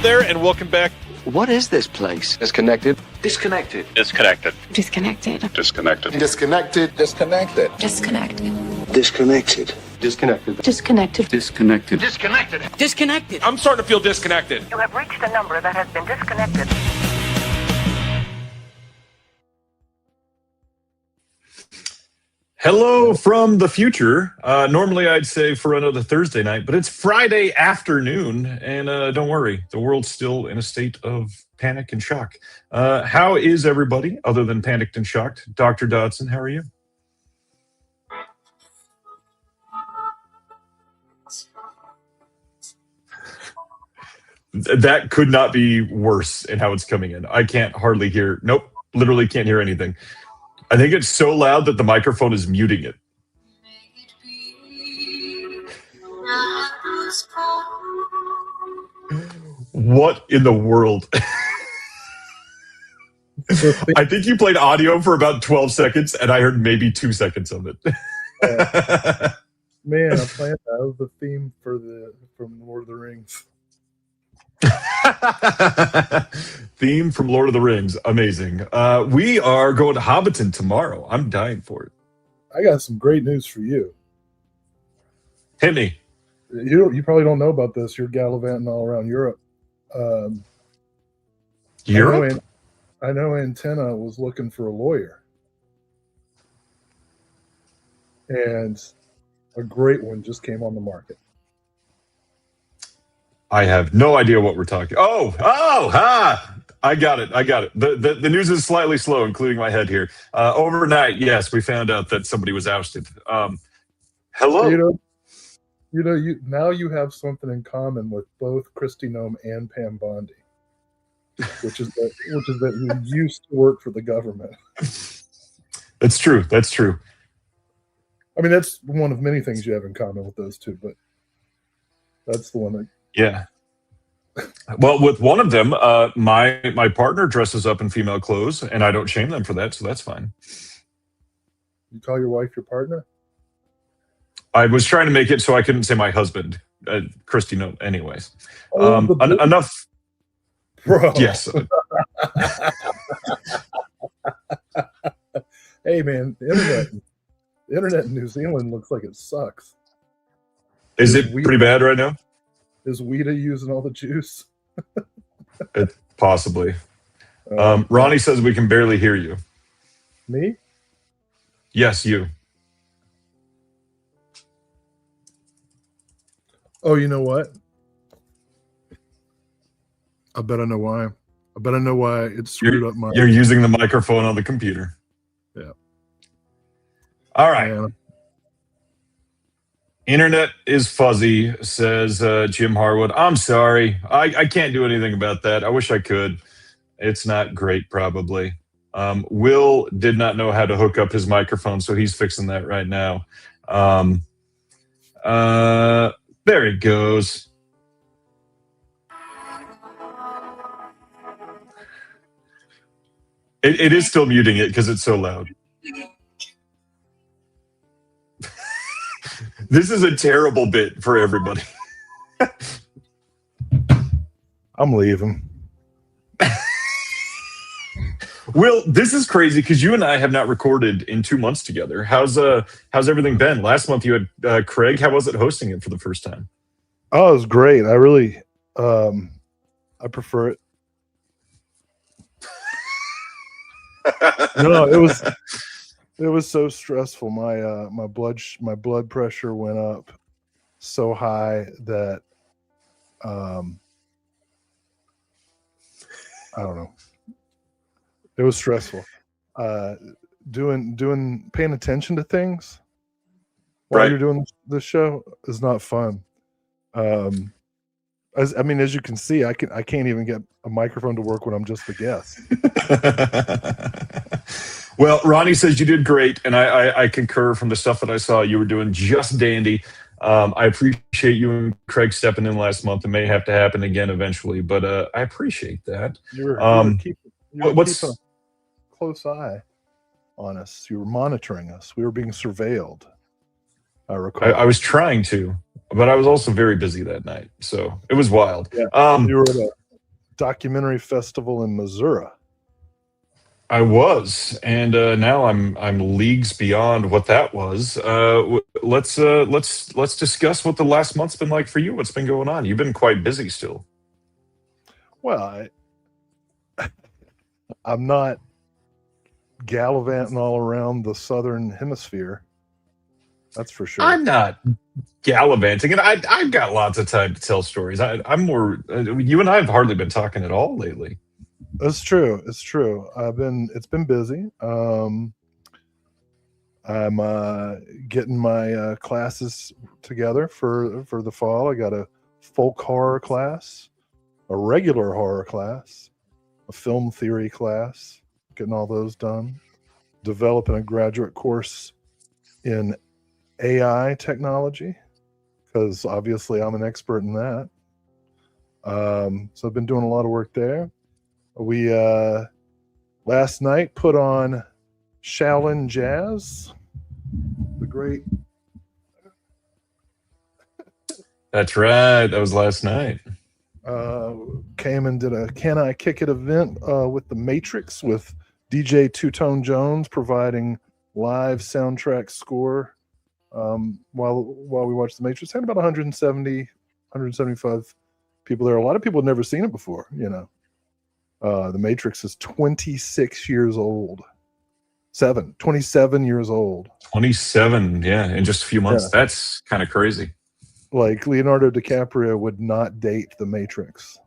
Hello there, and welcome back. What is this place? Disconnected. Disconnected. Disconnected. Disconnected. Disconnected. Disconnected. Disconnected. Disconnected. Disconnected. Disconnected. Disconnected. Disconnected. Disconnected. Disconnected. I'm starting to feel disconnected. You have reached a number that has been disconnected. Hello from the future. Normally I'd say for another Thursday night, but it's Friday afternoon, and don't worry, the world's still in a state of panic and shock. How is everybody other than panicked and shocked? Dr. Dodson, how are you? That could not be worse in how it's coming in. I can't hardly hear. Nope, literally can't hear anything. I think it's so loud that the microphone is muting it. What in the world? I think you played audio for about 12 seconds, and I heard maybe 2 seconds of it. Man, I'm playing that was the theme from Lord of the Rings. Theme from Lord of the Rings. Amazing. We are going to Hobbiton tomorrow. I'm dying for it. I got some great news for you. Hit me. You probably don't know about this. You're gallivanting all around Europe. Europe? I know Antenna was looking for a lawyer. And a great one just came on the market. I have no idea what we're talking. I got it. The news is slightly slow, including my head here. Overnight, yes, we found out that somebody was ousted. Hello. Now you have something in common with both Kristi Noem and Pam Bondi, which is that you used to work for the government. That's true. I mean, that's one of many things you have in common with those two, but that's the one that. Yeah. Well, with one of them, my partner dresses up in female clothes, and I don't shame them for that, so that's fine. You call your wife your partner? I was trying to make it so I couldn't say my husband, Kristi. No, anyways. Enough. Bro. Yes. Hey, man, the internet in New Zealand looks like it sucks. Is it pretty bad right now? Is Weta using all the juice? Possibly. Ronnie says we can barely hear you. Me? Yes, you. Oh, you know what? I bet I know why. It screwed up my... You're using the microphone on the computer. Yeah. All right. Yeah. Internet is fuzzy, says Jim Harwood. I'm sorry. I can't do anything about that. I wish I could. It's not great, probably. Will did not know how to hook up his microphone, so he's fixing that right now. There he goes. It is still muting it because it's so loud. This is a terrible bit for everybody. I'm leaving. Will, this is crazy because you and I have not recorded in 2 months together. How's everything been? Last month you had Craig. How was it hosting it for the first time? Oh, it was great. I really, I prefer it. No, it was so stressful. My blood pressure went up so high that I don't know. It was stressful. Paying attention to things while you're doing this show is not fun. As you can see, I can't even get a microphone to work when I'm just the guest. Well, Ronnie says you did great, and I concur from the stuff that I saw. You were doing just dandy. I appreciate you and Craig stepping in last month. It may have to happen again eventually, but I appreciate that. You were keeping a close eye on us. You were monitoring us. We were being surveilled. I recall. I was trying to, but I was also very busy that night, so it was wild. Yeah, you were documentary festival in Missouri. I was, and now I'm leagues beyond what that was. Let's discuss what the last month's been like for you. What's been going on? You've been quite busy still. Well, I'm not gallivanting all around the southern hemisphere. That's for sure. I'm not gallivanting, and I've got lots of time to tell stories. I'm more. You and I have hardly been talking at all lately. It's true. It's true. It's been busy. I'm getting my classes together for the fall. I got a folk horror class, a regular horror class, a film theory class, getting all those done, developing a graduate course in AI technology, because obviously I'm an expert in that. So I've been doing a lot of work there. We last night put on Shaolin Jazz, the great. That's right. That was last night. Came and did a Can I Kick It event with The Matrix, with DJ Two Tone Jones providing live soundtrack score while we watched The Matrix. Had about 175 people there. A lot of people had never seen it before, you know. The Matrix is 26 years old. 27 years old. 27, yeah, in just a few months. Yeah. That's kind of crazy. Like Leonardo DiCaprio would not date The Matrix.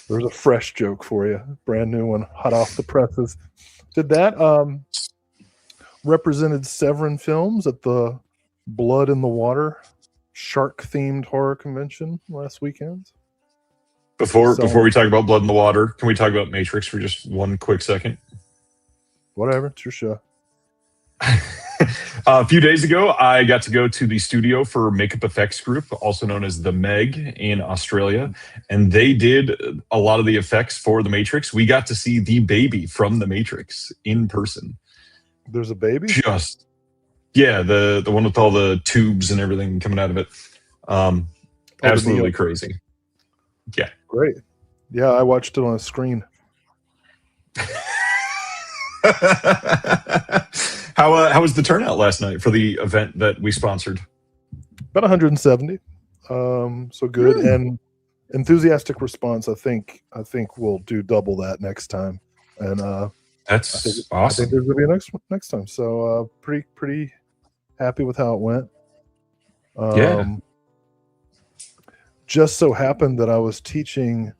There's a fresh joke for you. Brand new one, hot off the presses. Did that. Represented Severin Films at the Blood in the Water shark-themed horror convention last weekend. Before we talk about Blood in the Water, can we talk about Matrix for just one quick second? Whatever, it's your show. A few days ago, I got to go to the studio for Makeup Effects Group, also known as the Meg in Australia, and they did a lot of the effects for The Matrix. We got to see the baby from The Matrix in person. There's a baby? Yeah, the one with all the tubes and everything coming out of it. Absolutely crazy. Yeah. Great. Yeah, I watched it on a screen. How was the turnout last night for the event that we sponsored? About 170. So good. Really? And enthusiastic response. I think we'll do double that next time. And that's awesome. I think there's gonna be a next time. So pretty happy with how it went. Yeah. Just so happened that I was teaching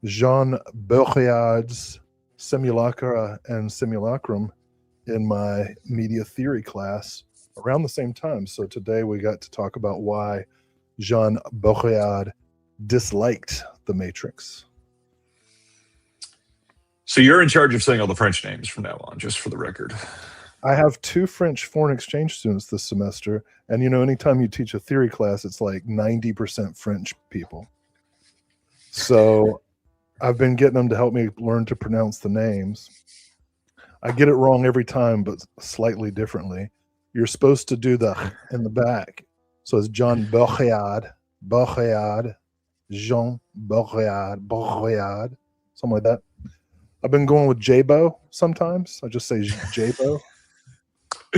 Jean Baudrillard's Simulacra and Simulacrum in my media theory class around the same time. So today we got to talk about why Jean Baudrillard disliked The Matrix. So you're in charge of saying all the French names from now on, just for the record. I have 2 French foreign exchange students this semester, and you know, anytime you teach a theory class, it's like 90% French people. So I've been getting them to help me learn to pronounce the names. I get it wrong every time, but slightly differently. You're supposed to do the in the back. So it's John Baudrillard, Jean Baudrillard, something like that. I've been going with J-Bo sometimes. I just say J-Bo.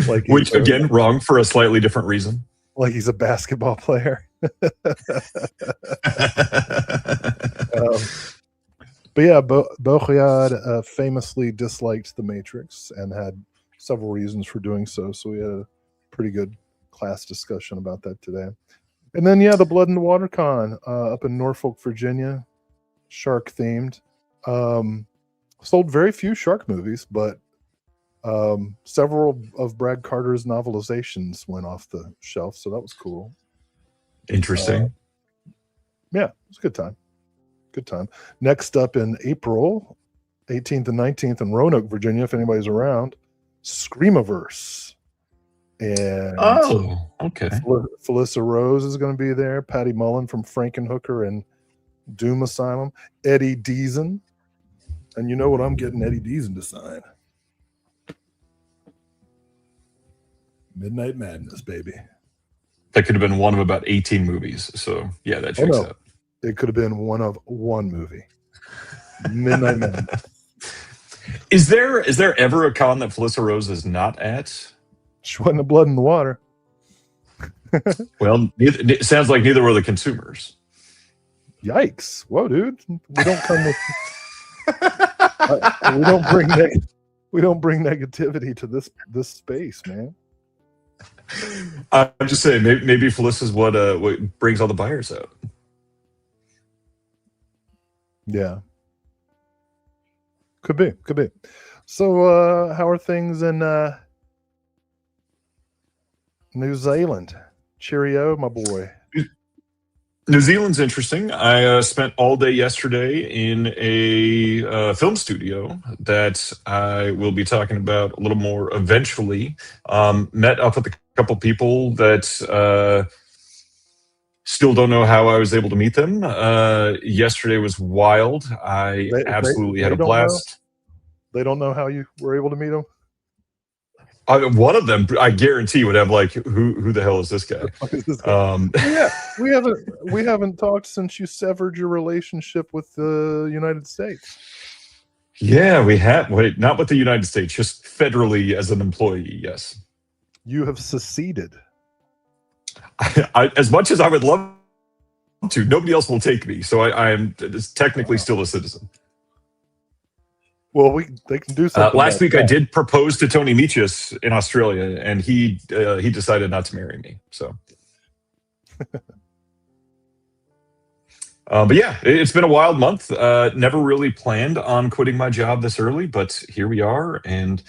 Like which, again, wrong for a slightly different reason. Like he's a basketball player. But yeah, Baudrillard famously disliked The Matrix and had several reasons for doing so. So we had a pretty good class discussion about that today. And then, yeah, the Blood in the Water Con up in Norfolk, Virginia, shark themed. Sold very few shark movies, but several of Brad Carter's novelizations went off the shelf, so that was cool. Interesting. Yeah, it was a good time. Good time. Next up in April, 18th and 19th in Roanoke, Virginia, if anybody's around, Screamiverse. And okay. Felissa Rose is going to be there. Patty Mullen from Frankenhooker and Doom Asylum. Eddie Deason. And you know what I'm getting Eddie Deason to sign? Midnight Madness, baby. That could have been one of about 18 movies. So, yeah, that checks out. It could have been one movie. Midnight Man. Is there ever a con that Felissa Rose is not at? She wasn't the blood in the water. Well, it sounds like neither were the consumers. Yikes! Whoa, dude. We don't come with. we don't bring negativity to this space, man. I'm just saying, maybe Felissa's what brings all the buyers out. Yeah. Could be. So, how are things in New Zealand? Cheerio, my boy. New Zealand's interesting. I spent all day yesterday in a film studio that I will be talking about a little more eventually. Met up with a couple people that still don't know how I was able to meet them. Yesterday was wild. I absolutely had a blast. They don't know how you were able to meet them? One of them, I guarantee, would have like, who the hell is this guy? Yeah, we haven't talked since you severed your relationship with the United States. Yeah, we have. Wait, not with the United States, just federally as an employee. Yes, you have seceded. As much as I would love to, nobody else will take me, so I am technically still a citizen. Well, they can do something. Last week, I did propose to Tony Michis in Australia, and he decided not to marry me. So, but yeah, it's been a wild month. Never really planned on quitting my job this early, but here we are, and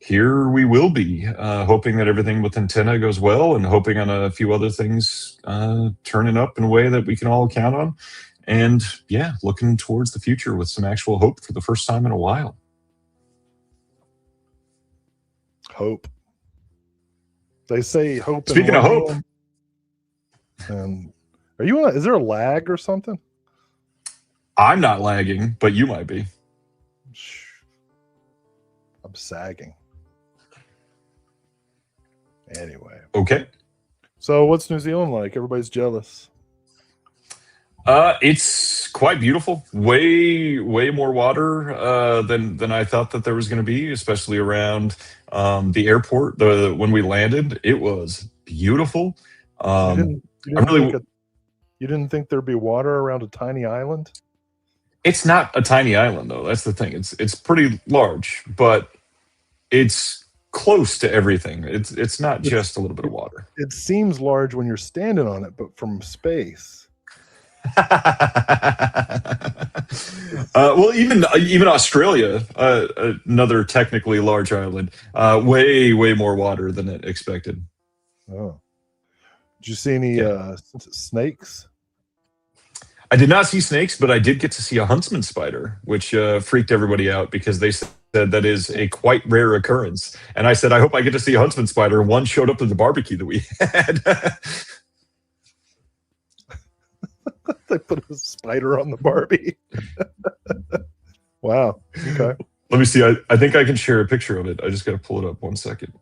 here we will be, hoping that everything with Antenna goes well, and hoping on a few other things turning up in a way that we can all count on. And yeah, looking towards the future with some actual hope for the first time in a while. Hope. They say hope. Speaking of hope. Are you is there a lag or something? I'm not lagging, but you might be. I'm sagging. Anyway. Okay. So what's New Zealand like? Everybody's jealous. It's quite beautiful. Way more water than I thought that there was going to be, especially around the airport. When we landed, it was beautiful. You didn't think there'd be water around a tiny island? It's not a tiny island, though. That's the thing. It's pretty large, but it's close to everything. It's not just a little bit of water. It seems large when you're standing on it, but from space. Well, even Australia, another technically large island, way more water than it expected. Oh, did you see any snakes? I did not see snakes, but I did get to see a huntsman spider, which freaked everybody out because they said that is a quite rare occurrence. And I said, I hope I get to see a huntsman spider. One showed up at the barbecue that we had. They put a spider on the Barbie. Wow. Okay. Let me see. I think I can share a picture of it. I just got to pull it up 1 second.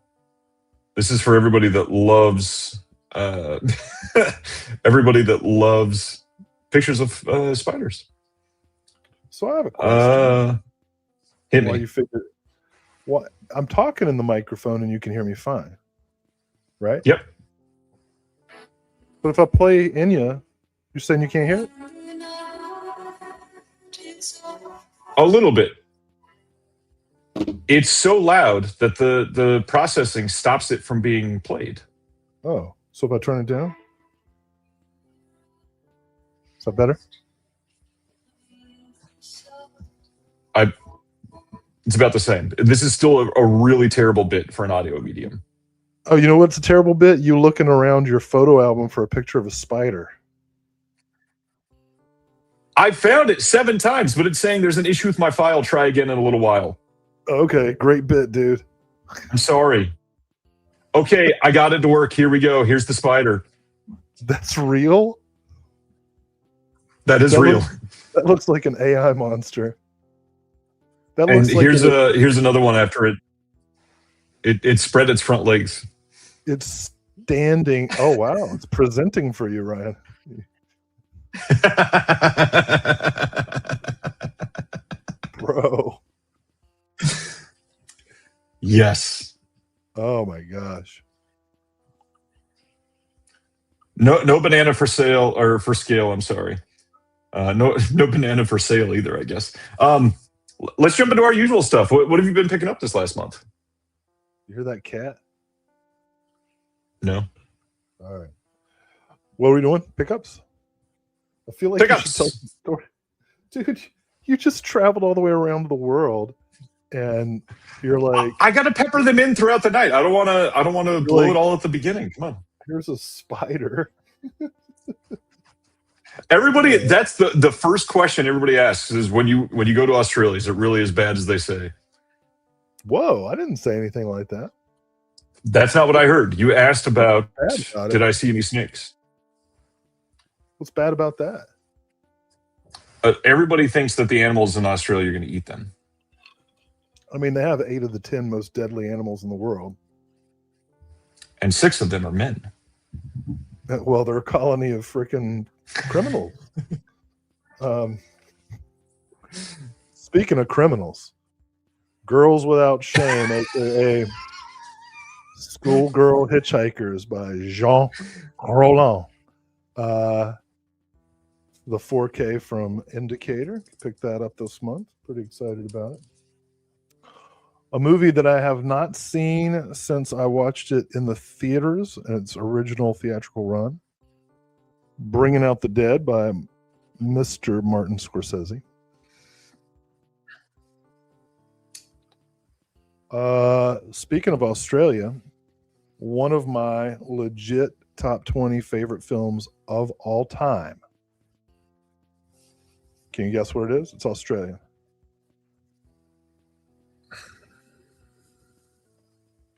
This is for everybody that loves pictures of spiders. So I have a question. Hit Why me. you figure? What I'm talking in the microphone and you can hear me fine, right? Yep. But if I play Enya, you're saying you can't hear it? A little bit. It's so loud that the processing stops it from being played. Oh, so if I turn it down, is that better? It's about the same. This is still a really terrible bit for an audio medium. Oh, you know what's a terrible bit? You looking around your photo album for a picture of a spider. I found it 7 times, but it's saying there's an issue with my file. Try again in a little while. Okay, great bit, dude. I'm sorry. Okay, I got it to work. Here we go. Here's the spider. That's real? That is real. That looks like an AI monster. That And looks like here's another one after it. It spread its front legs. It's standing. Oh wow, it's presenting for you, Ryan. Bro. Yes. Oh my gosh. No banana for sale or for scale. I'm sorry. No banana for sale either, I guess. Let's jump into our usual stuff. What have you been picking up this last month? You hear that cat? No. All right. What are we doing? Pickups? I feel like Pickups. you should tell the story. Dude, you just traveled all the way around the world and you're like, I got to pepper them in throughout the night. I don't want to blow like, it all at the beginning. Come on. here's a spider. Everybody, that's the first question everybody asks is when you go to Australia, is it really as bad as they say? Whoa, I didn't say anything like that. That's not what I heard. You asked about, What's bad about it? did I see any snakes? What's bad about that? Everybody thinks that the animals in Australia are going to eat them. I mean, they have 8 of the 10 most deadly animals in the world. And 6 of them are men. Well, they're a colony of freaking criminals. Speaking of criminals, Girls Without Shame, aka Schoolgirl Hitchhikers by Jean Roland. The 4K from Indicator. Picked that up this month. Pretty excited about it. A movie that I have not seen since I watched it in the theaters in its original theatrical run. Bringing Out the Dead by Mr. Martin Scorsese. Speaking of Australia, one of my legit top 20 favorite films of all time. Can you guess what it is? It's Australian.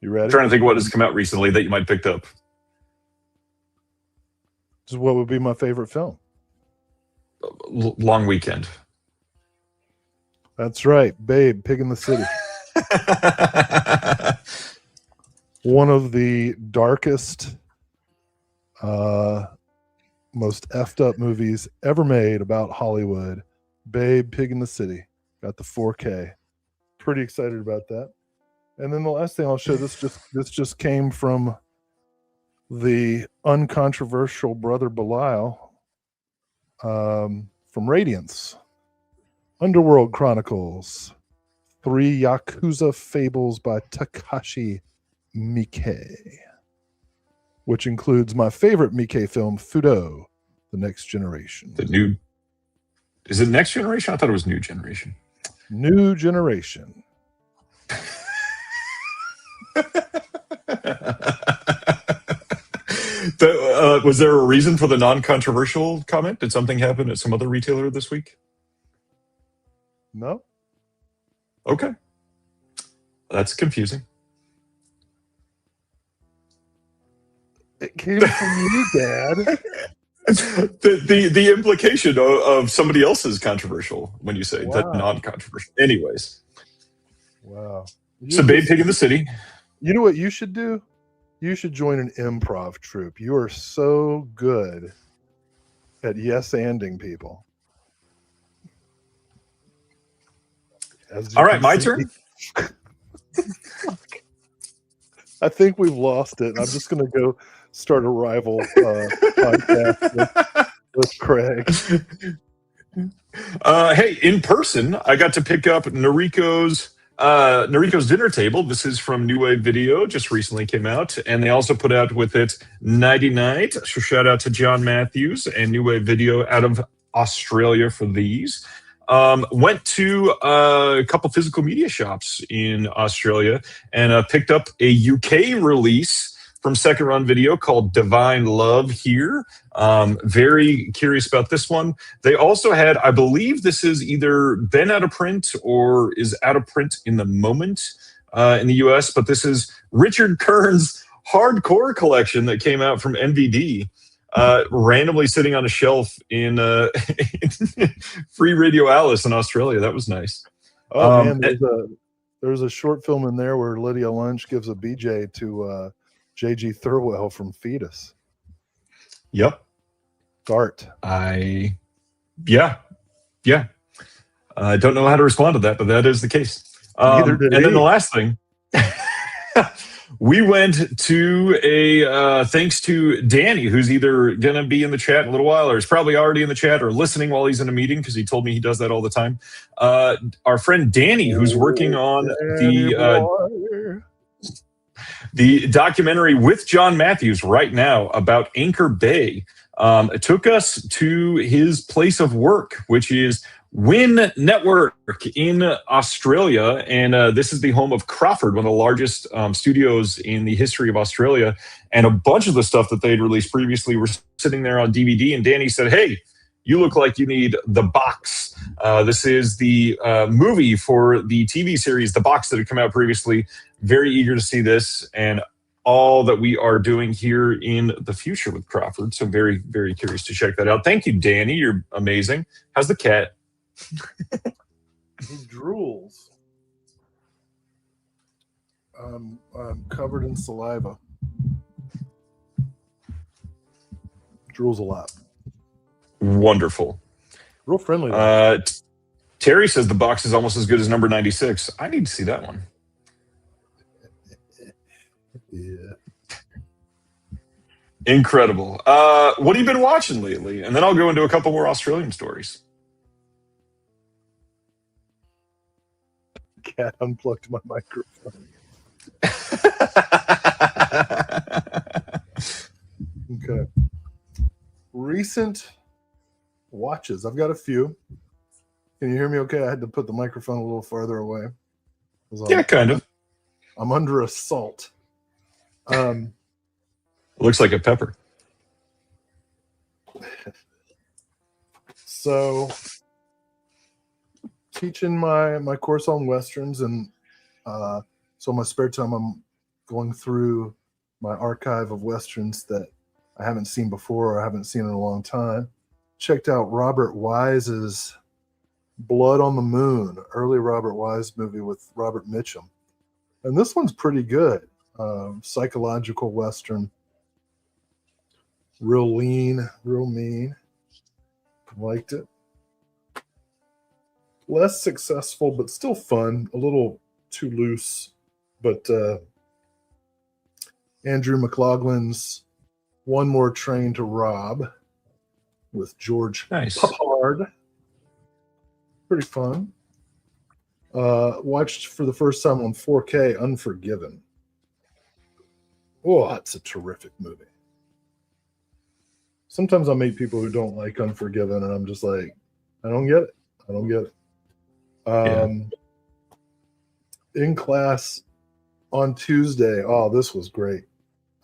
You ready? I'm trying to think what has come out recently that you might have picked up. This is what would be my favorite film. Long Weekend. That's right. Babe, Pig in the City. One of the darkest, most effed up movies ever made about Hollywood. Babe, Pig in the City. Got the 4K. Pretty excited about that. And then the last thing I'll show, this just came from the uncontroversial Brother Belial from Radiance. Underworld Chronicles. 3 Yakuza Fables by Takashi Miike, which includes my favorite Miike film, Fudo, The Next Generation. Is it Next Generation? I thought it was New Generation. New Generation. Was there a reason for the non-controversial comment? Did something happen at some other retailer this week? No? Okay. That's confusing. It came from you, Dad. The implication of somebody else's controversial when you say that non-controversial. Anyways. Wow. So Babe, Pig in the City. You know what you should do? You should join an improv troupe. You are so good at yes-anding people. All right, my turn. I think we've lost it. I'm just going to go start a rival podcast with Craig. Hey, in person, I got to pick up Noriko's Dinner Table. This is from New Wave Video, just recently came out, and they also put out with it Nighty Night. So shout out to John Matthews and New Wave Video out of Australia for these. Went to a couple physical media shops in Australia and picked up a UK release from Second Run Video called Divine Love Here. Very curious about this one. They also had, I believe this is either been out of print or is out of print in the moment in the US, but this is Richard Kern's hardcore collection that came out from NVD. Randomly sitting on a shelf in Free Radio Alice in Australia. That was nice. Oh man, there's a short film in there where Lydia Lunch gives a BJ to J.G. Thirlwell from Fetus. Yep. Dart. Yeah. I don't know how to respond to that, but that is the case. Neither did and then he. the last thing, we went to a thanks to Danny, who's either going to be in the chat in a little while or is probably already in the chat or listening while he's in a meeting because he told me he does that all the time. Our friend Danny, who's working on the documentary with John Matthews right now about Anchor Bay. It took us to his place of work, which is Win Network in Australia. And this is the home of Crawford, one of the largest studios in the history of Australia. And a bunch of the stuff that they'd released previously were sitting there on DVD. And Danny said, hey, you look like you need The Box. This is the movie for the TV series, The Box, that had come out previously. Very eager to see this and all that we are doing here in the future with Crawford. So very, very curious to check that out. Thank you, Danny. You're amazing. How's the cat? He drools. I'm covered in saliva. Drools a lot. Wonderful. Real friendly. Terry says The Box is almost as good as number 96. I need to see that one. Yeah. Incredible. What have you been watching lately? And then I'll go into a couple more Australian stories. Cat unplugged my microphone. Okay. Recent watches. I've got a few. Can you hear me okay? I had to put the microphone a little farther away. Yeah, kind of. I'm under assault. Looks like a pepper. So teaching my course on Westerns, and so in my spare time I'm going through my archive of Westerns that I haven't seen before or I haven't seen in a long time. Checked out Robert Wise's Blood on the Moon, early Robert Wise movie with Robert Mitchum. And this one's pretty good. Psychological Western. Real lean, real mean. Liked it. Less successful, but still fun. A little too loose. But Andrew McLaughlin's One More Train to Rob with George Papard. Pretty fun. Watched for the first time on 4K Unforgiven. Oh, that's a terrific movie. Sometimes I meet people who don't like Unforgiven, and I'm just like, I don't get it. In class on Tuesday, oh, this was great.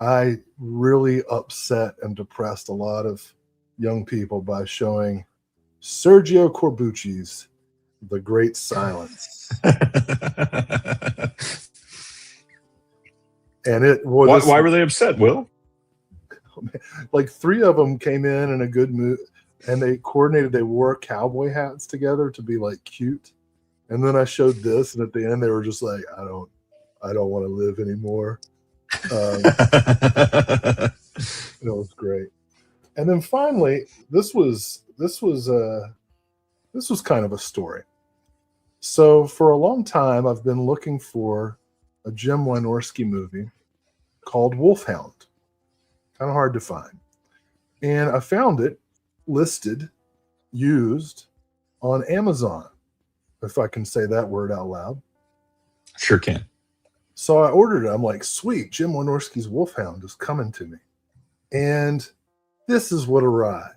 I really upset and depressed a lot of young people by showing Sergio Corbucci's The Great Silence. And it was... Why were they upset, Will? Like 3 of them came in a good mood, and they coordinated. They wore cowboy hats together to be like cute. And then I showed this, and at the end they were just like, I don't want to live anymore. It was great. And then finally, this was kind of a story. So for a long time, I've been looking for a Jim Wynorski movie called Wolfhound. Kind of hard to find. And I found it listed, used on Amazon, if I can say that word out loud. Sure can. So I ordered it. I'm like, sweet, Jim Wynorski's Wolfhound is coming to me. And this is what arrived.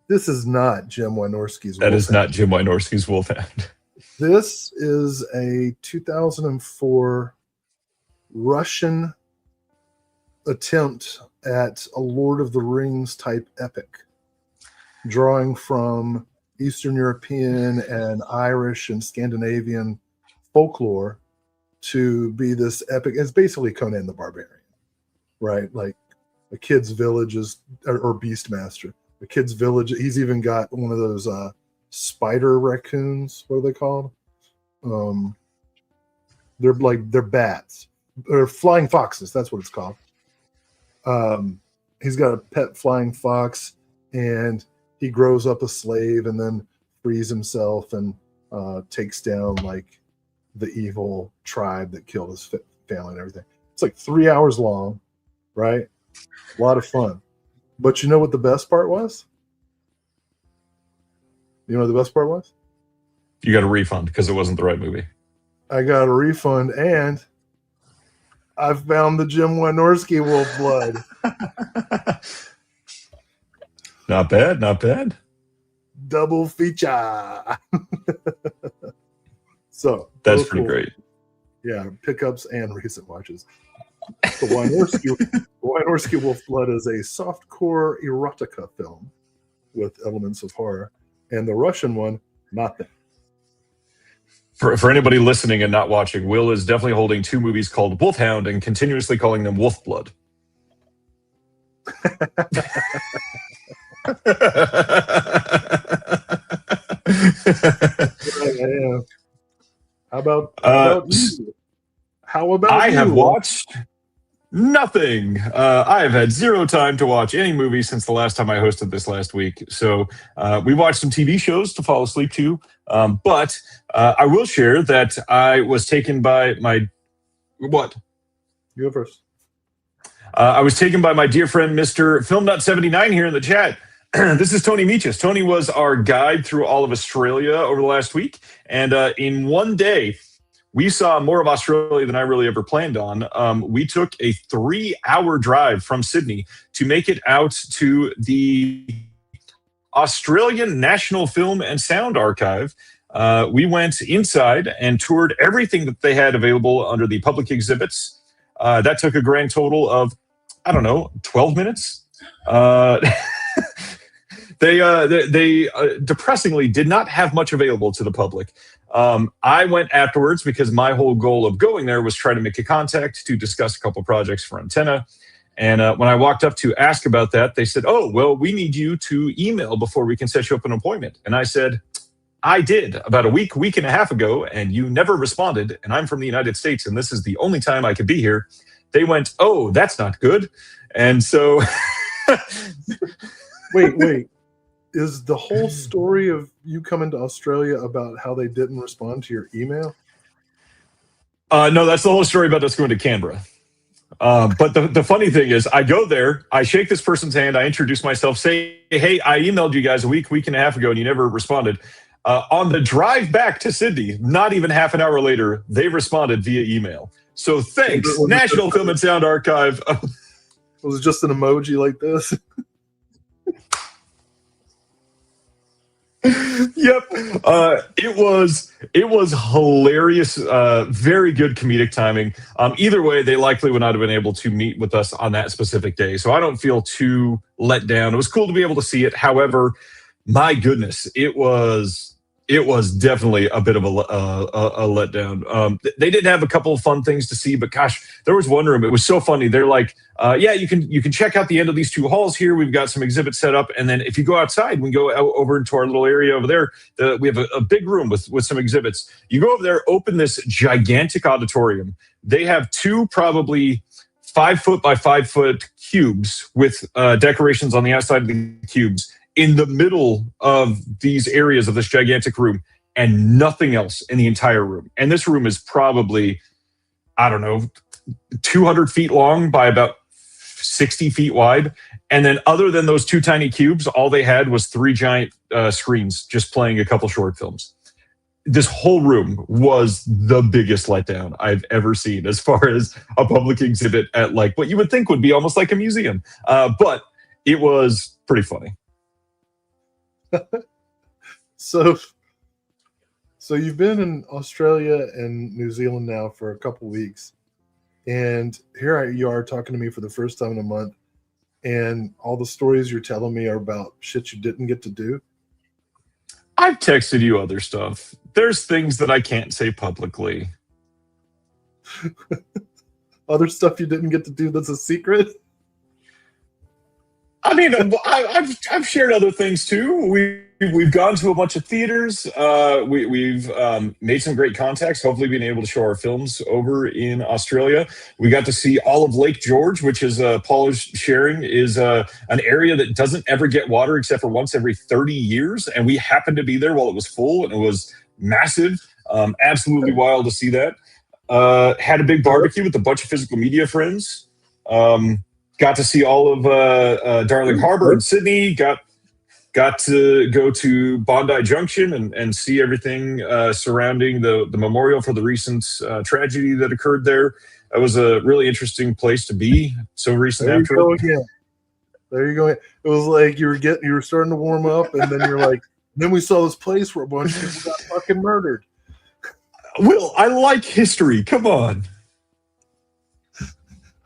This is not Jim Wynorski's Wolfhound. That is not Jim Wynorski's Wolfhound. This is a 2004 Russian attempt at a Lord of the Rings type epic, drawing from Eastern European and Irish and Scandinavian folklore to be this epic. It's basically Conan the Barbarian, right? Like a kid's village is, or Beastmaster. The kid's village. He's even got one of those spider raccoons. What are they called? They're bats. Or flying foxes. That's what it's called. He's got a pet flying fox. and he grows up a slave and then frees himself and takes down like the evil tribe that killed his family and everything. It's like 3 hours long, right? A lot of fun. But you know what the best part was? You know what the best part was? You got a refund because it wasn't the right movie. I got a refund, and I found the Jim Wynorski Wolf Blood. Not bad, not bad. Double feature. So That's both pretty cool. great. Yeah, pickups and recent watches. The Wynorski Wolf Blood is a softcore erotica film with elements of horror, and the Russian one, nothing. For anybody listening and not watching, Will is definitely holding two movies called Wolfhound and continuously calling them Wolf Blood. Yeah. How about you? How about I you? have watched nothing. I have had zero time to watch any movie since the last time I hosted this last week. So we watched some TV shows to fall asleep to. But I will share that I was taken by my... What? You go first. I was taken by my dear friend, Mr. FilmNut79 here in the chat. This is Tony Meachus. Tony was our guide through all of Australia over the last week. And in one day, we saw more of Australia than I really ever planned on. We took a 3-hour drive from Sydney to make it out to the Australian National Film and Sound Archive. We went inside and toured everything that they had available under the public exhibits. That took a grand total of, 12 minutes. They depressingly did not have much available to the public. I went afterwards because my whole goal of going there was try to make a contact to discuss a couple projects for Antenna. And when I walked up to ask about that, they said, "Oh, well, we need you to email before we can set you up an appointment." And I said, "I did about a week and a half ago, and you never responded. And I'm from the United States, and this is the only time I could be here." They went, "Oh, that's not good." And so... Wait. Is the whole story of you coming to Australia about how they didn't respond to your email? No, that's the whole story about us going to Canberra. But the funny thing is, I go there, I shake this person's hand, I introduce myself, say, "Hey, I emailed you guys a week and a half ago, and you never responded." On the drive back to Sydney, not even half an hour later, they responded via email. So thanks, National Film and Sound Archive. Was it just an emoji like this? Yep. It was hilarious. Very good comedic timing. Either way, they likely would not have been able to meet with us on that specific day. So I don't feel too let down. It was cool to be able to see it. However, my goodness, it was definitely a bit of a letdown. They did have a couple of fun things to see, but gosh, there was one room. It was so funny. They're like, "Yeah, you can check out the end of these two halls here. We've got some exhibits set up, and then if you go outside, we can go over into our little area over there. We have a big room with some exhibits. You go over there, open this gigantic auditorium. They have two probably 5 foot by 5 foot cubes with decorations on the outside of the cubes in the middle of these areas of this gigantic room, and nothing else in the entire room. And this room is probably, 200 feet long by about 60 feet wide. And then other than those two tiny cubes, all they had was 3 giant screens just playing a couple short films. This whole room was the biggest letdown I've ever seen as far as a public exhibit at like what you would think would be almost like a museum. But it was pretty funny. So you've been in Australia and New Zealand now for a couple weeks, and here you are talking to me for the first time in a month, and all the stories you're telling me are about shit you didn't get to do. I've texted you other stuff. There's things that I can't say publicly. Other stuff you didn't get to do that's a secret? I mean, I've shared other things too. we've gone to a bunch of theaters. We've made some great contacts. Hopefully, being able to show our films over in Australia. We got to see all of Lake George, which is Paul is sharing is an area that doesn't ever get water except for once every 30 years, and we happened to be there while it was full, and it was massive. Absolutely wild to see that. Had a big barbecue with a bunch of physical media friends. Got to see all of Darling Harbour in Sydney. Got to go to Bondi Junction and see everything surrounding the memorial for the recent tragedy that occurred there. That was a really interesting place to be. So recent There you after. go again. There you go. It was like you were starting to warm up, and then you're like, then we saw this place where a bunch of people got fucking murdered. Will, I like history. Come on.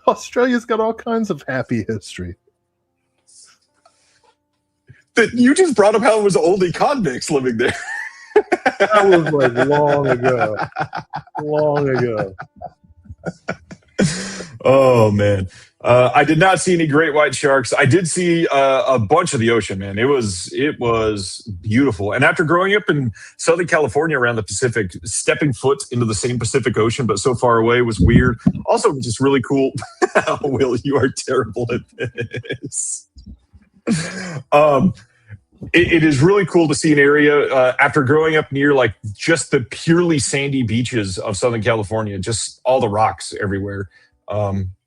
Australia's got all kinds of happy history. That you just brought up how it was only convicts living there. That was like long ago. Long ago. Oh man. I did not see any great white sharks. I did see a bunch of the ocean, man. It was beautiful. And after growing up in Southern California around the Pacific, stepping foot into the same Pacific Ocean, but so far away was weird. Also just really cool. Will, you are terrible at this. It is really cool to see an area after growing up near like just the purely sandy beaches of Southern California, just all the rocks everywhere.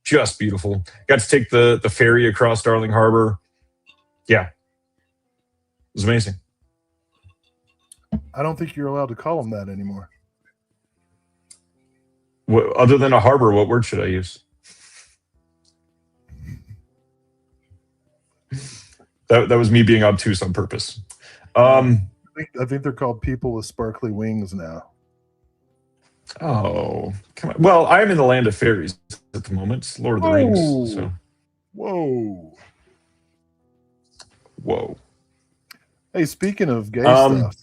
Just beautiful. Got to take the ferry across Darling Harbor. Yeah. It was amazing. I don't think you're allowed to call them that anymore. Other than a harbor, what word should I use? That was me being obtuse on purpose. I think they're called people with sparkly wings now. Oh, come on. Well, I am in the land of fairies at the moment. It's Lord of the Rings. So. Whoa. Hey, speaking of gay stuff,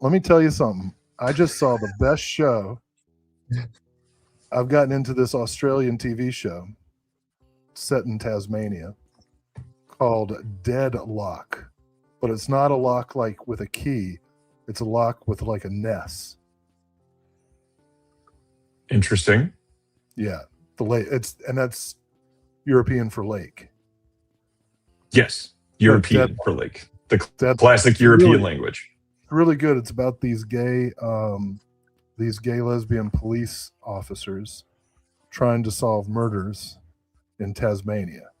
let me tell you something. I just saw the best show. I've gotten into this Australian TV show set in Tasmania called Deadlock. But it's not a lock like with a key. It's a lock with like a nest. Interesting. Yeah, the lake. That's European for lake. Yes, European for lake. The classic European language. Really good. It's about these gay lesbian police officers trying to solve murders in Tasmania,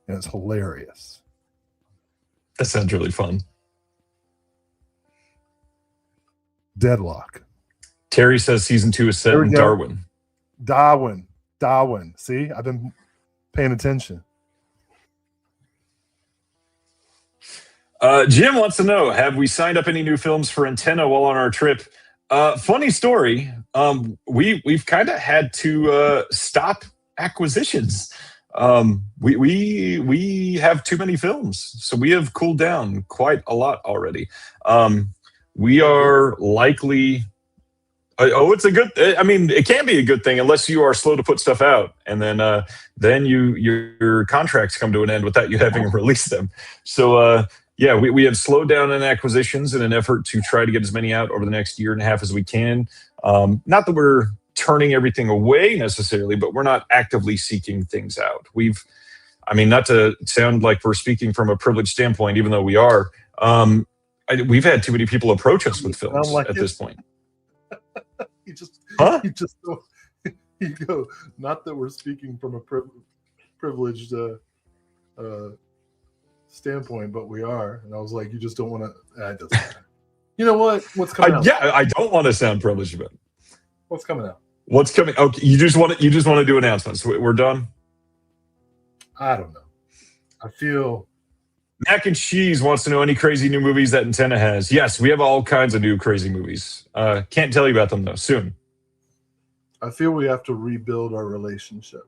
and it's hilarious. That sounds really fun. Deadlock. Terry says season 2 is set in Darwin. Darwin. See, I've been paying attention. Jim wants to know, have we signed up any new films for Antenna while on our trip? Funny story. We've kind of had to stop acquisitions. We have too many films, so we have cooled down quite a lot already. We are likely. It's a good. I mean, it can be a good thing unless you are slow to put stuff out, and then your contracts come to an end without you having released them. So yeah, we have slowed down on acquisitions in an effort to try to get as many out over the next year and a half as we can. Not that we're turning everything away necessarily, but we're not actively seeking things out. Not to sound like we're speaking from a privileged standpoint, even though we are. We've had too many people approach us with films at this point. You go, not that we're speaking from a privileged standpoint, but we are. And I was like, you just don't want to. You know what? What's coming out? Yeah, I don't want to sound privileged, but what's coming out? What's coming? Okay, you just want to do announcements. We're done. I don't know. I feel. Mac and Cheese wants to know any crazy new movies that Antenna has. Yes, we have all kinds of new crazy movies. Can't tell you about them though. Soon. I feel we have to rebuild our relationship.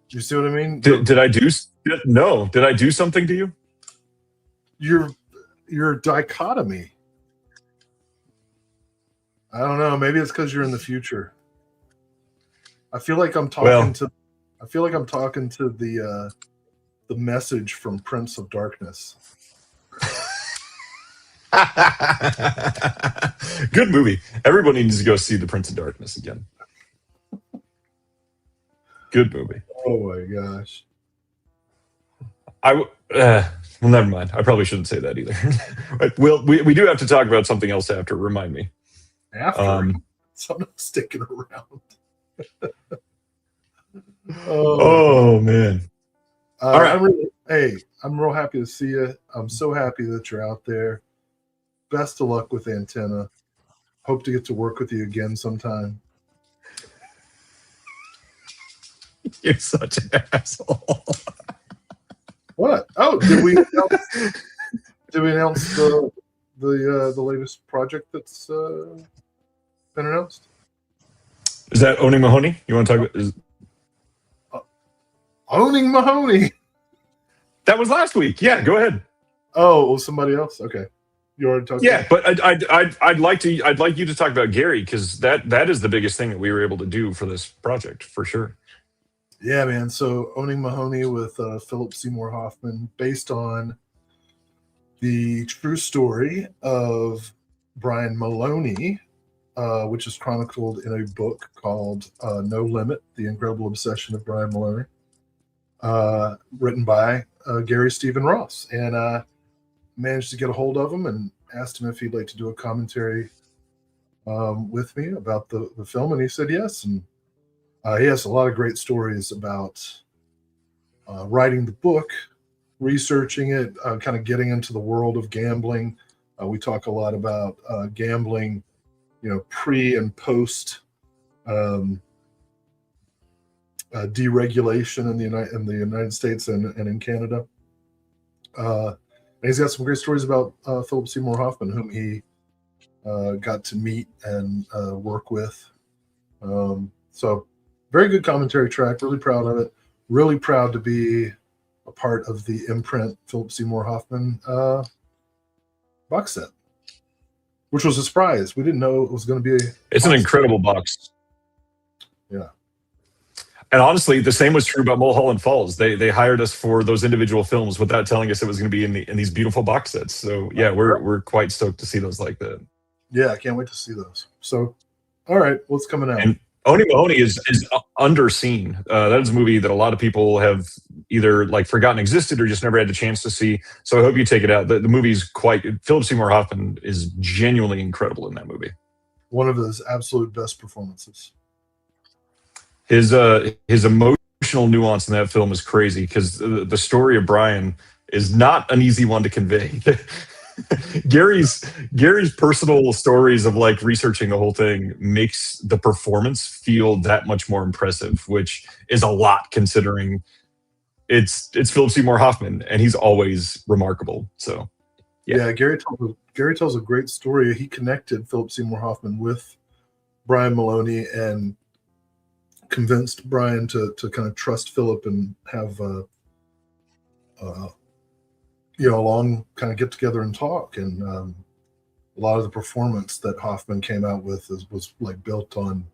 You see what I mean? Did I do? No. Did I do something to you? Your dichotomy. I don't know. Maybe it's because you're in the future. I feel like I'm talking I feel like I'm talking to the message from Prince of Darkness. Good movie. Everybody needs to go see The Prince of Darkness again. Good movie. Oh my gosh. Well, never mind. I probably shouldn't say that either. But we do have to talk about something else after. Remind me. After? So I'm not sticking around. Oh man. All right. I'm real happy to see you. I'm so happy that you're out there. Best of luck with Antenna. Hope to get to work with you again sometime. You're such an asshole. What? Oh, did we announce the latest project that's been announced? Is that Owning Mahoney? You want to talk about? Owning Mahoney. That was last week. Yeah, go ahead. Oh, well, somebody else. Okay, you already talked. Yeah, but I'd like you to talk about Gary, because that is the biggest thing that we were able to do for this project for sure. Yeah, man. So Owning Mahoney with Philip Seymour Hoffman, based on the true story of Brian Maloney, which is chronicled in a book called No Limit: The Incredible Obsession of Brian Maloney, written by Gary Stephen Ross. And managed to get a hold of him and asked him if he'd like to do a commentary with me about the film, and he said yes. And he has a lot of great stories about writing the book, researching it, kind of getting into the world of gambling. We talk a lot about gambling, pre and post deregulation in the United States and in Canada. And he's got some great stories about Philip Seymour Hoffman, whom he got to meet and work with. So very good commentary track. Really proud of it. Really proud to be a part of the Imprint Philip Seymour Hoffman box set, which was a surprise. We didn't know it was going to be. It's an incredible box. Yeah. And honestly, the same was true about Mulholland Falls. They hired us for those individual films without telling us it was going to be in these beautiful box sets. So yeah, we're quite stoked to see those like that. Yeah, I can't wait to see those. So, all right, what's coming out? And Owning Mahoney is underseen. That is a movie that a lot of people have either forgotten existed or just never had the chance to see. So I hope you take it out. The movie's Philip Seymour Hoffman is genuinely incredible in that movie. One of his absolute best performances. His emotional nuance in that film is crazy, because the story of Brian is not an easy one to convey. Gary's personal stories of researching the whole thing makes the performance feel that much more impressive, which is a lot considering it's Philip Seymour Hoffman and he's always remarkable. So yeah, Gary tells a great story. He connected Philip Seymour Hoffman with Brian Maloney and convinced Brian to kind of trust Philip and have a long kind of get together and talk. And a lot of the performance that Hoffman came out with was built on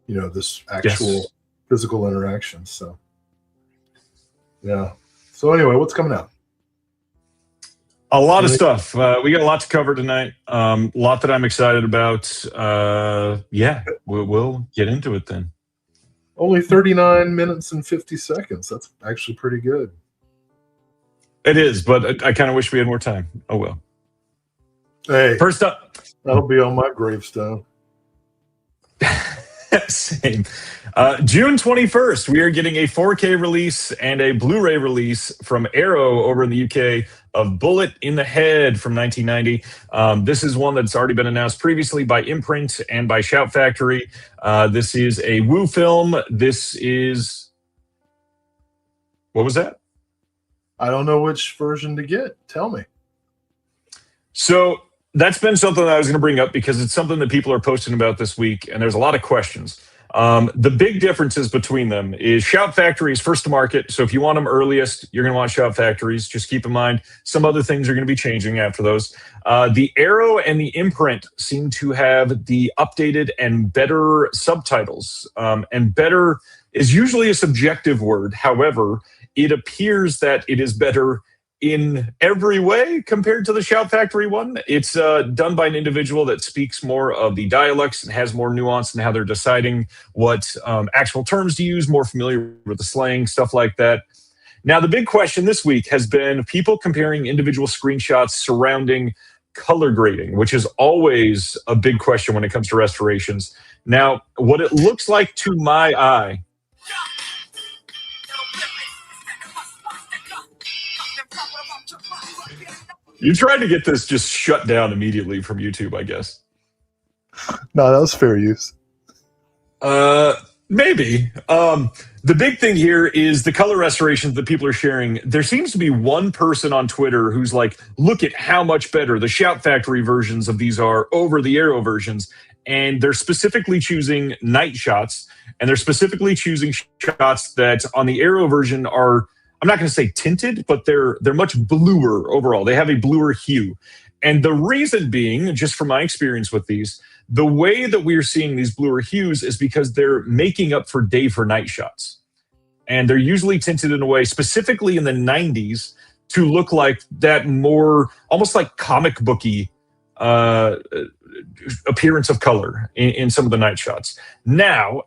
this actual physical interaction. So yeah. So anyway, what's coming out? A lot of stuff. We got a lot to cover tonight. A lot that I'm excited about. Yeah, we'll get into it then. Only 39 minutes and 50 seconds. That's actually pretty good. It is, but I kind of wish we had more time. Oh, well. Hey, First up. That'll be on my gravestone. Same. June 21st, we are getting a 4K release and a Blu-ray release from Arrow over in the UK of Bullet in the Head from 1990. This is one that's already been announced previously by Imprint and by Shout Factory. This is a Woo film. This is... What was that? I don't know which version to get. Tell me. So that's been something that I was going to bring up because it's something that people are posting about this week, and there's a lot of questions. The big differences between them is Shout Factory is first to market, so if you want them earliest, you're going to want Shout Factories. Just keep in mind, some other things are going to be changing after those. The Arrow and the Imprint seem to have the updated and better subtitles and better is usually a subjective word. However, it appears that it is better in every way compared to the Shout Factory one. It's done by an individual that speaks more of the dialects and has more nuance in how they're deciding what actual terms to use, more familiar with the slang, stuff like that. Now, the big question this week has been people comparing individual screenshots surrounding color grading, which is always a big question when it comes to restorations. Now, what it looks like to my eye, you tried to get this just shut down immediately from YouTube, I guess. No, that was fair use. Maybe. The big thing here is the color restorations that people are sharing. There seems to be one person on Twitter who's like, look at how much better the Shout Factory versions of these are over the Arrow versions. And they're specifically choosing night shots, and they're specifically choosing shots that on the Arrow version are, I'm not going to say tinted, but they're much bluer overall. They have a bluer hue. And the reason being, just from my experience with these, the way that we're seeing these bluer hues is because they're making up for day for night shots. And they're usually tinted in a way, specifically in the 90s, to look like that more, almost like comic booky appearance of color in some of the night shots. Now,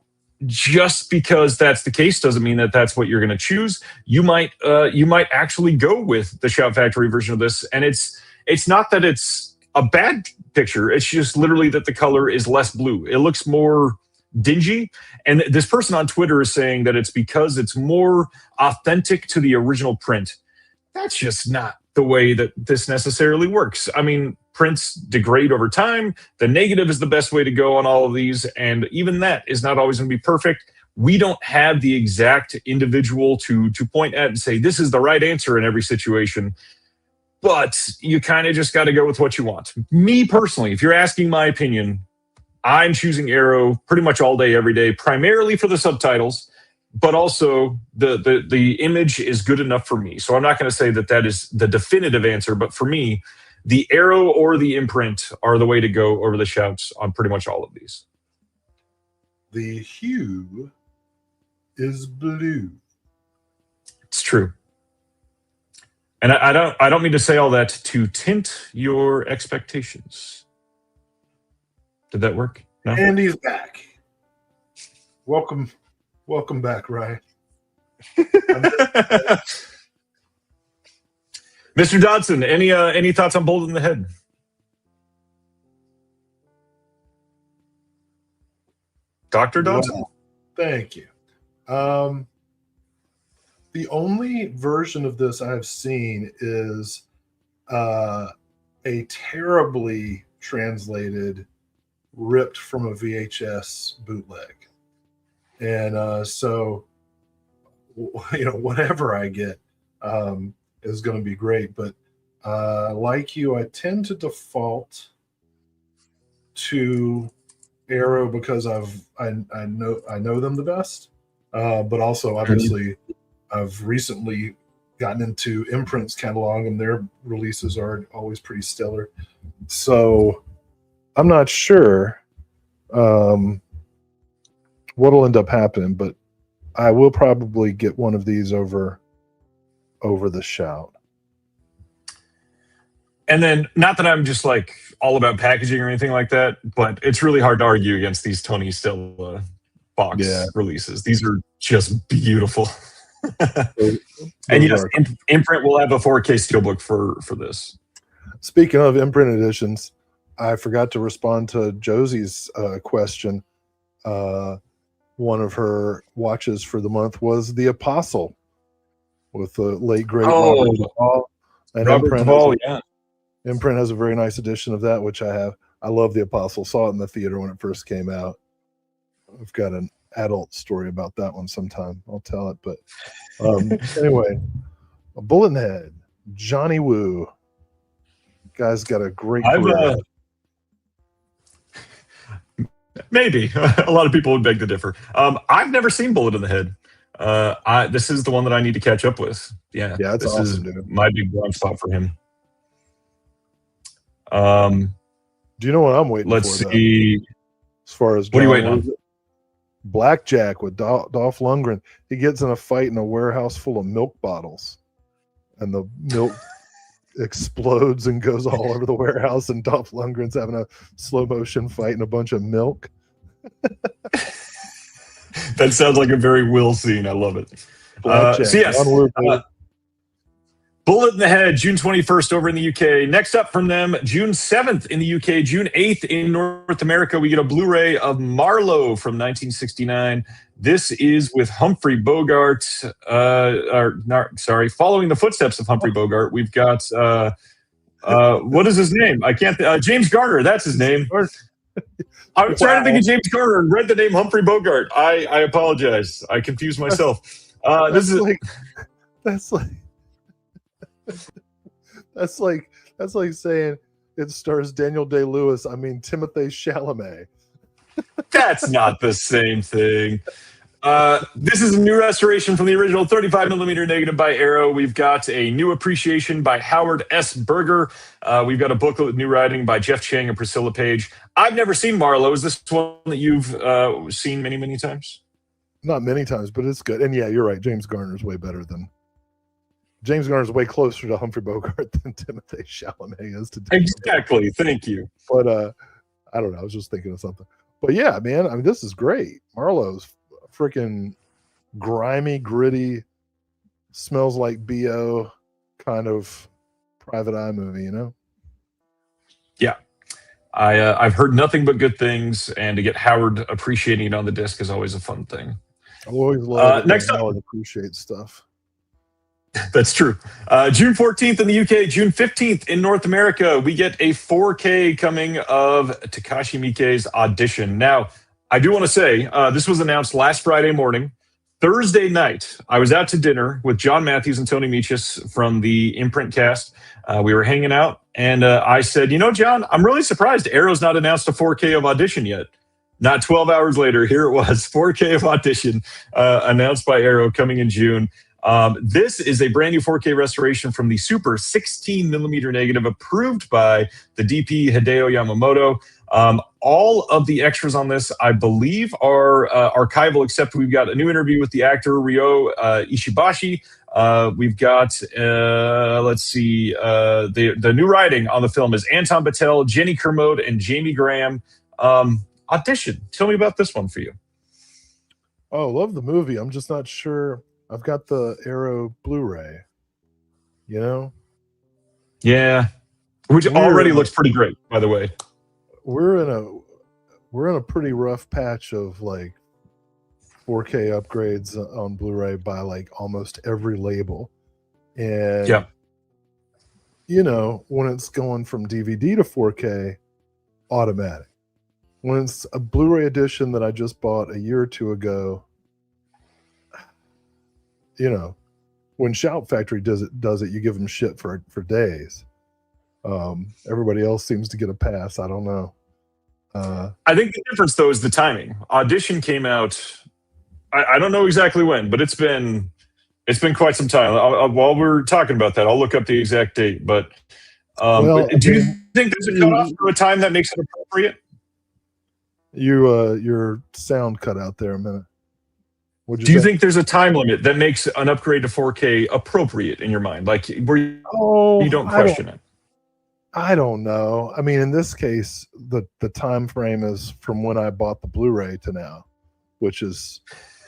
just because that's the case doesn't mean that that's what you're going to choose. You might actually go with the Shout Factory version of this, and it's not that it's a bad picture. It's just literally that the color is less blue. It looks more dingy, and this person on Twitter is saying that it's because it's more authentic to the original print. That's just not the way that this necessarily works. I mean, prints degrade over time. The negative is the best way to go on all of these, and even that is not always going to be perfect. We don't have the exact individual to point at and say this is the right answer in every situation, but you kind of just got to go with what you want. Me personally, if you're asking my opinion, I'm choosing Arrow pretty much all day, every day, primarily for the subtitles, but also the image is good enough for me. So I'm not going to say that that is the definitive answer, but for me, the Arrow or the Imprint are the way to go over the shouts on pretty much all of these. The hue is blue. It's true. And I don't mean to say all that to tint your expectations. Did that work? No? And he's back. Welcome back, Ryan. Mr. Dodson, any thoughts on Bullet in the Head? Dr. Dodson? Well, thank you. The only version of this I've seen is a terribly translated, ripped from a VHS bootleg. And so, whatever I get is going to be great. But like you, I tend to default to Arrow because I know them the best. But also, obviously, I've recently gotten into Imprint's catalog, and their releases are always pretty stellar. So I'm not sure what'll end up happening, but I will probably get one of these over the Shout. And then, not that I'm just like all about packaging or anything like that, but it's really hard to argue against these Tony Stella box releases. These are just beautiful. And yes, Imprint will have a 4K steelbook for this. Speaking of Imprint editions, I forgot to respond to Josie's question. One of her watches for the month was The Apostle with the late great Robert Duvall. And Imprint has a very nice edition of that, which I have. I love The Apostle. Saw it in the theater when it first came out. I've got an adult story about that one sometime. I'll tell it. But anyway, a Bullet in the Head, Johnny Woo. Guy's got a great career. Maybe. A lot of people would beg to differ. I've never seen Bullet in the Head. This is the one that I need to catch up with. Yeah, it's this awesome, is dude. my big blind spot for him. Do you know what I'm waiting let's for? See. As far as what are you waiting on? Blackjack with Dolph Lundgren. He gets in a fight in a warehouse full of milk bottles, and the milk explodes and goes all over the warehouse, and Dolph Lundgren's having a slow motion fight in a bunch of milk. That sounds like a very Will scene. I love it. Blackjack. So yes, Bullet in the Head, June 21st over in the UK. Next up from them, June 7th in the UK, June 8th in North America, we get a Blu-ray of Marlowe from 1969. This is with Humphrey Bogart. Following the footsteps of Humphrey Bogart, we've got, what is his name? I can't, James Garner, that's his name. I was trying to think of James Garner and read the name Humphrey Bogart. I apologize. I confused myself. That's like saying it stars Daniel Day-Lewis. I mean Timothée Chalamet. That's not the same thing. This is a new restoration from the original 35mm negative by Arrow. We've got a new appreciation by Howard S. Berger. We've got a booklet with new writing by Jeff Chang and Priscilla Page. I've never seen Marlowe. Is this one that you've seen many, many times? Not many times, but it's good. And yeah, you're right. James Garner's way closer to Humphrey Bogart than Timothée Chalamet is to Daniel Exactly. Thank you. But I don't know. I was just thinking of something. But yeah, man, I mean, this is great. Marlowe's freaking grimy, gritty, smells like BO kind of private eye movie, you know? Yeah. I've heard nothing but good things, and to get Howard appreciating it on the disc is always a fun thing. I always love next up, Howard appreciates stuff. That's true. June 14th in the UK, June 15th in North America, we get a 4K coming of Takashi Miike's Audition. Now, I do want to say, this was announced last Friday morning. Thursday night, I was out to dinner with John Matthews and Tony Michis from the Imprint cast. We were hanging out, and I said, you know, John, I'm really surprised Arrow's not announced a 4K of Audition yet. Not 12 hours later, here it was, 4K of Audition, announced by Arrow, coming in June. This is a brand new 4K restoration from the Super 16mm negative, approved by the DP Hideo Yamamoto. All of the extras on this, I believe, are archival, except we've got a new interview with the actor Ryo Ishibashi. We've got, let's see, the new writing on the film is Anton Battelle, Jenny Kermode, and Jamie Graham. Audition. Tell me about this one for you. Oh, love the movie. I'm just not sure. I've got the Arrow Blu-ray, you know? Yeah. Which already looks pretty great, by the way. We're in a pretty rough patch of like 4K upgrades on Blu-ray by like almost every label. And yeah, you know, when it's going from DVD to 4K, automatic. When it's a Blu-ray edition that I just bought a year or two ago, you know, when Shout Factory does it, you give them shit for days. Everybody else seems to get a pass. I don't know. I think the difference, though, is the timing. Audition came out, I don't know exactly when, but it's been quite some time. While we're talking about that, I'll look up the exact date. But do you think there's a cutoff for a time that makes it appropriate? Your sound cut out there a minute. Do you think there's a time limit that makes an upgrade to 4K appropriate in your mind? Like where you don't question it? I don't know. I mean, in this case, the time frame is from when I bought the Blu-ray to now, which is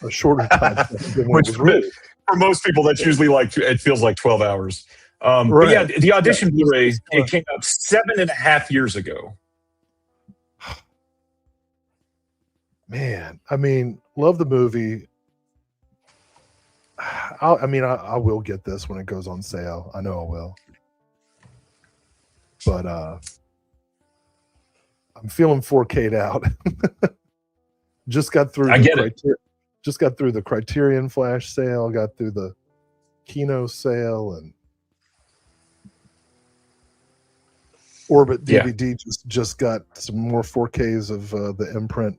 a shorter time than when it was released. For most people, that's usually like, it feels like 12 hours. Right. But yeah, the Audition Blu-ray, it came out 7.5 years ago. Man, I mean, love the movie. I will get this when it goes on sale. I know I will. But I'm feeling 4K'd out. Just got through the Criterion Flash sale, got through the Kino sale, and Orbit DVD just got some more 4Ks of the Imprint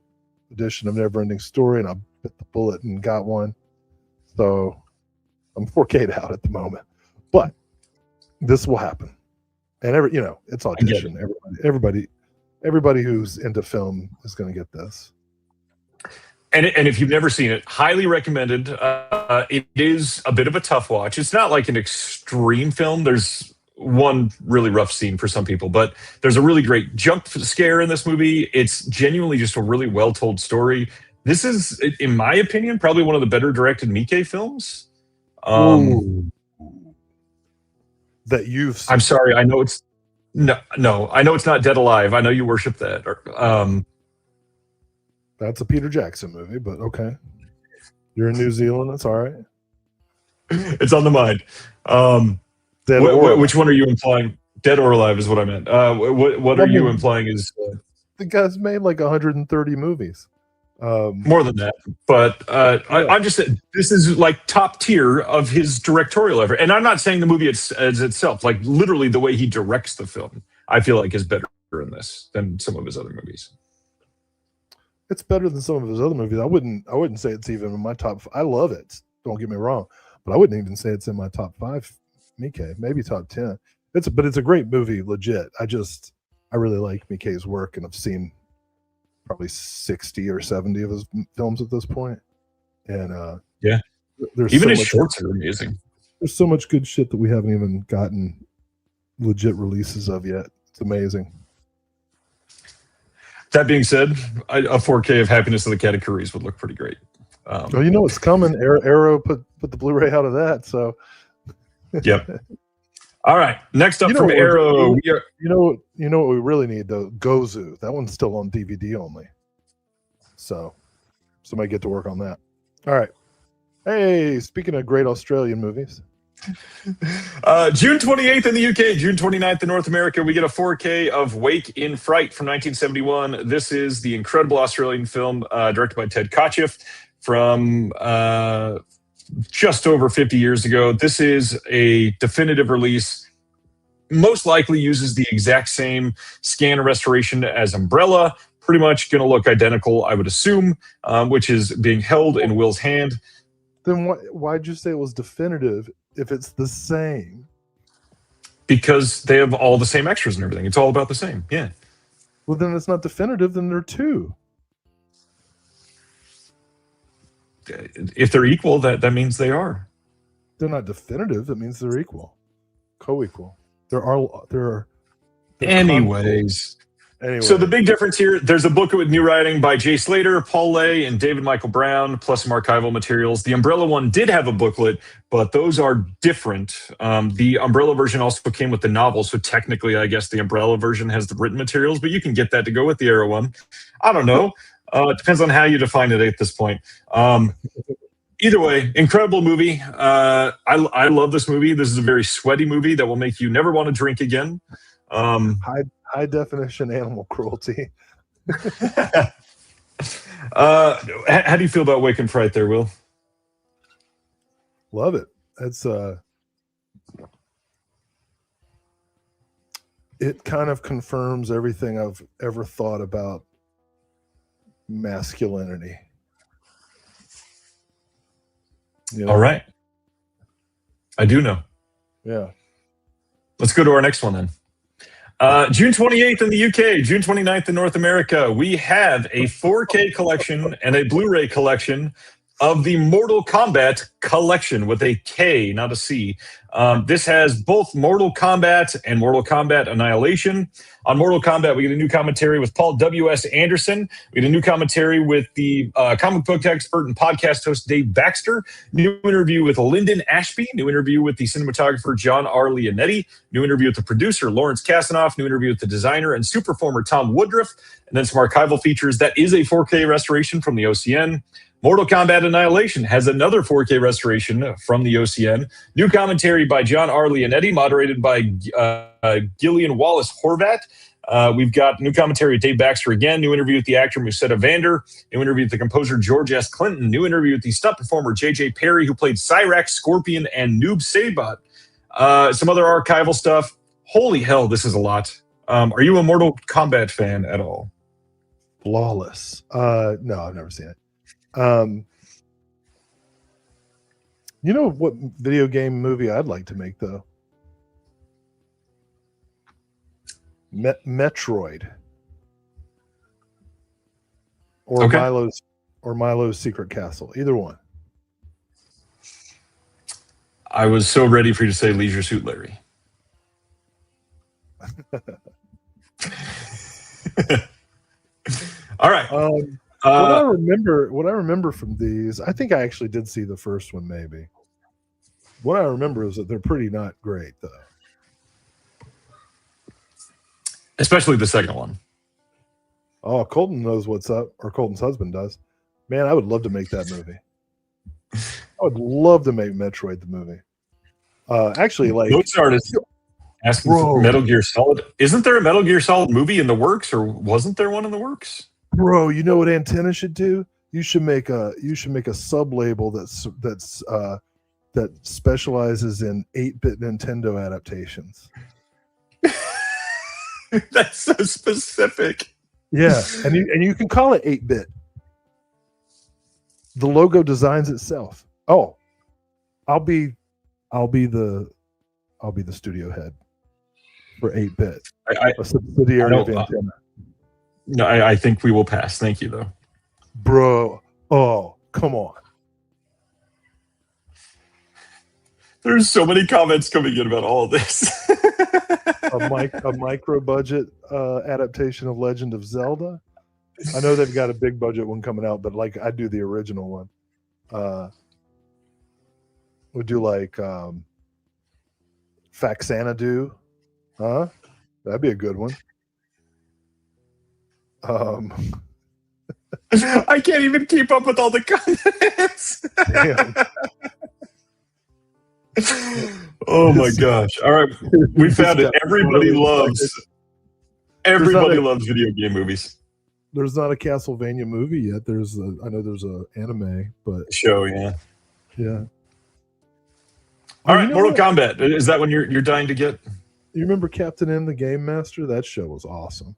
edition of Neverending Story, and I bit the bullet and got one. So I'm 4K'd out at the moment. But this will happen. And it's Audition. Everybody who's into film is going to get this. And if you've never seen it, highly recommended. It is a bit of a tough watch. It's not like an extreme film. There's one really rough scene for some people, but there's a really great jump scare in this movie. It's genuinely just a really well told story. This is, in my opinion, probably one of the better directed Miike films. Ooh. That you've seen. I'm sorry. I know it's no. I know it's not Dead Alive. I know you worship that. That's a Peter Jackson movie, but okay. You're in New Zealand. That's all right. It's on the mind. Which one are you implying? Dead or Alive is what I meant. What are you implying is... the guy's made like 130 movies. More than that. But I'm just saying, this is like top tier of his directorial effort. And I'm not saying the movie as itself, like literally the way he directs the film, I feel like is better in this than some of his other movies. It's better than some of his other movies. I wouldn't say it's even in my top. I love it. Don't get me wrong, but I wouldn't even say it's in my top 5. Miike, maybe top 10. But it's a great movie, legit. I really like Miike's work, and I've seen probably 60 or 70 of his films at this point. And yeah, there's even so his much, shorts are amazing. There's so much good shit that we haven't even gotten legit releases of yet. It's amazing. That being said, a 4K of Happiness of the Katakuris would look pretty great. Well, you know it's coming. Arrow put the Blu-ray out of that, so. Yep. All right. Next up from Arrow, you know what we really need though? Gozu. That one's still on DVD only. So somebody get to work on that. All right. Hey, speaking of great Australian movies. June 28th in the UK, June 29th in North America, we get a 4K of Wake in Fright from 1971. This is the incredible Australian film directed by Ted Kotcheff from just over 50 years ago. This is a definitive release. Most likely uses the exact same scan restoration as Umbrella. Pretty much going to look identical, I would assume, which is being held in Will's hand. Then why'd you say it was definitive if it's the same? Because they have all the same extras and everything. It's all about the same. Yeah. Well, then it's not definitive. Then they're two. If they're equal, that means they are. They're not definitive. That means they're equal, co-equal. They're anyways. Anyway. So the big difference here, there's a booklet with new writing by Jay Slater, Paul Lay, and David Michael Brown, plus some archival materials. The Umbrella one did have a booklet, but those are different. The Umbrella version also came with the novel, so technically, I guess the Umbrella version has the written materials, but you can get that to go with the Arrow one. I don't know. It depends on how you define it at this point. Either way, incredible movie. I love this movie. This is a very sweaty movie that will make you never want to drink again. High definition animal cruelty. How do you feel about Wake and Fright there, Will? Love it. It's it kind of confirms everything I've ever thought about masculinity. You know? All right. I do know. Yeah. Let's go to our next one then. June 28th in the UK, June 29th in North America, we have a 4K collection and a Blu-ray collection of the Mortal Kombat collection with a K, not a C. This has both Mortal Kombat and Mortal Kombat Annihilation. On Mortal Kombat, we get a new commentary with Paul W.S. Anderson. We get a new commentary with the comic book expert and podcast host Dave Baxter. New interview with Lyndon Ashby. New interview with the cinematographer John R. Leonetti. New interview with the producer Lawrence Kasanoff. New interview with the designer and superformer Tom Woodruff. And then some archival features. That is a 4K restoration from the OCN. Mortal Kombat Annihilation has another 4K restoration from the OCN. New commentary by John R. Leonetti, moderated by Gillian Wallace Horvat. We've got new commentary with Dave Baxter again. New interview with the actor Musetta Vander. New interview with the composer George S. Clinton. New interview with the stunt performer J.J. Perry, who played Cyrax, Scorpion, and Noob Saibot. Some other archival stuff. Holy hell, this is a lot. Are you a Mortal Kombat fan at all? Flawless. No, I've never seen it. You know what video game movie I'd like to make though? Metroid, or okay. or Milo's Secret Castle. Either one. I was so ready for you to say Leisure Suit Larry. All right. What I remember from these, I think I actually did see the first one, maybe. What I remember is that they're pretty not great, though. Especially the second one. Oh, Colton knows what's up, or Colton's husband does. Man, I would love to make that movie. I would love to make Metroid the movie. Actually, like those artists asking for Metal Gear Solid. Isn't there a Metal Gear Solid movie in the works, or wasn't there one in the works? Bro, you know what Antenna should do? You should make a sub label that specializes in 8-bit Nintendo adaptations. That's so specific. Yeah, and you can call it 8-bit. The logo designs itself. Oh, I'll be the studio head for 8-bit. A subsidiary of Antenna. No, I think we will pass. Thank you, though. Bro, oh, come on. There's so many comments coming in about all of this. a micro budget adaptation of Legend of Zelda. I know they've got a big budget one coming out, but like I do the original one. We'll do like Faxanadu. Huh? That'd be a good one. I can't even keep up with all the comments. Oh my gosh. All right. We found it. Everybody loves video game movies. There's not a Castlevania movie yet. I know there's a anime, but show, yeah. All right, Mortal Kombat. Is that one you're dying to get? You remember Captain N, the Game Master? That show was awesome.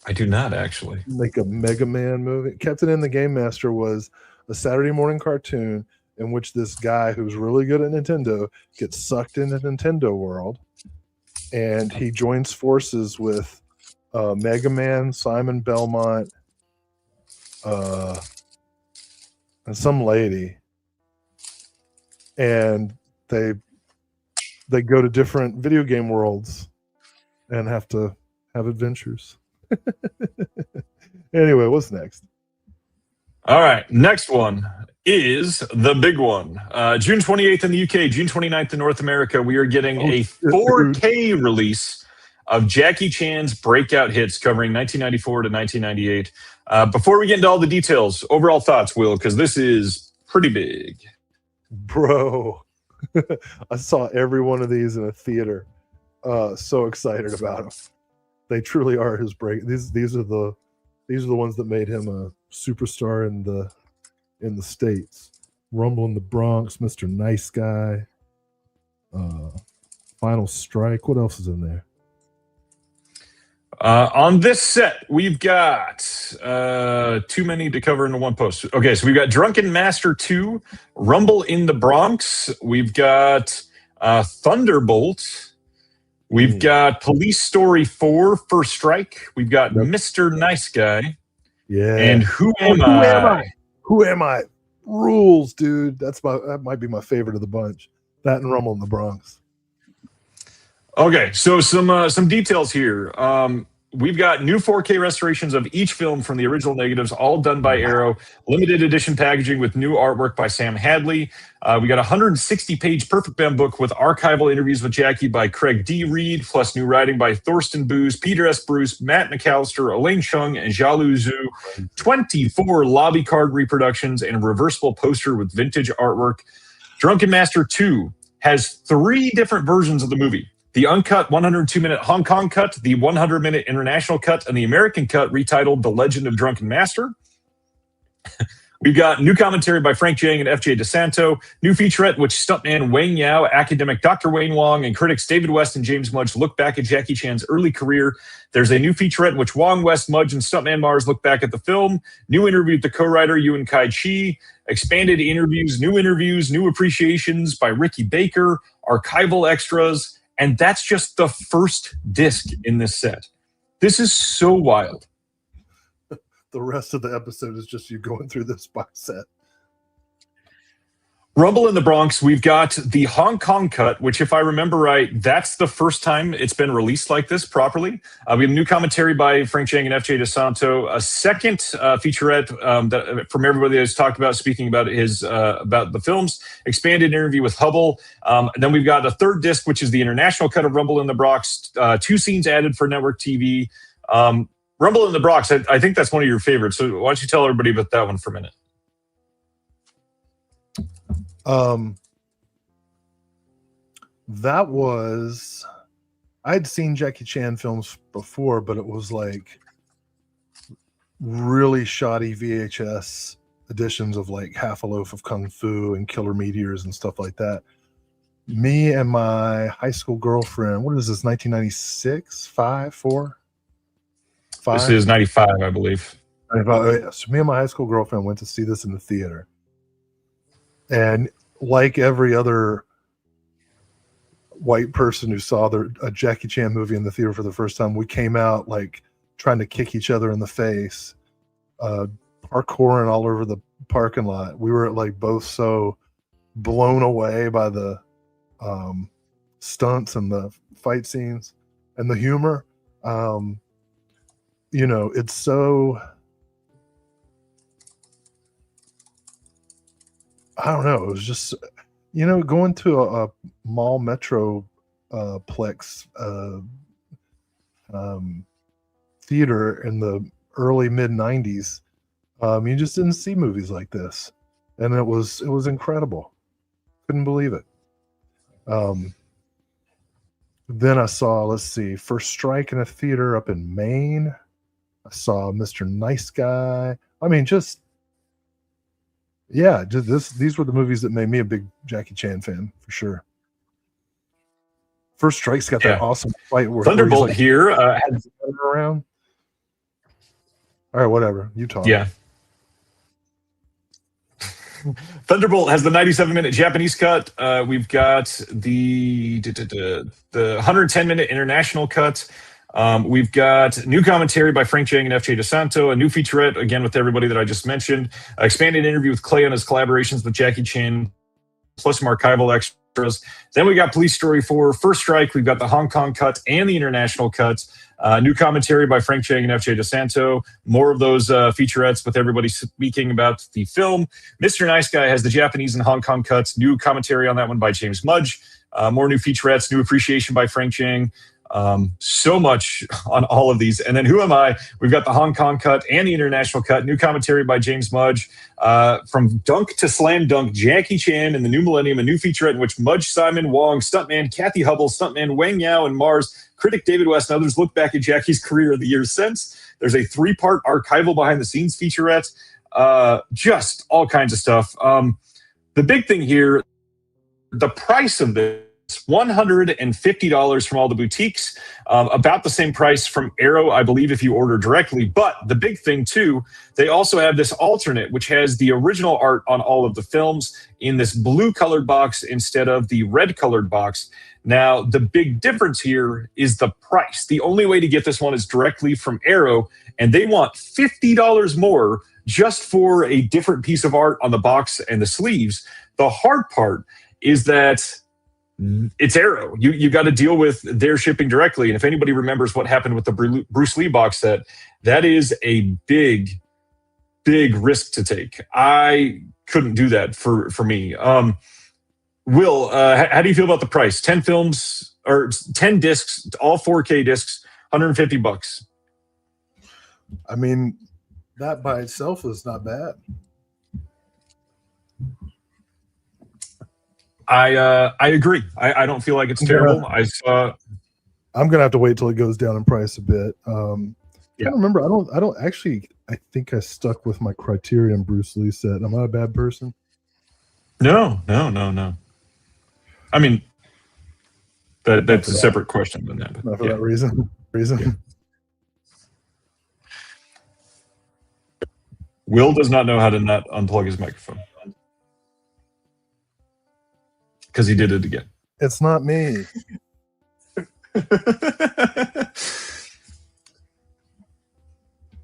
I do not, actually. Like a Mega Man movie. Captain N, the Game Master was a Saturday morning cartoon in which this guy who's really good at Nintendo gets sucked into Nintendo world, and he joins forces with Mega Man, Simon Belmont, and some lady, and they go to different video game worlds and have to have adventures. Anyway, what's next? All right, next one is the big one. June 28th in the UK, June 29th in North America, we are getting a 4K release of Jackie Chan's breakout hits covering 1994 to 1998. Before we get into all the details, overall thoughts, Will, because this is pretty big. Bro, I saw every one of these in a theater. So excited about them. They truly are his break. These are the ones that made him a superstar in the States. Rumble in the Bronx, Mr. Nice Guy, Final Strike. What else is in there? On this set, we've got too many to cover into one post. Okay, so we've got Drunken Master 2, Rumble in the Bronx. We've got Thunderbolt. We've got Police Story 4, First Strike. We've got Mr. Nice Guy. Yeah. And Who Am I? Who Am I? Rules, dude. That might be my favorite of the bunch. That and Rumble in the Bronx. Okay, so some details here. We've got new 4K restorations of each film from the original negatives, all done by Arrow. Limited edition packaging with new artwork by Sam Hadley. We got a 160-page Perfect Bam book with archival interviews with Jackie by Craig D. Reed, plus new writing by Thorsten Booz, Peter S. Bruce, Matt McAllister, Elaine Chung, and Jialu Zhu. 24 lobby card reproductions and a reversible poster with vintage artwork. Drunken Master 2 has 3 different versions of the movie. The uncut 102-minute Hong Kong cut, the 100-minute international cut, and the American cut retitled The Legend of Drunken Master. We've got new commentary by Frank Jiang and F.J. DeSanto, new featurette which stuntman Wang Yao, academic Dr. Wayne Wong, and critics David West and James Mudge look back at Jackie Chan's early career. There's a new featurette in which Wong, West, Mudge, and stuntman Mars look back at the film, new interview with the co-writer Yuen Kai Chi, expanded interviews, new appreciations by Ricky Baker, archival extras, and that's just the first disc in this set. This is so wild. the rest of the episode is just you going through this box set. Rumble in the Bronx, we've got the Hong Kong cut, which, if I remember right, that's the first time it's been released like this properly. We have new commentary by Frank Chang and F.J. DeSanto, a second featurette from everybody that's talked about, speaking about about the films, expanded interview with Hubble. Then we've got a third disc, which is the international cut of Rumble in the Bronx, 2 scenes added for network TV. Rumble in the Bronx, I think that's one of your favorites. So why don't you tell everybody about that one for a minute? That was, I'd seen Jackie Chan films before, but it was like really shoddy VHS editions of like Half a Loaf of Kung Fu and Killer Meteors and stuff like that. Me and my high school girlfriend, what is this, 1996? 5, 4? 5? This is 95, I believe. 95. So me and my high school girlfriend went to see this in the theater. And like every other white person who saw a Jackie Chan movie in the theater for the first time, we came out like trying to kick each other in the face, parkouring all over the parking lot. We were like both so blown away by the stunts and the fight scenes and the humor. You know, it's so, I don't know. It was just, you know, going to a mall metro plex theater in the early mid 90s. You just didn't see movies like this, and it was incredible. Couldn't believe it. Then I saw, let's see, First Strike in a theater up in Maine. I saw Mr. Nice Guy. I mean, just, yeah, these were the movies that made me a big Jackie Chan fan, for sure. First Strike's got that awesome fight where Thunderbolt like, here had around. All right, whatever. You talk. Yeah. Thunderbolt has the 97-minute Japanese cut. We've got the 110-minute international cut. We've got new commentary by Frank Chang and F.J. DeSanto, a new featurette, again, with everybody that I just mentioned, expanded interview with Clay on his collaborations with Jackie Chan, plus some archival extras. Then we got Police Story 4, First Strike. We've got the Hong Kong cut and the international cut. New commentary by Frank Chang and F.J. DeSanto. More of those featurettes with everybody speaking about the film. Mr. Nice Guy has the Japanese and Hong Kong cuts. New commentary on that one by James Mudge. More new featurettes, new appreciation by Frank Chang. So much on all of these. And then Who Am I? We've got the Hong Kong cut and the international cut. New commentary by James Mudge. From Dunk to Slam Dunk, Jackie Chan in the New Millennium, a new featurette in which Mudge, Simon, Wong, Stuntman Kathy Hubble, Stuntman Wang Yao, and Mars, critic David West, and others look back at Jackie's career in the years since. There's a 3-part archival behind-the-scenes featurette. Just all kinds of stuff. The big thing here, the price of this, $150 from all the boutiques, about the same price from Arrow, I believe, if you order directly. But the big thing, too, they also have this alternate, which has the original art on all of the films in this blue-colored box instead of the red-colored box. Now, the big difference here is the price. The only way to get this one is directly from Arrow, and they want $50 more just for a different piece of art on the box and the sleeves. The hard part is that it's Arrow. You got to deal with their shipping directly. And if anybody remembers what happened with the Bruce Lee box set, that is a big, big risk to take. I couldn't do that for me. Will, how do you feel about the price? 10 films or 10 discs, all 4K discs, $150. I mean, that by itself is not bad. I agree. I don't feel like it's terrible. I'm gonna have to wait till it goes down in price a bit. I don't remember. I don't actually. I think I stuck with my Criterion Bruce Lee set. Am I a bad person? No. I mean, that's a separate question than that. Not for that reason. Yeah. Will does not know how to not unplug his microphone because he did it again. It's not me.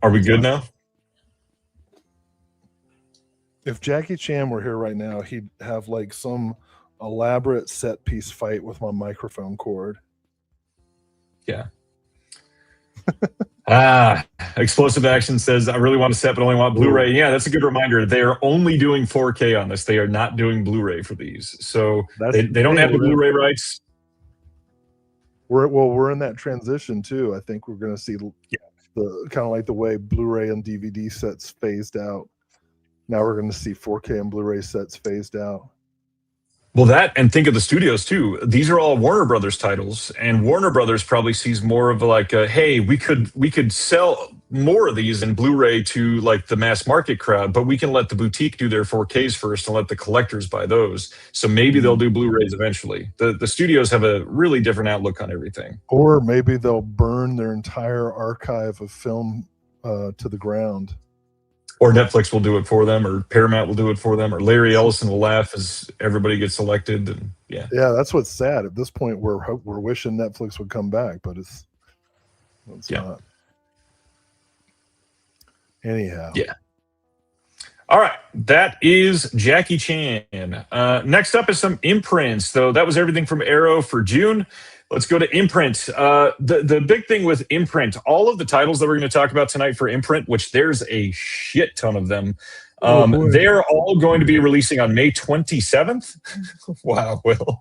Are we good now? If Jackie Chan were here right now, he'd have like some elaborate set piece fight with my microphone cord. Yeah. Explosive Action says, I really want a set, but only want Blu-ray. Yeah, that's a good reminder. They are only doing 4K on this. They are not doing Blu-ray for these. So they don't have the Blu-ray rights. We're in that transition too. I think we're going to see the kind of like the way Blu-ray and DVD sets phased out. Now we're going to see 4K and Blu-ray sets phased out. Well, that, and think of the studios too. These are all Warner Brothers titles, and Warner Brothers probably sees more of like, hey, we could sell more of these in Blu-ray to like the mass market crowd, but we can let the boutique do their 4Ks first and let the collectors buy those. So maybe they'll do Blu-rays eventually. The studios have a really different outlook on everything. Or maybe they'll burn their entire archive of film to the ground. Or Netflix will do it for them, or Paramount will do it for them, or Larry Ellison will laugh as everybody gets elected. And yeah, that's what's sad. At this point, we're wishing Netflix would come back, but it's not. Anyhow, yeah. All right, that is Jackie Chan. Next up is some imprints, though. That was everything from Arrow for June. Let's go to Imprint. The big thing with Imprint, all of the titles that we're going to talk about tonight for Imprint, which there's a shit ton of them, they're all going to be releasing on May 27th. Wow, Will.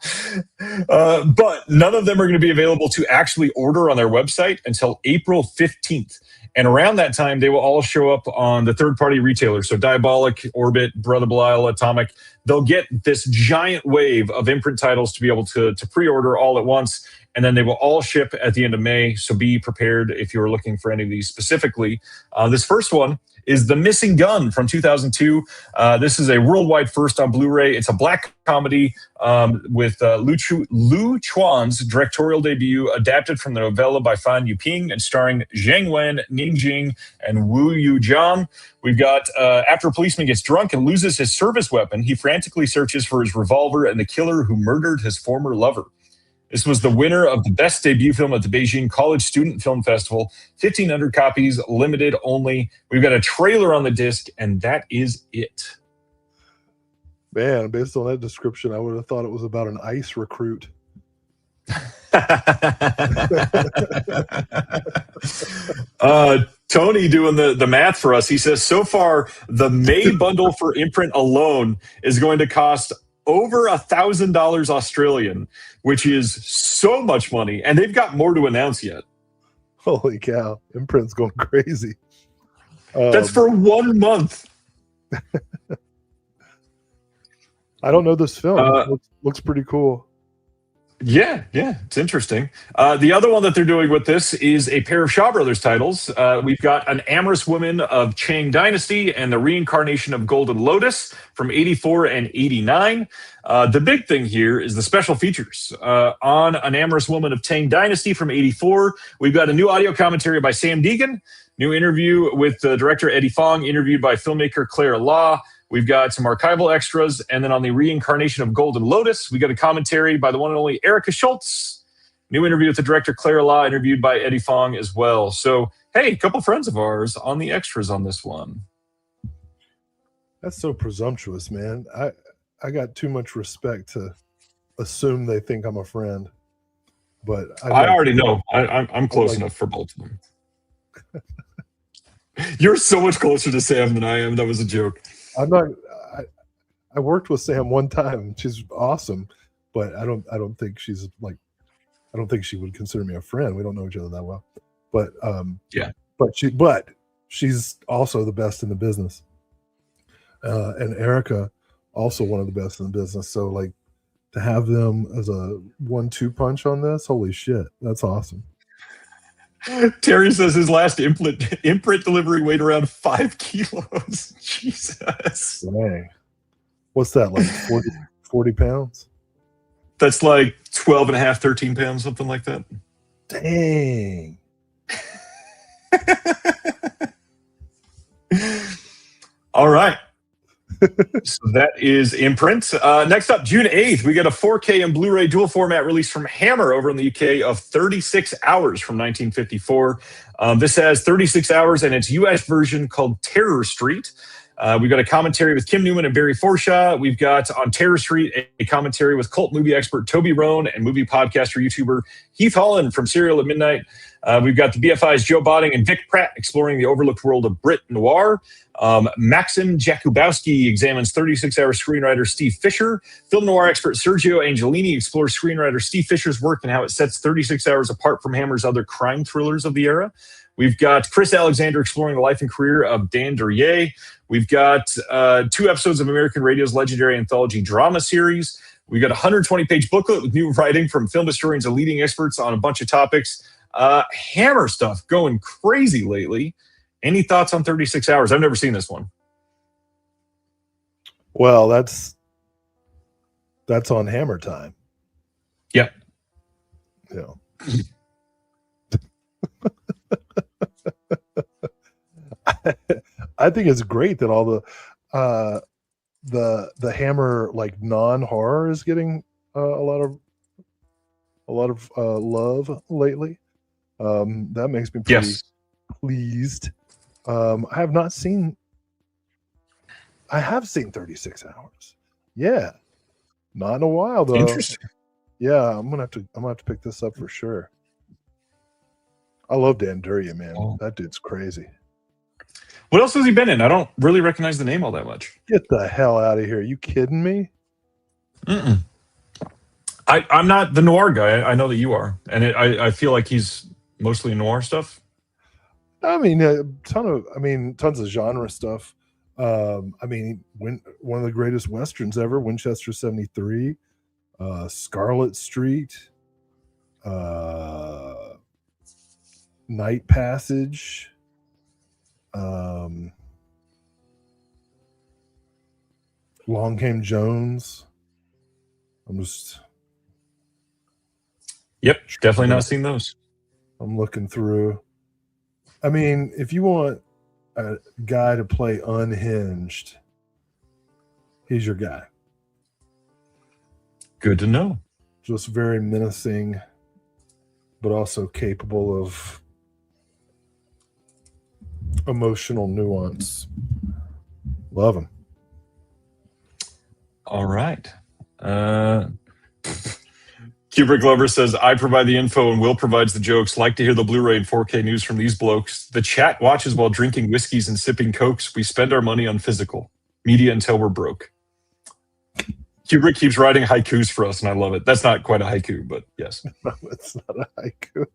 But none of them are going to be available to actually order on their website until April 15th. And around that time, they will all show up on the third-party retailers. So Diabolic, Orbit, Brother Belial, Atomic. They'll get this giant wave of Imprint titles to be able to pre-order all at once. And then they will all ship at the end of May. So be prepared if you're looking for any of these specifically. This first one is The Missing Gun from 2002. This is a worldwide first on Blu-ray. It's a black comedy with Lu Chuan's directorial debut, adapted from the novella by Fan Yuping and starring Zhang Wen, Ning Jing, and Wu Yujian. We've got, after a policeman gets drunk and loses his service weapon, he frantically searches for his revolver and the killer who murdered his former lover. This was the winner of the best debut film at the Beijing College Student Film Festival. 1,500 copies, limited only. We've got a trailer on the disc, and that is it. Man, based on that description, I would have thought it was about an ICE recruit. Tony doing the math for us. He says, so far, the May bundle for Imprint alone is going to cost over $1,000 Australian, which is so much money, and they've got more to announce yet. Holy cow! Imprint's going crazy. That's for 1 month. I don't know this film. Looks pretty cool. Yeah, it's interesting. The other one that they're doing with this is a pair of Shaw Brothers titles. We've got An Amorous Woman of Chang Dynasty and The Reincarnation of Golden Lotus from 84 and 89. The big thing here is the special features. On An Amorous Woman of Tang Dynasty from 84, we've got a new audio commentary by Sam Deegan, new interview with director Eddie Fong, interviewed by filmmaker Claire Law. We've got some archival extras, and then on The Reincarnation of Golden Lotus, we got a commentary by the one and only Erica Schultz. New interview with the director Claire Law, interviewed by Eddie Fong as well. So, hey, a couple friends of ours on the extras on this one. That's so presumptuous, man. I got too much respect to assume they think I'm a friend. But I already know. I'm close enough for both of them. You're so much closer to Sam than I am. That was a joke. I'm not. I worked with Sam one time. She's awesome, but I don't think she's like. I don't think she would consider me a friend. We don't know each other that well, but yeah. But she's also the best in the business, and Erica also one of the best in the business. So like to have them as a 1-2 punch on this, holy shit, that's awesome. Terry says his last imprint delivery weighed around 5 kilos. Jesus. Dang. What's that, like 40 pounds? That's like 12 and a half, 13 pounds, something like that. Dang. All right. So that is Imprint. Next up, June 8th, we get a 4K and Blu-ray dual format release from Hammer over in the UK of 36 Hours from 1954. This has 36 Hours and its US version called Terror Street. We've got a commentary with Kim Newman and Barry Forshaw. We've got on Terror Street a commentary with cult movie expert Toby Rohn and movie podcaster YouTuber Heath Holland from Serial at Midnight. We've got the BFI's Joe Botting and Vic Pratt exploring the overlooked world of Brit Noir. Maxim Jakubowski examines 36-hour screenwriter Steve Fisher. Film noir expert Sergio Angelini explores screenwriter Steve Fisher's work and how it sets 36 Hours apart from Hammer's other crime thrillers of the era. We've got Chris Alexander exploring the life and career of Dan Duryea. We've got 2 episodes of American Radio's legendary anthology drama series. We've got a 120-page booklet with new writing from film historians and leading experts on a bunch of topics. Hammer stuff going crazy lately. Any thoughts on 36 Hours? I've never seen this one. Well, that's on Hammer time. Yep. Yeah. I think it's great that all the Hammer like non-horror is getting a lot of love lately. That makes me pretty pleased. I have seen 36 Hours. Yeah. Not in a while though. Interesting. Yeah, I'm gonna have to pick this up for sure. I love Dan Duryea, man. Oh. That dude's crazy. What else has he been in? I don't really recognize the name all that much. Get the hell out of here. Are you kidding me? Mm-mm. I'm not the noir guy. I know that you are. And I feel like he's mostly noir stuff. I mean, tons of genre stuff. One of the greatest Westerns ever, Winchester 73, Scarlet Street, Night Passage, Long Came Jones. Yep, definitely not seen those. I'm looking through. I mean, if you want a guy to play unhinged, he's your guy. Good to know. Just very menacing, but also capable of emotional nuance. Love him. All right. Kubrick Lover says, I provide the info and Will provides the jokes. Like to hear the Blu-ray and 4K news from these blokes. The chat watches while drinking whiskeys and sipping cokes. We spend our money on physical media until we're broke. Kubrick keeps writing haikus for us, and I love it. That's not quite a haiku, but yes. No, it's not a haiku.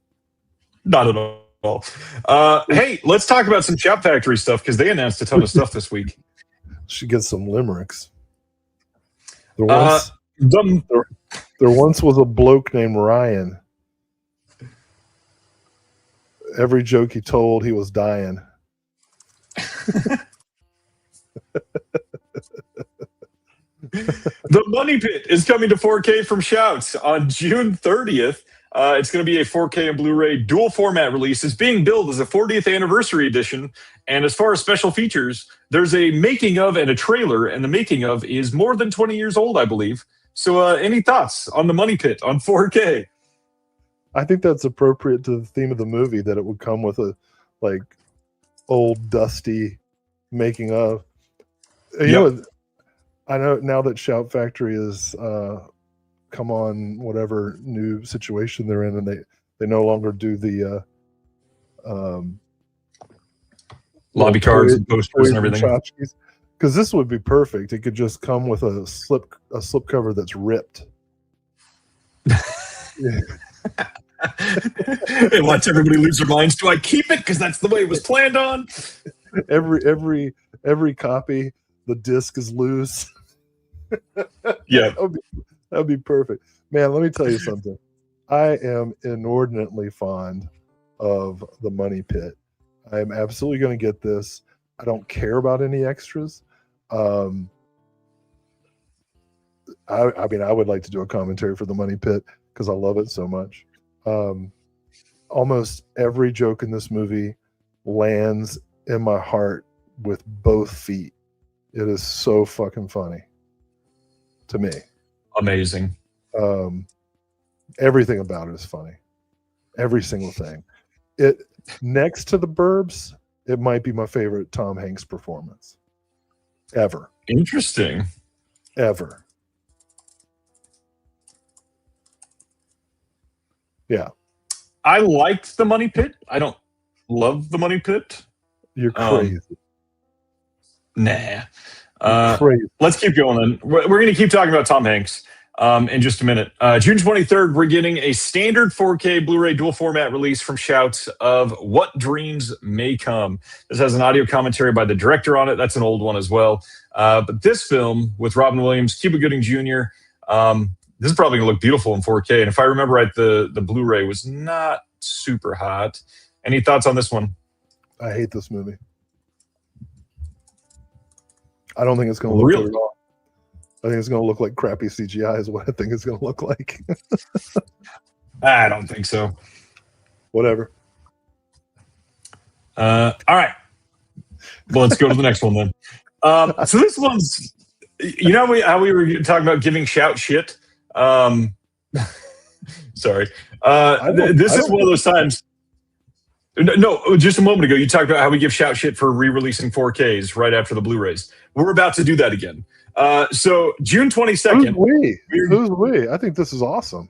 Not at all. Hey, let's talk about some Shout Factory stuff because they announced a ton of stuff this week. Should get some limericks. There once was a bloke named Ryan. Every joke he told, he was dying. The Money Pit is coming to 4K from Shout on June 30th. It's going to be a 4K and Blu-ray dual format release. It's being billed as a 40th anniversary edition. And as far as special features, there's a making of and a trailer, and the making of is more than 20 years old, I believe. So any thoughts on the Money Pit on 4K? I think that's appropriate to the theme of the movie, that it would come with a like old dusty making of. You know, I know now that Shout Factory is come on whatever new situation they're in, and they no longer do the lobby cards and posters and everything. Because this would be perfect. It could just come with a slip cover that's ripped. And watch everybody lose their minds. Do I keep it because that's the way it was planned on? Every copy, the disc is loose. Yeah, that'd be perfect, man. Let me tell you something. I am inordinately fond of the Money Pit. I am absolutely going to get this. I don't care about any extras. I mean, I would like to do a commentary for the Money Pit because I love it so much. Almost every joke in this movie lands in my heart with both feet. It is so fucking funny to me. Amazing. Everything about it is funny. Every single thing. It next to the Burbs, it might be my favorite Tom Hanks performance. ever. Interesting. Ever. Yeah. I liked The Money Pit. I don't love The Money Pit. You're crazy. Nah. Crazy. Let's keep going then. We're going to keep talking about Tom Hanks in just a minute. June 23rd, we're getting a standard 4K Blu-ray dual format release from Shouts of What Dreams May Come. This has an audio commentary by the director on it. That's an old one as well. But this film with Robin Williams, Cuba Gooding Jr., this is probably going to look beautiful in 4K. And if I remember right, the Blu-ray was not super hot. Any thoughts on this one? I hate this movie. I don't think it's going to look good at all. I think it's going to look like crappy CGI is what I think it's going to look like. I don't think so. Whatever. All right. Well, let's go to the next one then. So this one's, you know how we were talking about giving Shout shit? Sorry. This is one of those times. No, just a moment ago, you talked about how we give Shout shit for re-releasing 4Ks right after the Blu-rays. We're about to do that again. So June 22nd. Who's we? I think this is awesome.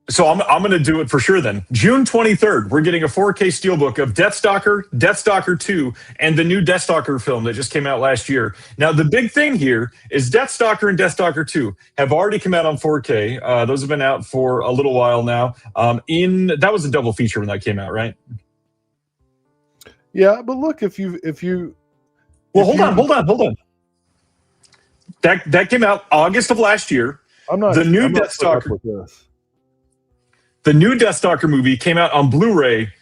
So I'm going to do it for sure then. June 23rd, we're getting a 4K steelbook of Deathstalker, Deathstalker 2, and the new Deathstalker film that just came out last year. Now, the big thing here is Deathstalker and Deathstalker 2 have already come out on 4K. Those have been out for a little while now. That was a double feature when that came out, right? Yeah, but look, if you hold on. That came out August of last year. The new Deathstalker movie came out on Blu-ray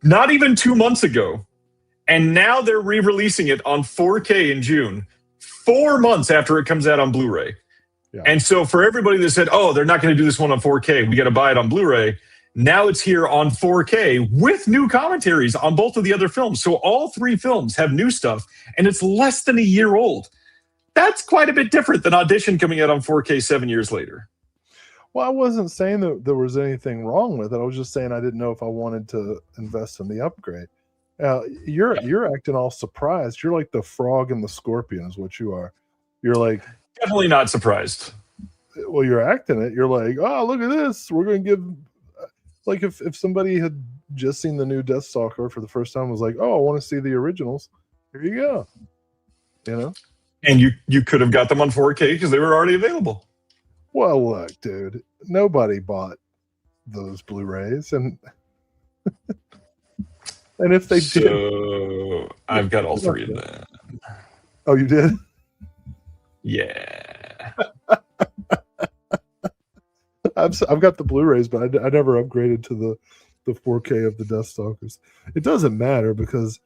not even 2 months ago, and now they're re-releasing it on 4K in June, 4 months after it comes out on Blu-ray. Yeah. And so for everybody that said, "Oh, they're not going to do this one on 4K, we got to buy it on Blu-ray," now it's here on 4K with new commentaries on both of the other films. So all three films have new stuff, and it's less than a year old. That's quite a bit different than Audition coming out on 4K 7 years later. Well, I wasn't saying that there was anything wrong with it. I was just saying I didn't know if I wanted to invest in the upgrade. You're acting all surprised. You're like the frog and the scorpion is what you are. You're like... Definitely not surprised. Well, you're acting it. You're like, oh, look at this. We're going to give... Like if somebody had just seen the new Deathstalker for the first time, was like, oh, I want to see the originals. Here you go. You know? And you could have got them on 4K because they were already available. Well, look, dude, nobody bought those Blu-rays, and if they did, I've got all three of them. Oh, you did? Yeah. I've got the Blu-rays, but I never upgraded to the 4K of the Deathstalkers. It doesn't matter because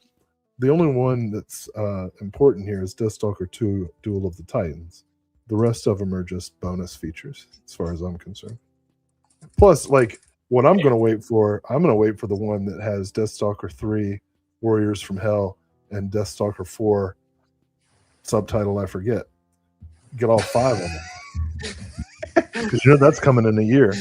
the only one that's important here is Deathstalker 2: Duel of the Titans. The rest of them are just bonus features, as far as I'm concerned. Plus, like, what I'm going to wait for the one that has Deathstalker 3, Warriors from Hell, and Deathstalker 4, subtitle I forget. Get all 5 of them. Because you know that's coming in a year.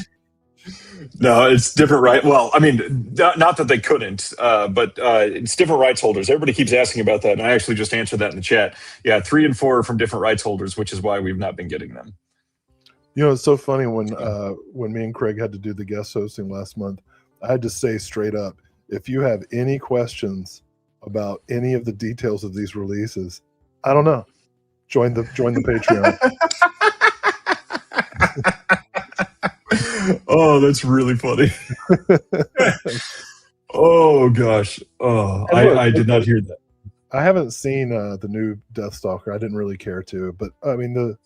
No, it's different, right? Well, I mean, not that they couldn't, but it's different rights holders. Everybody keeps asking about that, and I actually just answered that in the chat. Yeah, 3 and 4 are from different rights holders, which is why we've not been getting them. You know, it's so funny when me and Craig had to do the guest hosting last month, I had to say straight up, if you have any questions about any of the details of these releases, I don't know. Join the Patreon. Oh, that's really funny. Oh gosh. Oh, I did not hear that. I haven't seen the new Deathstalker. I didn't really care to, but I mean the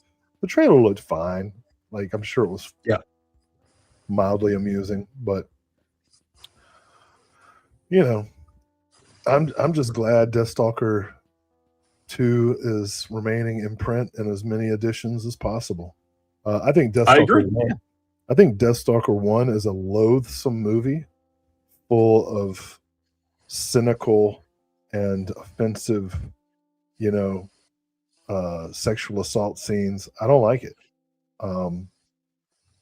trailer looked fine. Like I'm sure it was mildly amusing, but you know, I'm just glad Deathstalker 2 is remaining in print in as many editions as possible. I think Deathstalker 1, I think Deathstalker 1 is a loathsome movie full of cynical and offensive, you know, sexual assault scenes. I don't like it.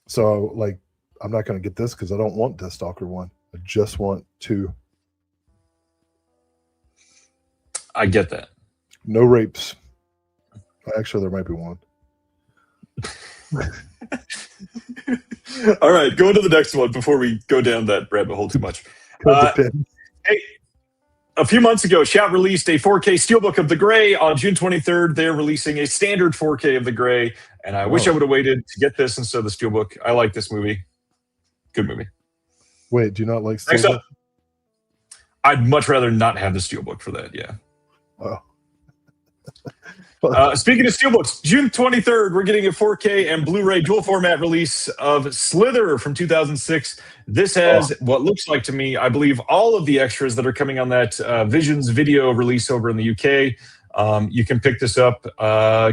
So like, I'm not going to get this because I don't want Deathstalker 1. I just want 2. I get that. No rapes. Actually, there might be one. All right, go to the next one before we go down that rabbit hole too much. Hey, a few months ago, Shout released a 4K Steelbook of The Grey. On June 23rd, they're releasing a standard 4K of The Grey, and I wish I would have waited to get this instead of the Steelbook. I like this movie. Good movie. Wait, do you not like Next Steelbook? up, I'd much rather not have the Steelbook for that, yeah. Oh. Speaking of Steelbooks, June 23rd, we're getting a 4K and Blu-ray dual format release of Slither from 2006. This has what looks like to me, I believe, all of the extras that are coming on that Visions video release over in the UK. You can pick this up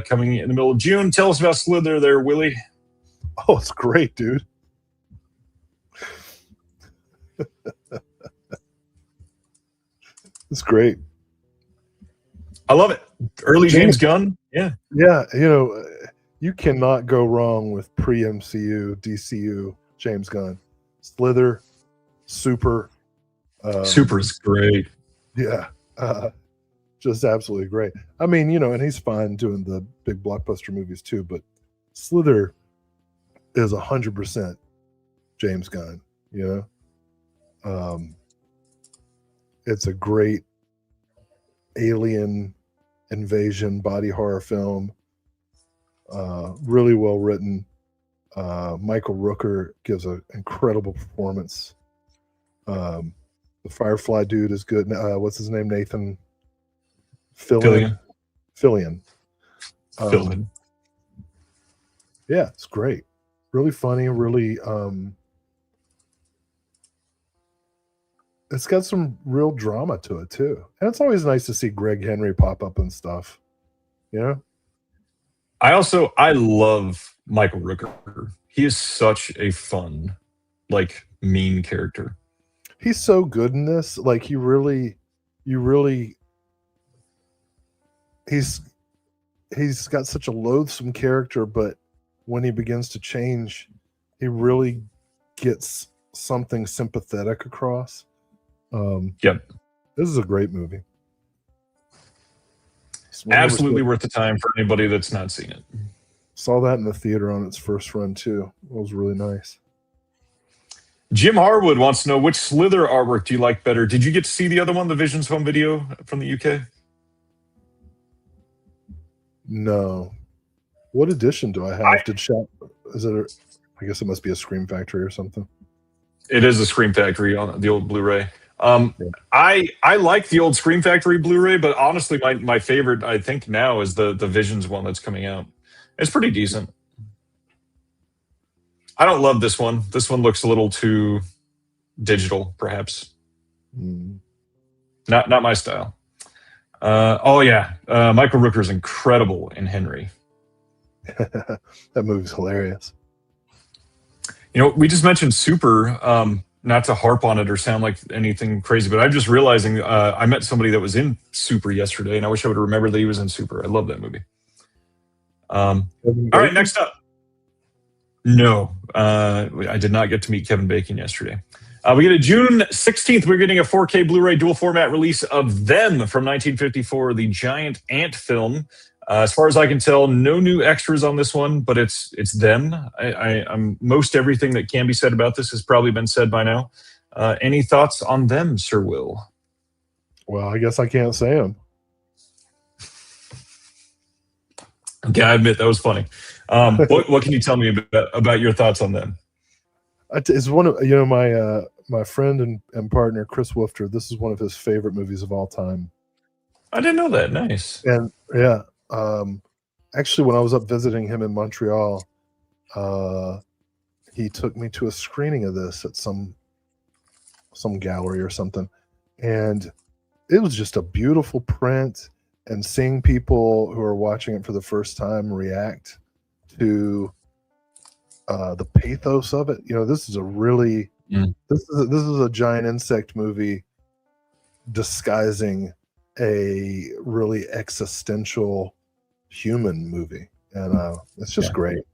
coming in the middle of June. Tell us about Slither there, Willie. Oh, it's great, dude. It's great. I love it. Early James Gunn. Yeah. Yeah, you cannot go wrong with pre-MCU, DCU James Gunn. Slither, Super. Super is great. Yeah. Just absolutely great. I mean, and he's fine doing the big blockbuster movies too, but Slither is 100% James Gunn, It's a great alien invasion body horror film, really well written. Michael Rooker gives an incredible performance. The Firefly dude is good. What's his name? Nathan Fillion. Yeah, it's great. Really funny. Really, it's got some real drama to it too, and it's always nice to see Greg Henry pop up and stuff. I love Michael Rooker. He is such a fun, mean character. He's so good in this. Like he's got such a loathsome character, but when he begins to change, he really gets something sympathetic across. Yep. This is a great movie. Absolutely worth the time for anybody that's not seen it. Saw that in the theater on its first run too. It was really nice. Jim Harwood wants to know, which Slither artwork do you like better? Did you get to see the other one, the Visions home video from the UK? No. What edition do I have? I guess it must be a Scream Factory or something. It is a Scream Factory on the old Blu-ray. I like the old Scream Factory Blu-ray, but honestly, my favorite, I think now, is the Visions one that's coming out. It's pretty decent. I don't love this one. This one looks a little too digital, perhaps. Not my style. Michael Rooker is incredible in Henry. That movie's hilarious. We just mentioned Super. Not to harp on it or sound like anything crazy, but I'm just realizing I met somebody that was in Super yesterday, and I wish I would have remembered that he was in Super. I love that movie. All right, next up. No, I did not get to meet Kevin Bacon yesterday. We get a June 16th. We're getting a 4K Blu-ray dual format release of Them from 1954, the giant ant film. As far as I can tell, no new extras on this one, but it's Them. I'm most everything that can be said about this has probably been said by now. Any thoughts on Them, Sir Will? Well, I guess I can't say them. Okay, I admit that was funny. What can you tell me about your thoughts on Them? It's one of my friend and partner Chris Woofter. This is one of his favorite movies of all time. I didn't know that. Nice. And yeah, actually, when I was up visiting him in Montreal, he took me to a screening of this at some gallery or something, and it was just a beautiful print. And seeing people who are watching it for the first time react to the pathos of it, this is a really this is a giant insect movie disguising a really existential human movie, and it's just great.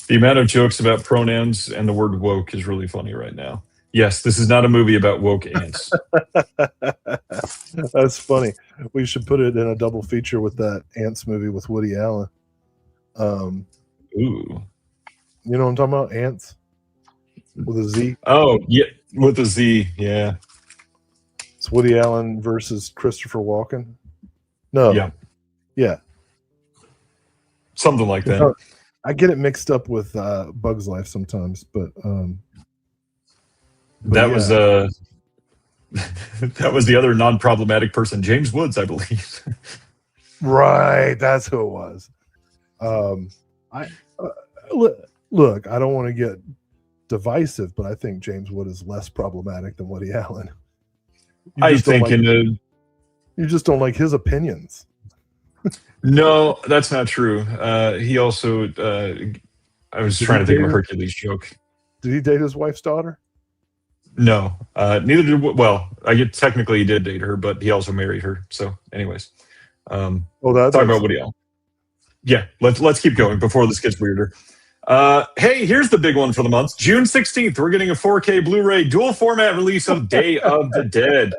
The amount of jokes about pronouns and the word woke is really funny right now. Yes, this is not a movie about woke ants. That's funny. We should put it in a double feature with that Ants movie with Woody Allen. Ooh. You know what I'm talking about? Ants with a Z. Oh, yeah, with a Z. Yeah. It's Woody Allen versus Christopher Walken. No. Yeah. Yeah. Something like that. I get it mixed up with Bug's Life sometimes, but That yeah. was that was the other non-problematic person, James Woods, I believe. Right, that's who it was. Look, I don't want to get divisive, but I think James Wood is less problematic than Woody Allen. You just don't like his opinions. No, that's not true. He also, I was trying to think of a Hercules joke. Did he date his wife's daughter? No, neither did. Well, I get technically he did date her, but he also married her. So, anyways, that's talking about Woody Allen. Yeah, let's keep going before this gets weirder. Hey, here's the big one for the month. June 16th, we're getting a 4K Blu-ray dual format release of Day of the Dead.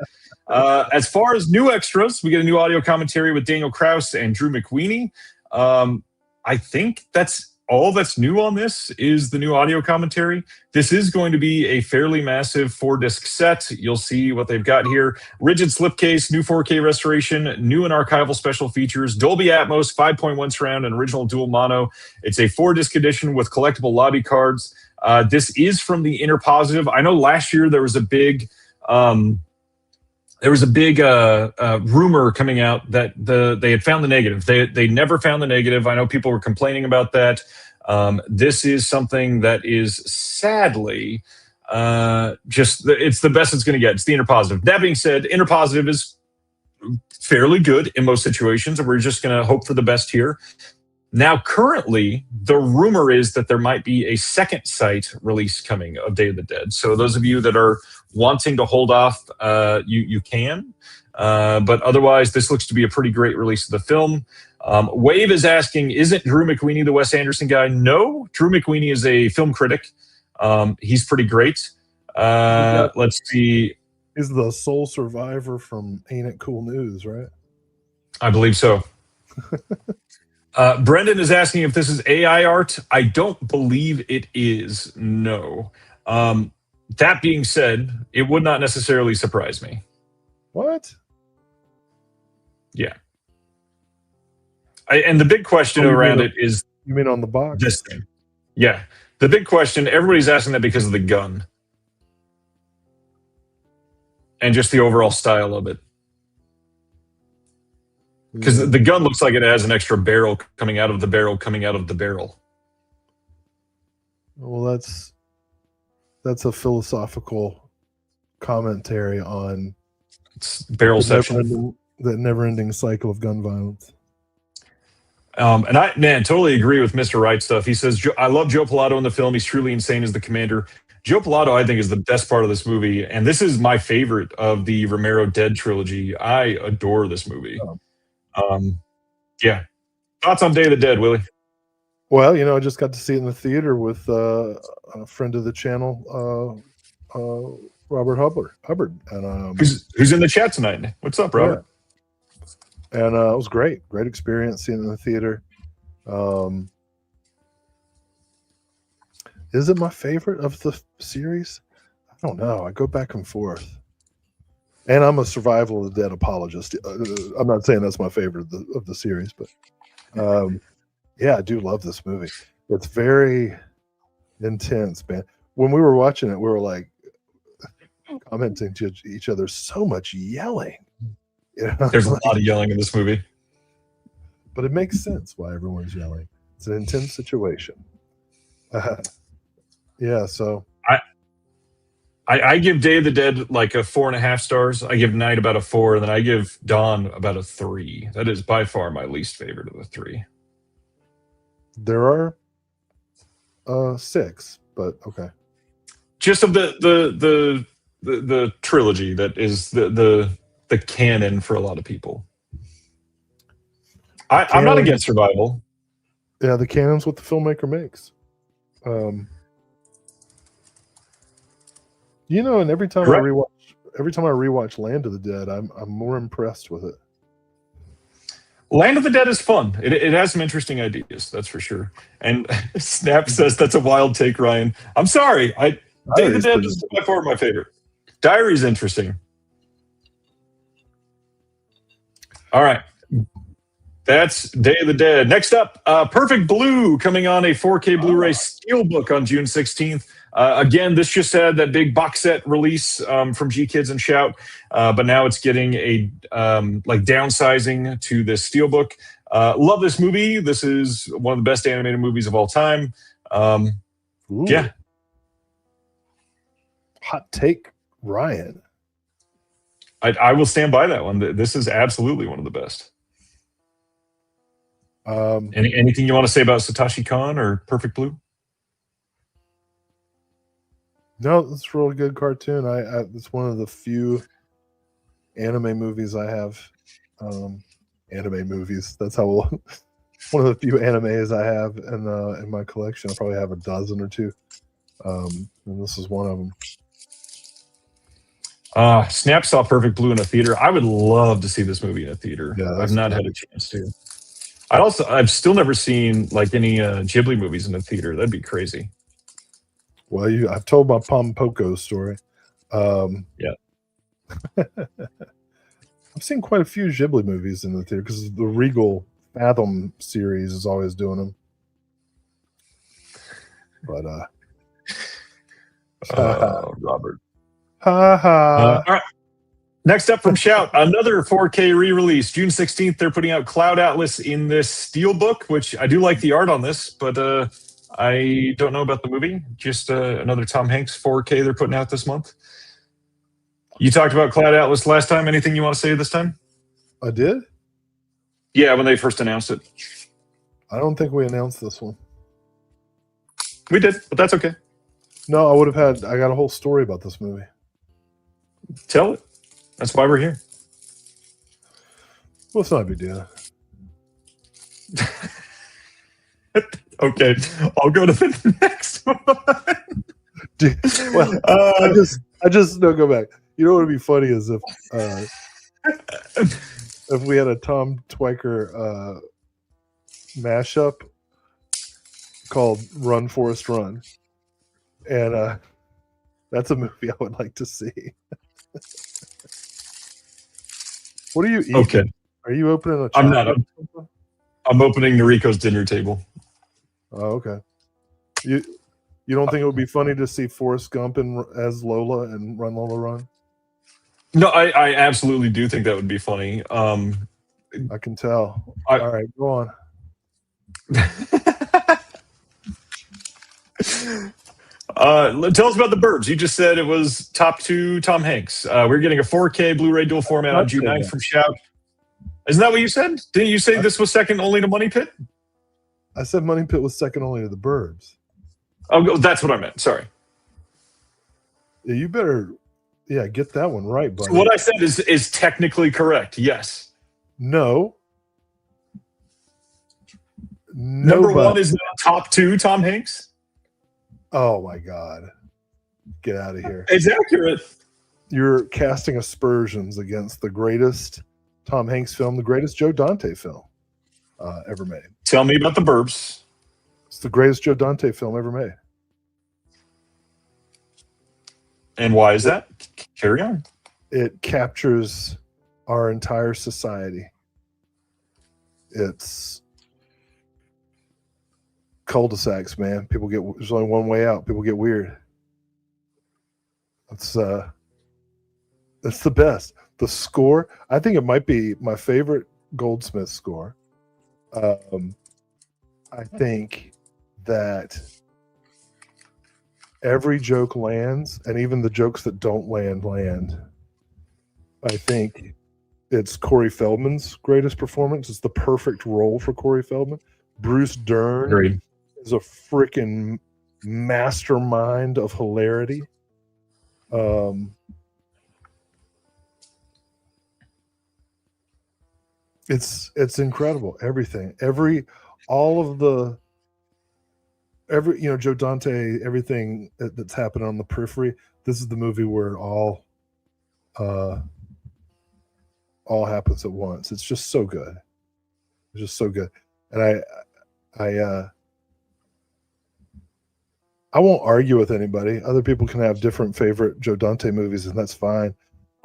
As far as new extras, we get a new audio commentary with Daniel Krause and Drew McWeeny. I think that's all that's new on this is the new audio commentary. This is going to be a fairly massive 4-disc set. You'll see what they've got here. Rigid slipcase, new 4K restoration, new and archival special features, Dolby Atmos, 5.1 surround, and original dual mono. It's a 4-disc edition with collectible lobby cards. This is from the Inner Positive. I know last year there was a big rumor coming out that they had found the negative. They never found the negative. I know people were complaining about that. This is something that is sadly it's the best it's going to get. It's the Inner Positive. That being said, Inner Positive is fairly good in most situations, and we're just going to hope for the best here. Now, currently, the rumor is that there might be a second site release coming of Day of the Dead. So those of you that are wanting to hold off, you can. But otherwise, this looks to be a pretty great release of the film. Wave is asking, isn't Drew McWeeny the Wes Anderson guy? No, Drew McWeeny is a film critic. He's pretty great. Let's see. He's the sole survivor from Ain't It Cool News, right? I believe so. Brendan is asking if this is AI art. I don't believe it is. No. That being said, it would not necessarily surprise me. What? Yeah. And the big question around it is... You mean on the box? This thing. Yeah. The big question, everybody's asking that because of the gun. And just the overall style of it. Because the gun looks like it has an extra barrel coming out of the barrel coming out of the barrel. Well, that's a philosophical commentary on barrelception. The never-ending cycle of gun violence. And I totally agree with Mr. Wright stuff. He says, I love Joe Pilato in the film. He's truly insane as the commander. Joe Pilato, I think, is the best part of this movie. And this is my favorite of the Romero Dead trilogy. I adore this movie. Yeah. Thoughts on Day of the Dead, Willie? Well, I just got to see it in the theater with a friend of the channel, Robert Hubbard. And who's in the chat tonight? What's up, Robert? Yeah. And it was great experience seeing it in the theater. Is it my favorite of the series? I don't know. I go back and forth. And I'm a Survival of the Dead apologist. I'm not saying that's my favorite of the series, but yeah, I do love this movie. It's very intense, man. When we were watching it, we were like commenting to each other, so much yelling. There's a lot of yelling in this movie. But it makes sense why everyone's yelling. It's an intense situation. Yeah, so I give Day of the Dead like a 4.5 stars. I give Night about a 4, and then I give Dawn about a 3. That is by far my least favorite of the 3. There are 6, but okay. Just of the trilogy that is the canon for a lot of people. I'm not against Survival. Yeah, the canon's what the filmmaker makes. And every time I rewatch Land of the Dead, I'm more impressed with it. Land of the Dead is fun. It has some interesting ideas, that's for sure. And Snap says that's a wild take, Ryan. I'm sorry. Day of the Dead is by far my favorite. Diary's interesting. All right. That's Day of the Dead. Next up, Perfect Blue coming on a 4K Blu-ray Steelbook on June 16th. Again, this just had that big box set release from G Kids and Shout, but now it's getting a downsizing to this Steelbook. Love this movie. This is one of the best animated movies of all time. Yeah. Hot take, Ryan. I will stand by that one. This is absolutely one of the best. Anything you want to say about Satoshi Kon or Perfect Blue? No, it's a really good cartoon. It's one of the few anime movies I have. Anime movies. That's how one of the few animes I have in my collection. I probably have a dozen or two, and this is one of them. Snap saw Perfect Blue in a theater. I would love to see this movie in a theater. Yeah, I've not had a chance to. I've still never seen like any Ghibli movies in a theater. That'd be crazy. Well, I've told my Pom Poko story. Yeah. I've seen quite a few Ghibli movies in the theater because the Regal Fathom series is always doing them. But Robert. Ha ha. All right. Next up from Shout, another 4K re-release. June 16th, they're putting out Cloud Atlas in this Steelbook, which I do like the art on this, but I don't know about the movie. Just another Tom Hanks 4K they're putting out this month. You talked about Cloud Atlas last time. Anything you want to say this time? I did? Yeah, when they first announced it. I don't think we announced this one. We did, but that's okay. No, I got a whole story about this movie. Tell it. That's why we're here. Well, it's not a big deal. Okay, I'll go to the next one. Dude, well, I just no, go back. You know what would be funny is if we had a Tom Twyker mashup called Run Forest Run, and that's a movie I would like to see. What are you eating? Okay. Are you opening a I'm not. chocolate? I'm opening Noriko's dinner table. Oh, okay. You don't think it would be funny to see Forrest Gump as Lola and Run Lola Run? No, I absolutely do think that would be funny. I can tell. All right, go on. Tell us about the Burbs. You just said it was top 2 Tom Hanks. We're getting a 4K Blu-ray dual format on June 9th from Shout. Isn't that what you said? Didn't you say this was second only to Money Pit? I said Money Pit was second only to the Burbs. Oh, that's what I meant. Sorry. Yeah, you better, get that one right, buddy. So what I said is technically correct. Yes. No. Number 1 is not top 2 Tom Hanks. Oh my God. Get out of here. It's accurate. You're casting aspersions against the greatest Tom Hanks film, the greatest Joe Dante film ever made. Tell me about the Burbs. It's the greatest Joe Dante film ever made. And why is that? Carry on. It captures our entire society. It's cul-de-sacs, man. There's only one way out. People get weird. It's the best. The score, I think it might be my favorite Goldsmith score. I think that every joke lands, and even the jokes that don't land. I think it's Corey Feldman's greatest performance. It's the perfect role for Corey Feldman. Bruce Dern Agreed. is a freaking mastermind of hilarity. It's incredible. Everything, Joe Dante, everything that's happening on the periphery. This is the movie where it all happens at once. It's just so good. It's just so good. And I won't argue with anybody. Other people can have different favorite Joe Dante movies, and that's fine.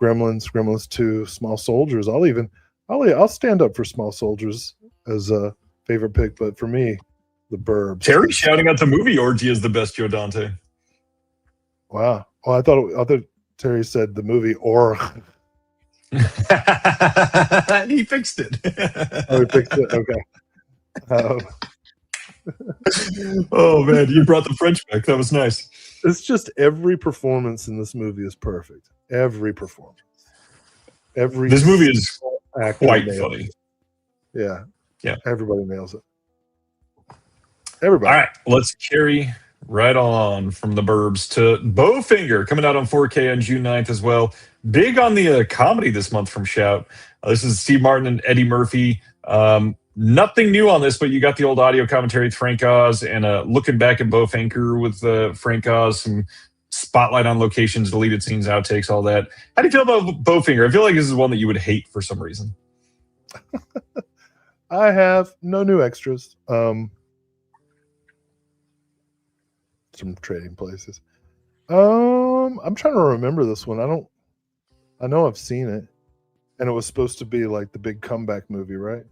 Gremlins 2, Small Soldiers. I'll stand up for Small Soldiers as a favorite pick, but for me, The Burbs. Terry shouting out the movie Orgy is the best Joe Dante. Wow. Well, I thought Terry said the movie or. He fixed it. Oh, he fixed it. Okay. Oh man, you brought the French back. That was nice. It's just every performance in this movie is perfect. Every performance. This movie is actor quite nails funny. it. Yeah. Yeah. Everybody nails it. Everybody. All right, let's carry right on from the Burbs to Bowfinger, coming out on 4K on June 9th as well. Big on the comedy this month from Shout. This is Steve Martin and Eddie Murphy. Nothing new on this, but you got the old audio commentary with Frank Oz and looking back at Bowfinger with Frank Oz, some spotlight on locations, deleted scenes, outtakes, all that. How do you feel about Bowfinger? I feel like this is one that you would hate for some reason. I have no new extras. Some trading places. I'm trying to remember this one. I know I've seen it, and it was supposed to be like the big comeback movie, right?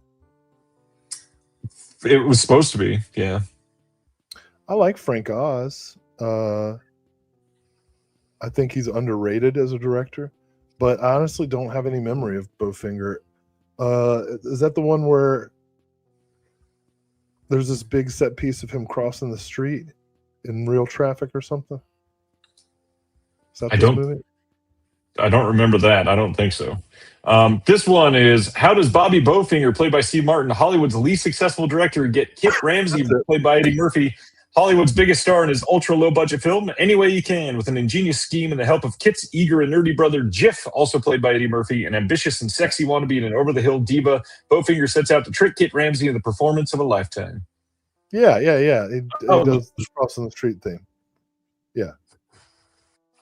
It was supposed to be, yeah. I like Frank Oz. I think he's underrated as a director, but I honestly don't have any memory of Bowfinger. Is that the one where there's this big set piece of him crossing the street in real traffic or something? Is that this movie? I don't remember that. I don't think so. This one is, how does Bobby Bowfinger, played by Steve Martin, Hollywood's least successful director, get Kit Ramsey, played by Eddie Murphy, Hollywood's biggest star in his ultra-low-budget film, any way you can, with an ingenious scheme and the help of Kit's eager and nerdy brother, Jiff, also played by Eddie Murphy, an ambitious and sexy wannabe and an over-the-hill diva. Bowfinger sets out to trick Kit Ramsey in the performance of a lifetime. Yeah. It does the crossing the street thing. Yeah.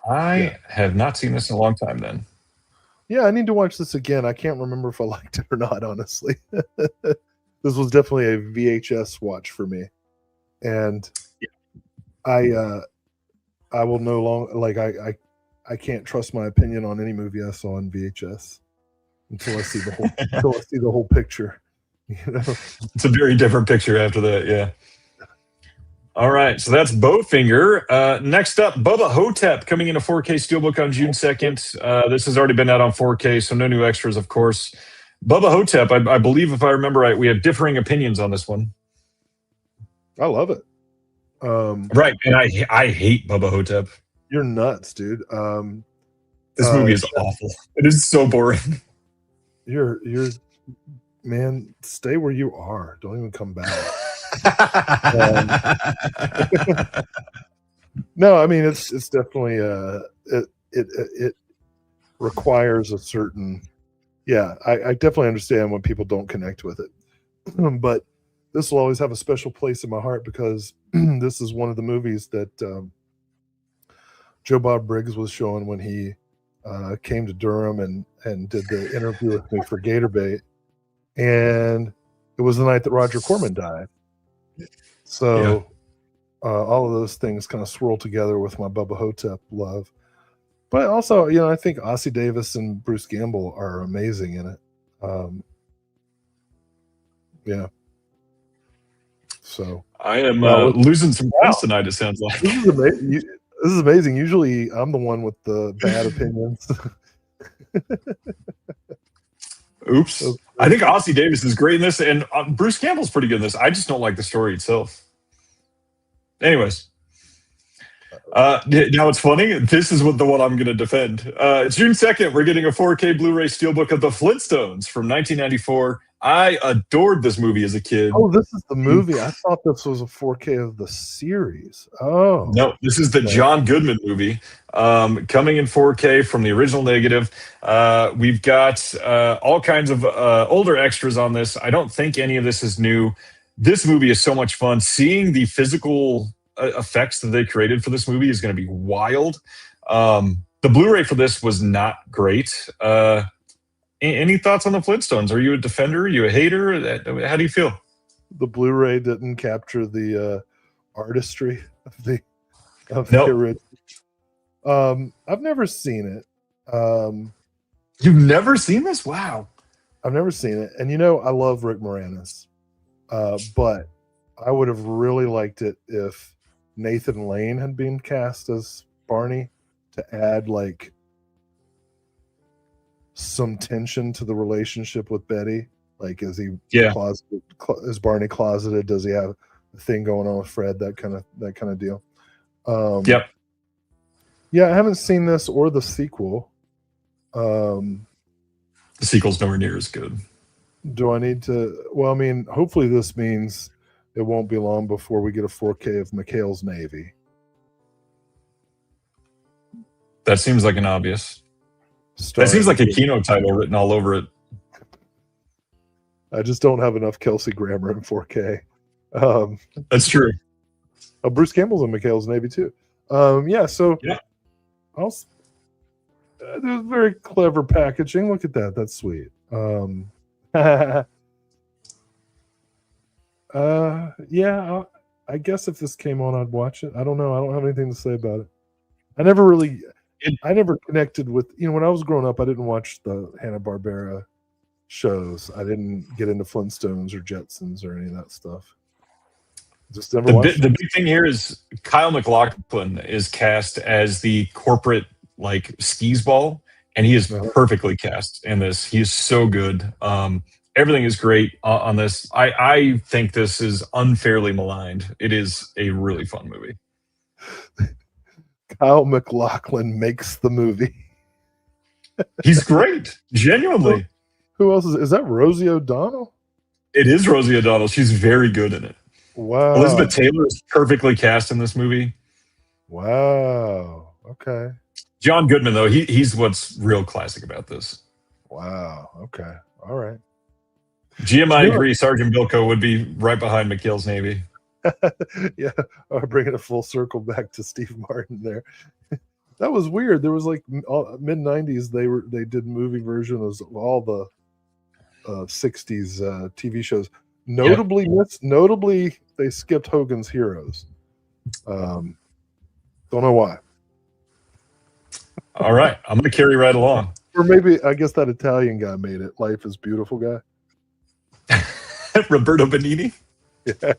I have not seen this in a long time then. Yeah, I need to watch this again. I can't remember if I liked it or not, honestly. This was definitely a VHS watch for me. And I will no longer I can't trust my opinion on any movie I saw in VHS until I see the whole picture. You know? It's a very different picture after that, yeah. All right, so that's Bowfinger. Next up, Bubba Hotep, coming in a 4K Steelbook on June 2nd. This has already been out on 4K, so no new extras, of course. Bubba Hotep, I believe, if I remember right, we have differing opinions on this one. I love it. Right, and I hate Bubba Hotep. You're nuts, dude. This movie is awful. It is so boring. You're man, stay where you are. Don't even come back. No, I mean it's definitely it requires a certain I definitely understand when people don't connect with it, but this will always have a special place in my heart because this is one of the movies that Joe Bob Briggs was showing when he came to Durham and did the interview with me for Gator Bait, and it was the night that Roger Corman died. So all of those things kind of swirl together with my Bubba Hotep love. But also, I think Ossie Davis and Bruce Gamble are amazing in it. So I am losing some points tonight, it sounds like. This is amazing. This is amazing. Usually I'm the one with the bad opinions. Oops. I think Ossie Davis is great in this, and Bruce Campbell's pretty good in this. I just don't like the story itself. Anyways. Now it's funny. This is the one I'm going to defend. June 2nd, we're getting a 4K Blu-ray Steelbook of The Flintstones from 1994. I adored this movie as a kid. Oh, this is the movie. I thought this was a 4K of the series. Oh. No, this is the John Goodman movie coming in 4K from the original negative. We've got all kinds of older extras on this. I don't think any of this is new. This movie is so much fun. Seeing the physical effects that they created for this movie is going to be wild. The Blu-ray for this was not great. Any thoughts on the Flintstones? Are you a defender? Are you a hater? How do you feel? The Blu-ray didn't capture the artistry of the Nope. original. I've never seen it. You've never seen this? Wow. I've never seen it, and I love Rick Moranis, but I would have really liked it if Nathan Lane had been cast as Barney to add like some tension to the relationship with Betty. Like, is he closeted? Is Barney closeted? Does he have a thing going on with Fred? That kind of deal. Yep. Yeah, I haven't seen this or the sequel. The sequel's nowhere near as good. Do I need to? Well, I mean, hopefully this means it won't be long before we get a 4K of McHale's Navy. That seems like an obvious. That seems like a Kino title written all over it. I just don't have enough Kelsey Grammer in 4K. That's true. Bruce Campbell's in McHale's Navy too. Yeah. There's very clever packaging. Look at that. That's sweet. I guess if this came on, I'd watch it. I don't know. I don't have anything to say about it. I never connected with, when I was growing up, I didn't watch the Hanna-Barbera shows. I didn't get into Flintstones or Jetsons or any of that stuff. Just never watched the big thing here is Kyle MacLachlan is cast as the corporate skis ball, and he is perfectly cast in this. He is so good. Everything is great on this. I think this is unfairly maligned. It is a really fun movie. Kyle MacLachlan makes the movie. He's great, genuinely. Who else is that? Rosie O'Donnell? It is Rosie O'Donnell. She's very good in it. Wow. Elizabeth Taylor is perfectly cast in this movie. Wow. Okay. John Goodman, though, he's what's real classic about this. Wow. Okay. All right. GMI agree. Sergeant Bilko would be right behind McHale's Navy. Yeah. Bringing it full circle back to Steve Martin there. That was weird. There was mid-90s. They did movie versions of all the 60s TV shows. Notably, they skipped Hogan's Heroes. Don't know why. All right, I'm going to carry right along. Or maybe, I guess that Italian guy made it. Life is Beautiful guy. Roberto Benigni? Yeah.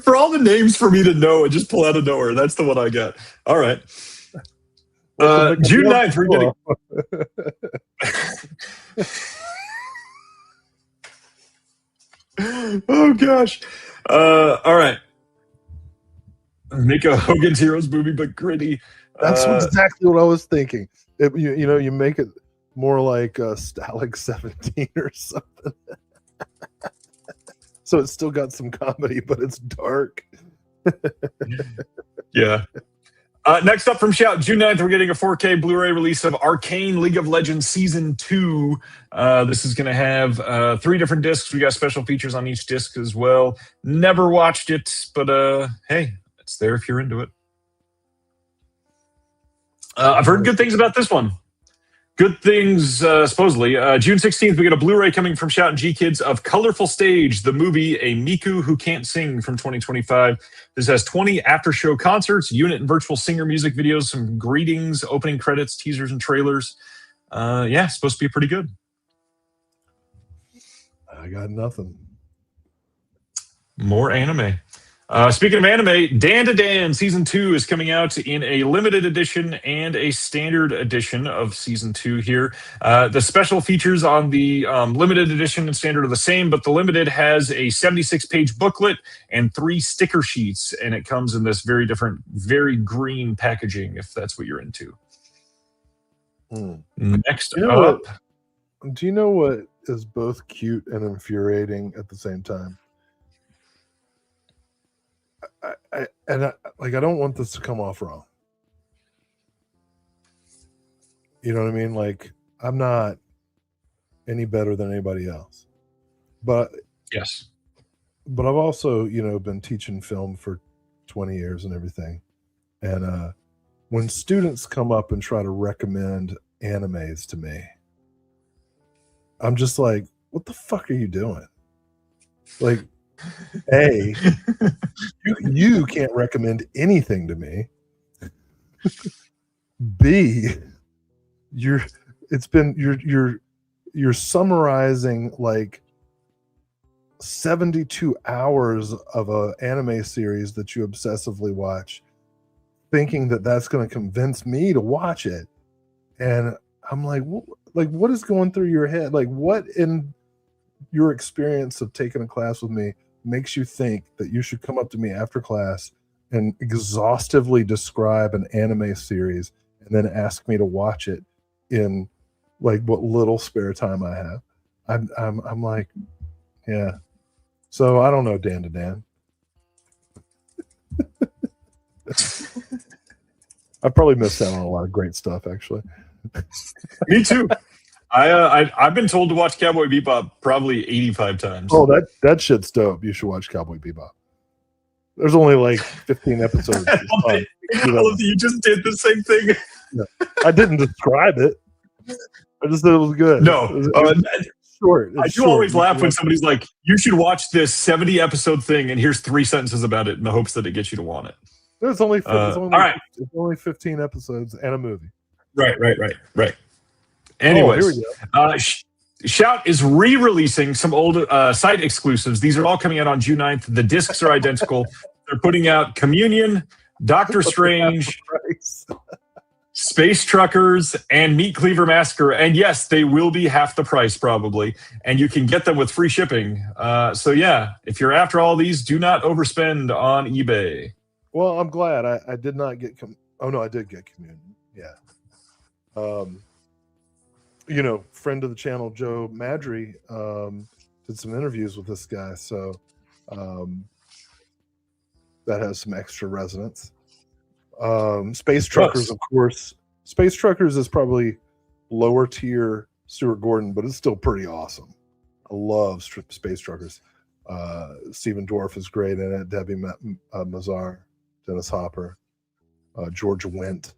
For all the names for me to know and just pull out of nowhere, that's the one I got. All right. June 9th, we're getting... Oh, gosh. All right. Make a Hogan's Heroes movie, but gritty. That's exactly what I was thinking. You make it more like Stalag 17 or something. So it's still got some comedy, but it's dark. Yeah. Next up from Shout, June 9th, we're getting a 4K Blu-ray release of Arcane League of Legends Season 2. This is going to have 3 different discs. We got special features on each disc as well. Never watched it, but hey, it's there if you're into it. I've heard good things about this one. Good things, supposedly. June 16th, we get a Blu-ray coming from Shout and G-Kids of Colorful Stage, the movie A Miku Who Can't Sing from 2025. This has 20 after-show concerts, unit and virtual singer music videos, some greetings, opening credits, teasers, and trailers. Supposed to be pretty good. I got nothing. More anime. Speaking of anime, Dan to Dan Season 2 is coming out in a limited edition and a standard edition of Season 2 here. The special features on the limited edition and standard are the same, but the limited has a 76-page booklet and 3 sticker sheets, and it comes in this very different, very green packaging, if that's what you're into. Next up... Do you know what is both cute and infuriating at the same time? I don't want this to come off wrong. You know what I mean? Like, I'm not any better than anybody else. But yes. But I've also, been teaching film for 20 years and everything. And when students come up and try to recommend animes to me. I'm just like, what the fuck are you doing? Like, A, you can't recommend anything to me. B, you're summarizing like 72 hours of an anime series that you obsessively watch, thinking that that's going to convince me to watch it. And I'm like, what is going through your head? Like, what in your experience of taking a class with me makes you think that you should come up to me after class and exhaustively describe an anime series and then ask me to watch it in like what little spare time I have? I'm like, yeah. So I don't know, Dan to Dan. I probably missed out on a lot of great stuff, actually. Me too. I've been told to watch Cowboy Bebop probably 85 times. Oh, that shit's dope. You should watch Cowboy Bebop. There's only like 15 episodes. You just did the same thing. No, I didn't describe it. I just said it was good. No, short. I do always laugh when somebody's like, "You should watch this 70 episode thing," and here's 3 sentences about it in the hopes that it gets you to want it. It's only all right. It's only 15 episodes and a movie. Right. Anyways, here we go. Shout is re-releasing some old site exclusives. These are all coming out on June 9th. The discs are identical. They're putting out Communion, Doctor Strange, Space Truckers, and Meat Cleaver Massacre. And yes, they will be half the price probably. And you can get them with free shipping. So yeah, if you're after all these, do not overspend on eBay. Well, I'm glad I did not get. I did get Communion. Yeah. Friend of the channel, Joe Madry, did some interviews with this guy. So that has some extra resonance. Space Truckers, of course. Space Truckers is probably lower tier Stuart Gordon, but it's still pretty awesome. I love Space Truckers. Stephen Dorff is great in it. Debbie Mazar, Dennis Hopper, George Wendt.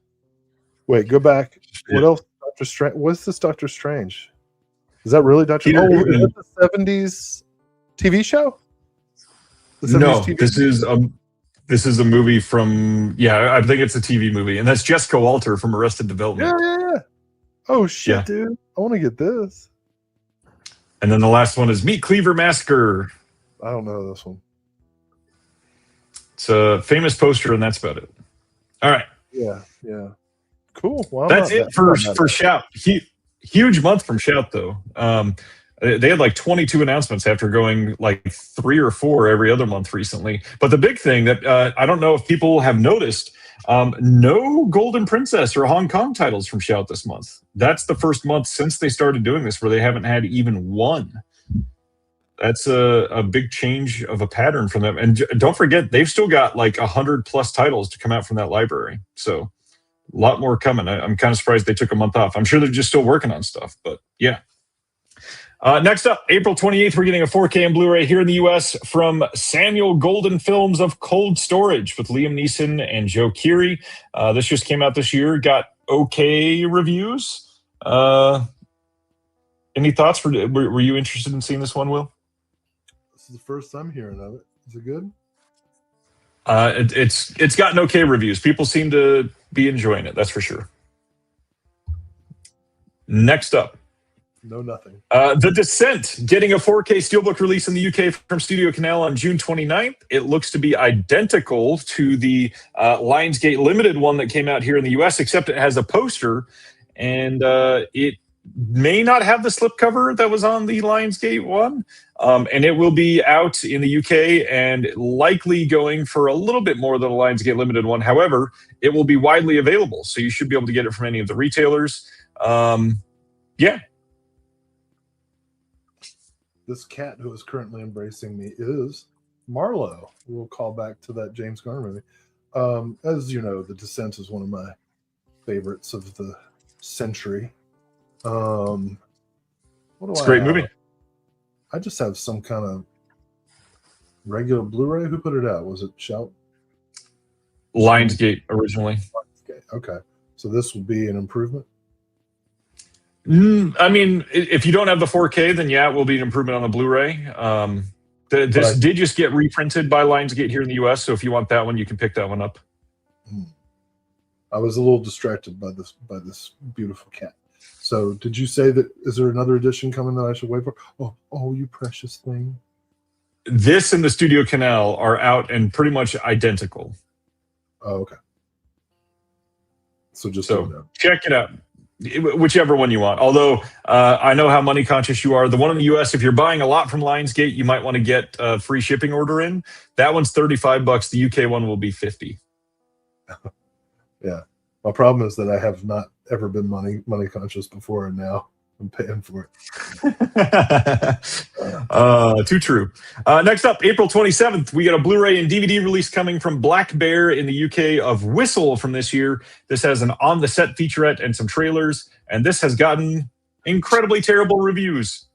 Wait, go back. What else? Doctor Strange. What's this Doctor Strange? Is that really Doctor? Is that the 70s TV show? No, this is a movie from. Yeah, I think it's a TV movie, and that's Jessica Walter from Arrested Development. Yeah. Oh shit, dude! I want to get this. And then the last one is Meat Cleaver Massacre. I don't know this one. It's a famous poster, and that's about it. All right. Yeah. Cool. Well, that's it for Shout. Huge month from Shout, though. They had like 22 announcements after going like 3 or 4 every other month recently. But the big thing that I don't know if people have noticed, no Golden Princess or Hong Kong titles from Shout this month. That's the first month since they started doing this where they haven't had even one. That's a big change of a pattern from them. And don't forget, they've still got like 100+ titles to come out from that library. So a lot more coming. I'm kind of surprised they took a month off. I'm sure they're just still working on stuff, but yeah. Next up, April 28th, we're getting a 4K and Blu-ray here in the U.S. from Samuel Golden Films of Cold Storage with Liam Neeson and Joe Keery. This just came out this year. Got okay reviews. Any thoughts? Were you interested in seeing this one, Will? This is the first time hearing of it. Is it good? It's gotten okay reviews. People seem to be enjoying it. That's for sure. Next up. No, nothing. The Descent, getting a 4K Steelbook release in the UK from Studio Canal on June 29th. It looks to be identical to the Lionsgate Limited one that came out here in the US, except it has a poster, and it may not have the slipcover that was on the Lionsgate one. And it will be out in the UK and likely going for a little bit more than the Lionsgate Limited one. However, it will be widely available, so you should be able to get it from any of the retailers. Yeah. This cat who is currently embracing me is Marlowe. We'll call back to that James Garner movie. As you know, The Descent is one of my favorites of the century. It's a great movie. I just have some kind of regular Blu-ray. Who put it out? Was it Shout? Lionsgate originally. Okay. So this will be an improvement? I mean, if you don't have the 4K, then yeah, it will be an improvement on the Blu-ray. This did just get reprinted by Lionsgate here in the US, so if you want that one, you can pick that one up. I was a little distracted by this beautiful cat. So, did you say that? Is there another edition coming that I should wait for? Oh, you precious thing! This and the Studio Canal are out and pretty much identical. Oh, okay. So check it out, whichever one you want. Although I know how money conscious you are. The one in the US, if you're buying a lot from Lionsgate, you might want to get a free shipping order in. That one's $35. The UK one will be $50. Yeah. My problem is that I have not ever been money conscious before, and now I'm paying for it. Too true. Next up, April 27th, we got a Blu-ray and DVD release coming from Black Bear in the UK of Whistle from this year. This has an on-the-set featurette and some trailers, and this has gotten incredibly terrible reviews.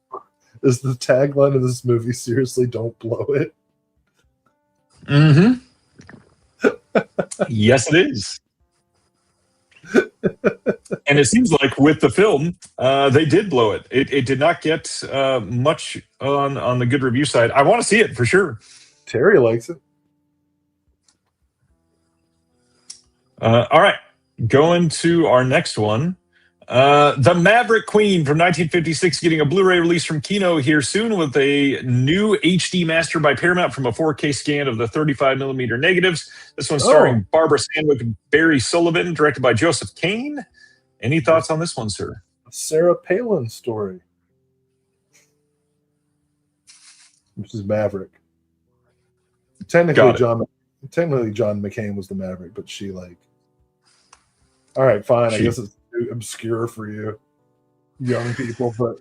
Is the tagline of this movie seriously "Don't blow it"? Mm-hmm. Yes, it is. And it seems like with the film, they did blow it. It did not get much on the good review side. I want to see it for sure. Terry likes it. All right, going to our next one. The Maverick Queen from 1956 getting a Blu-ray release from Kino here soon with a new HD master by Paramount from a 4K scan of the 35mm negatives. This one's starring Barbara Stanwyck and Barry Sullivan, directed by Joseph Kane. Any thoughts on this one, sir? A Sarah Palin story. Which is Maverick. Technically, John McCain was the Maverick, but she all right, fine. I guess it's too obscure for you young people, but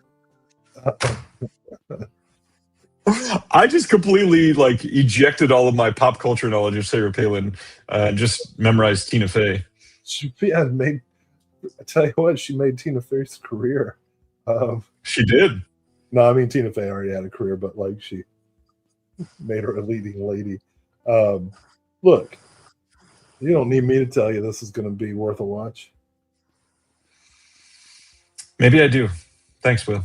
I just completely ejected all of my pop culture knowledge of Sarah Palin, just memorized Tina Fey. I tell you what, she made Tina Fey's career. She did. No, I mean Tina Fey already had a career, but she made her a leading lady. Look, you don't need me to tell you this is going to be worth a watch. Maybe I do. Thanks, Will.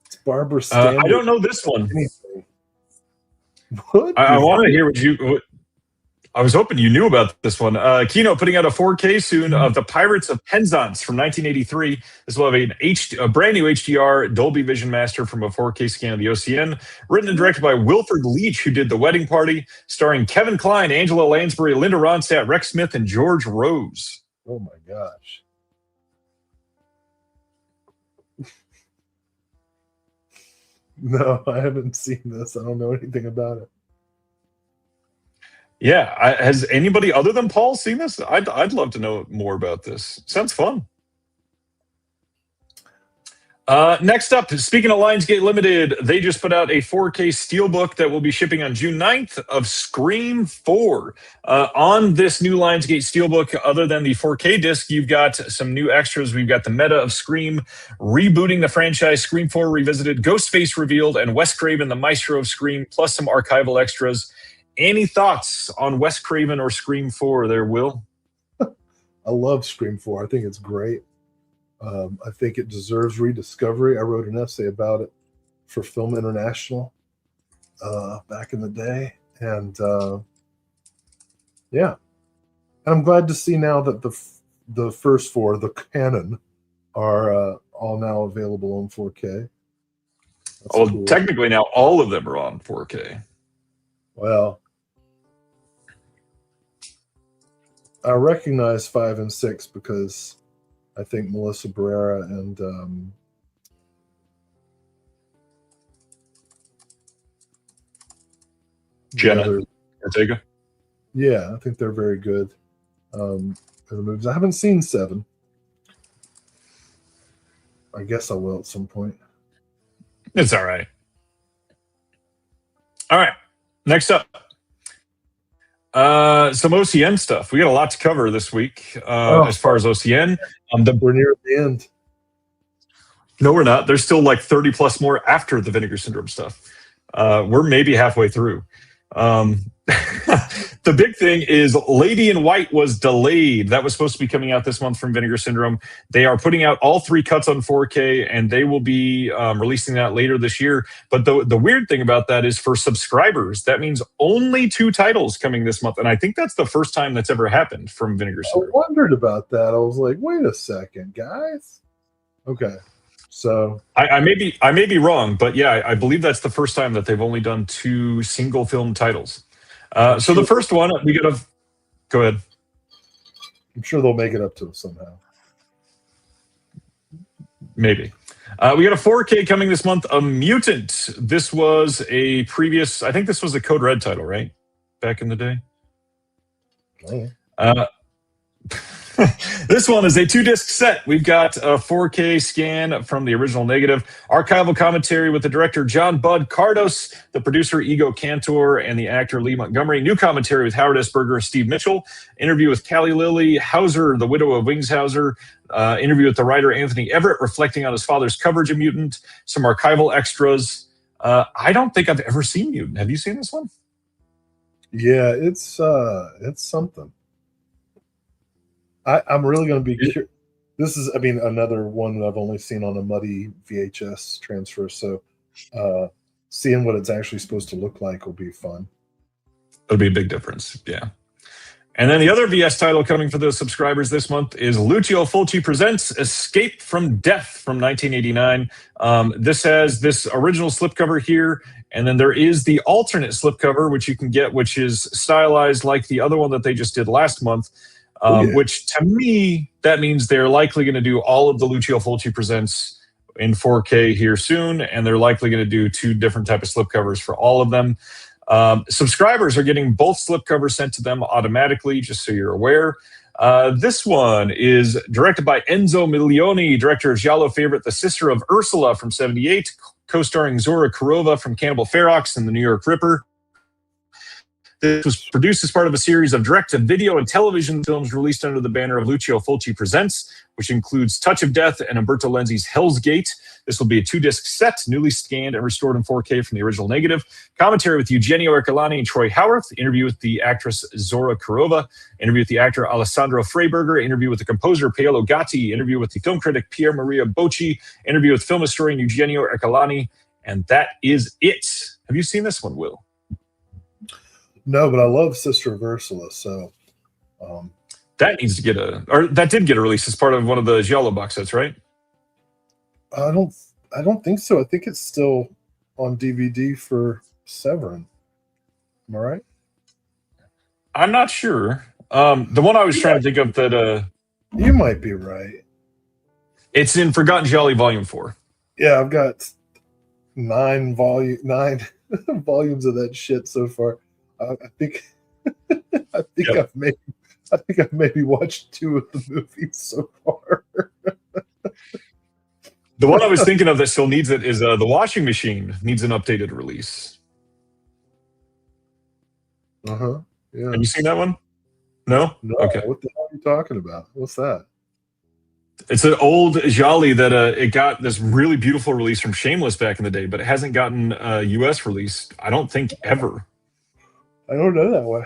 It's Barbara Stanwyck. I don't know this one. What? I want to hear what I was hoping you knew about this one. Kino putting out a 4K soon of The Pirates of Penzance from 1983. This will have a brand new HDR Dolby Vision master from a 4K scan of the OCN. Written and directed by Wilford Leach, who did The Wedding Party, starring Kevin Kline, Angela Lansbury, Linda Ronstadt, Rex Smith, and George Rose. Oh my gosh. No, I haven't seen this. I don't know anything about it. Yeah, has anybody other than Paul seen this? I'd love to know more about this. Sounds fun. Next up, speaking of Lionsgate Limited, they just put out a 4K steelbook that will be shipping on June 9th of Scream 4. On this new Lionsgate steelbook, other than the 4K disc, you've got some new extras. We've got the meta of Scream, rebooting the franchise, Scream 4 Revisited, Ghostface revealed, and Wes Craven, the maestro of Scream, plus some archival extras. Any thoughts on Wes Craven or Scream 4 there, Will? I love Scream 4. I think it's great. I think it deserves rediscovery. I wrote an essay about it for Film International back in the day. And yeah. And I'm glad to see now that the first four, the canon, are all now available on 4K. That's cool. Technically now all of them are on 4K. Well, I recognize 5 and 6 because I think Melissa Barrera and Jenna Ortega. Yeah, I think they're very good in the movies. I haven't seen 7. I guess I will at some point. It's all right. All right. Next up. Some OCN stuff. We got a lot to cover this week as far as OCN. We're near the end. No, we're not. There's still 30 plus more after the Vinegar Syndrome stuff. We're maybe halfway through. The big thing is Lady in White was delayed. That was supposed to be coming out this month from Vinegar Syndrome. They are putting out all 3 cuts on 4K, and they will be releasing that later this year. But the weird thing about that is for subscribers, that means only 2 titles coming this month. And I think that's the first time that's ever happened from Vinegar Syndrome. I wondered about that. I was like, wait a second, guys. Okay. So I may be wrong, but yeah, I believe that's the first time that they've only done 2 single film titles. So the first one, we got to go ahead. I'm sure they'll make it up to us somehow. Maybe. We got a 4K coming this month, A Mutant. This was a previous, I think this was a Code Red title, right? Back in the day. Oh. This one is a 2-disc set. We've got a 4K scan from the original negative, archival commentary with the director John Bud Cardos, the producer Ego Cantor, and the actor Lee Montgomery. New commentary with Howard S. Berger and Steve Mitchell. Interview with Callie Lily Hauser, the widow of Wings Hauser. Interview with the writer Anthony Everett, reflecting on his father's coverage of Mutant. Some archival extras. I don't think I've ever seen Mutant. Have you seen this one? Yeah, it's something. I'm really going to be curious. This is, another one that I've only seen on a muddy VHS transfer. So seeing what it's actually supposed to look like will be fun. It'll be a big difference. Yeah. And then the other VS title coming for the subscribers this month is Lucio Fulci Presents Escape from Death from 1989. This has this original slipcover here. And then there is the alternate slipcover, which you can get, which is stylized like the other one that they just did last month. Which to me, that means they're likely going to do all of the Lucio Fulci Presents in 4K here soon, and they're likely going to do 2 different type of slipcovers for all of them. Subscribers are getting both slipcovers sent to them automatically, just so you're aware. This one is directed by Enzo Milioni, director of Giallo favorite The Sister of Ursula from 78, co-starring Zora Kurova from Cannibal Ferox and The New York Ripper. This was produced as part of a series of direct-to-video and television films released under the banner of Lucio Fulci Presents, which includes Touch of Death and Umberto Lenzi's Hell's Gate. This will be a 2-disc set, newly scanned and restored in 4K from the original negative. Commentary with Eugenio Ercolani and Troy Howarth. Interview with the actress Zora Kurova. Interview with the actor Alessandro Freiberger. Interview with the composer Paolo Gatti. Interview with the film critic Pier Maria Bocci. Interview with film historian Eugenio Ercolani. And that is it. Have you seen this one, Will? No, but I love Sister of Ursula, so that needs to get that did get a release as part of one of the Giallo box sets, right? I don't think so. I think it's still on DVD for Severin. Am I right? I'm not sure. The one I was trying to think of that you might be right. It's in Forgotten Gialli Volume 4. Yeah, I've got 9 volumes of that shit so far. I think I've maybe watched 2 of the movies so far. The one I was thinking of that still needs it is The Washing Machine needs an updated release. Yeah. Have you seen that one? No? No. Okay. What the hell are you talking about? What's that? It's an old Gialli that it got this really beautiful release from Shameless back in the day, but it hasn't gotten a U.S. release, I don't think, ever. I don't know that one.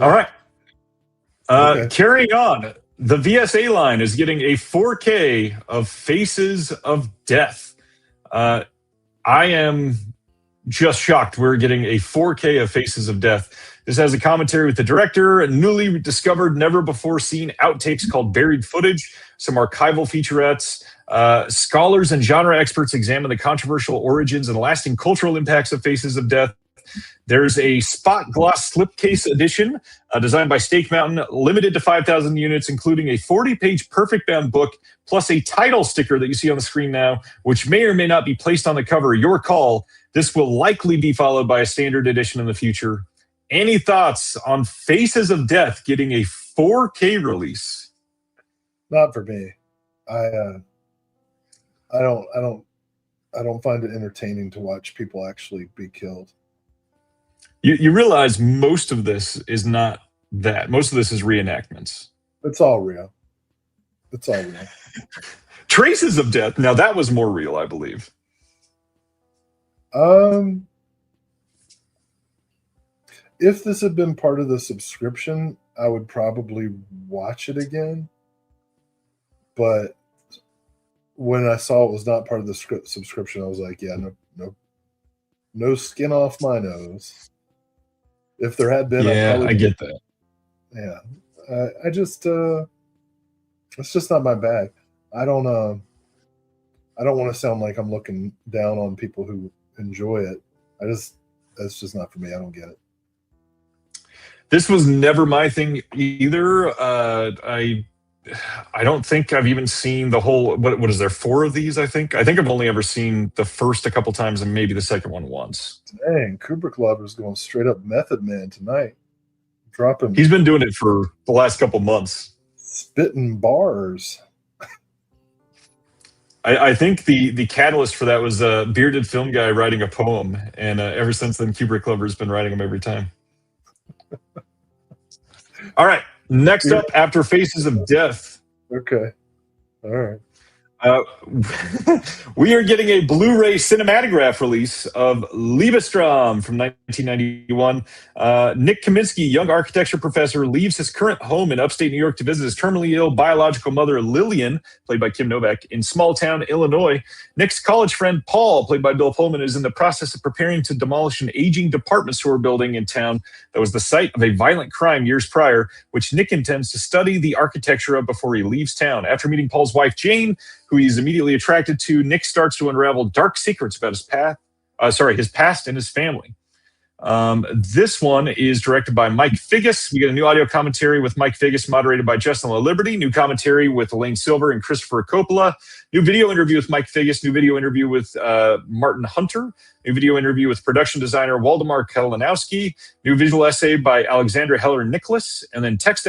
All right. Okay. Carrying on, the VSA line is getting a 4K of Faces of Death. I am just shocked we're getting a 4K of Faces of Death. This has a commentary with the director, newly discovered, never-before-seen outtakes called Buried Footage, some archival featurettes. Scholars and genre experts examine the controversial origins and lasting cultural impacts of Faces of Death. There's a spot gloss slipcase edition designed by Stake Mountain, limited to 5,000 units, including a 40-page perfect bound book, plus a title sticker that you see on the screen now, which may or may not be placed on the cover. Your call. This will likely be followed by a standard edition in the future. Any thoughts on Faces of Death getting a 4K release? Not for me. I don't find it entertaining to watch people actually be killed. You realize most of this is not that. Most of this is reenactments. It's all real. It's all real. Traces of Death. Now that was more real, I believe. If this had been part of the subscription, I would probably watch it again. But when I saw it was not part of the subscription, I was like, yeah, no skin off my nose. If there had been, I get that. Yeah, I just it's just not my bag. I don't want to sound like I'm looking down on people who enjoy it. That's just not for me. I don't get it. This was never my thing either. I don't think I've even seen the whole. What is there? 4 of these? I think I've only ever seen the first a couple times and maybe the second one once. Dang, Kubrick Lover's going straight up Method Man tonight. Dropping. He's been doing it for the last couple months. Spitting bars. I think the catalyst for that was a bearded film guy writing a poem, and ever since then, Kubrick Lover's been writing them every time. All right. Next up, After Faces of Death. Okay. All right. We are getting a Blu-ray cinematograph release of Liebestrom from 1991. Nick Kaminsky, young architecture professor, leaves his current home in upstate New York to visit his terminally ill biological mother, Lillian, played by Kim Novak, in small town Illinois. Nick's college friend, Paul, played by Bill Pullman, is in the process of preparing to demolish an aging department store building in town that was the site of a violent crime years prior, which Nick intends to study the architecture of before he leaves town. After meeting Paul's wife, Jane, who he's immediately attracted to, Nick starts to unravel dark secrets about his past and his family. This one is directed by Mike Figgis. We get a new audio commentary with Mike Figgis, moderated by Justin LaLiberty. New commentary with Elaine Silver and Christopher Coppola. New video interview with Mike Figgis. New video interview with Martin Hunter. New video interview with production designer Waldemar Kalinowski. New visual essay by Alexandra Heller-Nicholas. And then text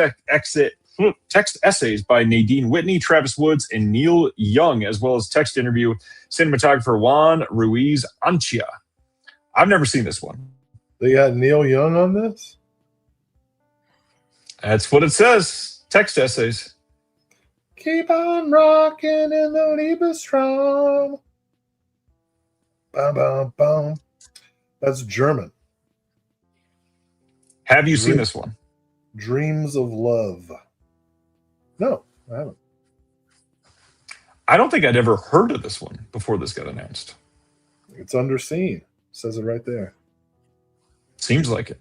essays by Nadine Whitney, Travis Woods, and Neil Young, as well as text interview cinematographer Juan Ruiz Anchia. I've never seen this one. They got Neil Young on this? That's what it says. Text essays. Keep on rocking in the Liebestrom. Bum, bum, bum. That's German. Have you seen this one? Dreams of Love. No, I haven't. I don't think I'd ever heard of this one before this got announced. It's underseen. Says it right there. Seems like it.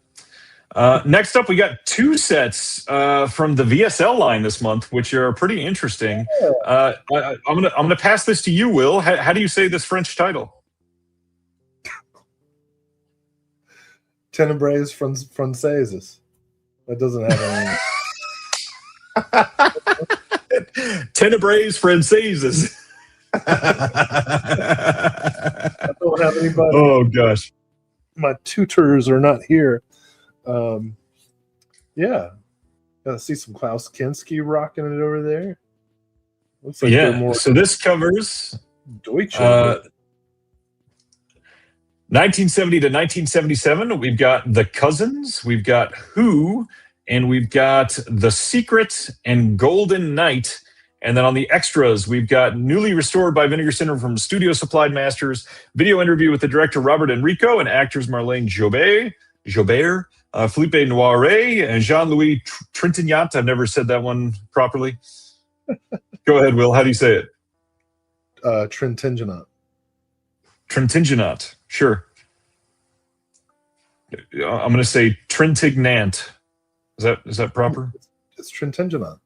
Next up, we got 2 sets from the VSL line this month, which are pretty interesting. I'm gonna pass this to you, Will. How do you say this French title? Ténèbres Françaises. That doesn't have any. Ténèbres Françaises. I don't have anybody. Oh gosh, my tutors are not here. Yeah, gotta see some Klaus Kinski rocking it over there. Looks like they're more so this covers Deutsche. 1970 to 1977. We've got The Cousins, we've got Who, and we've got The Secret and Golden Knight. And then on the extras, we've got newly restored by Vinegar Syndrome from Studio Supplied Masters, video interview with the director Robert Enrico and actors Marlene Jobert, Felipe Noiret, and Jean-Louis Trintignant. I've never said that one properly. Go ahead, Will. How do you say it? Trintignant. Trintignant. Sure. I'm going to say Trintignant. Is that proper? It's Trintignant.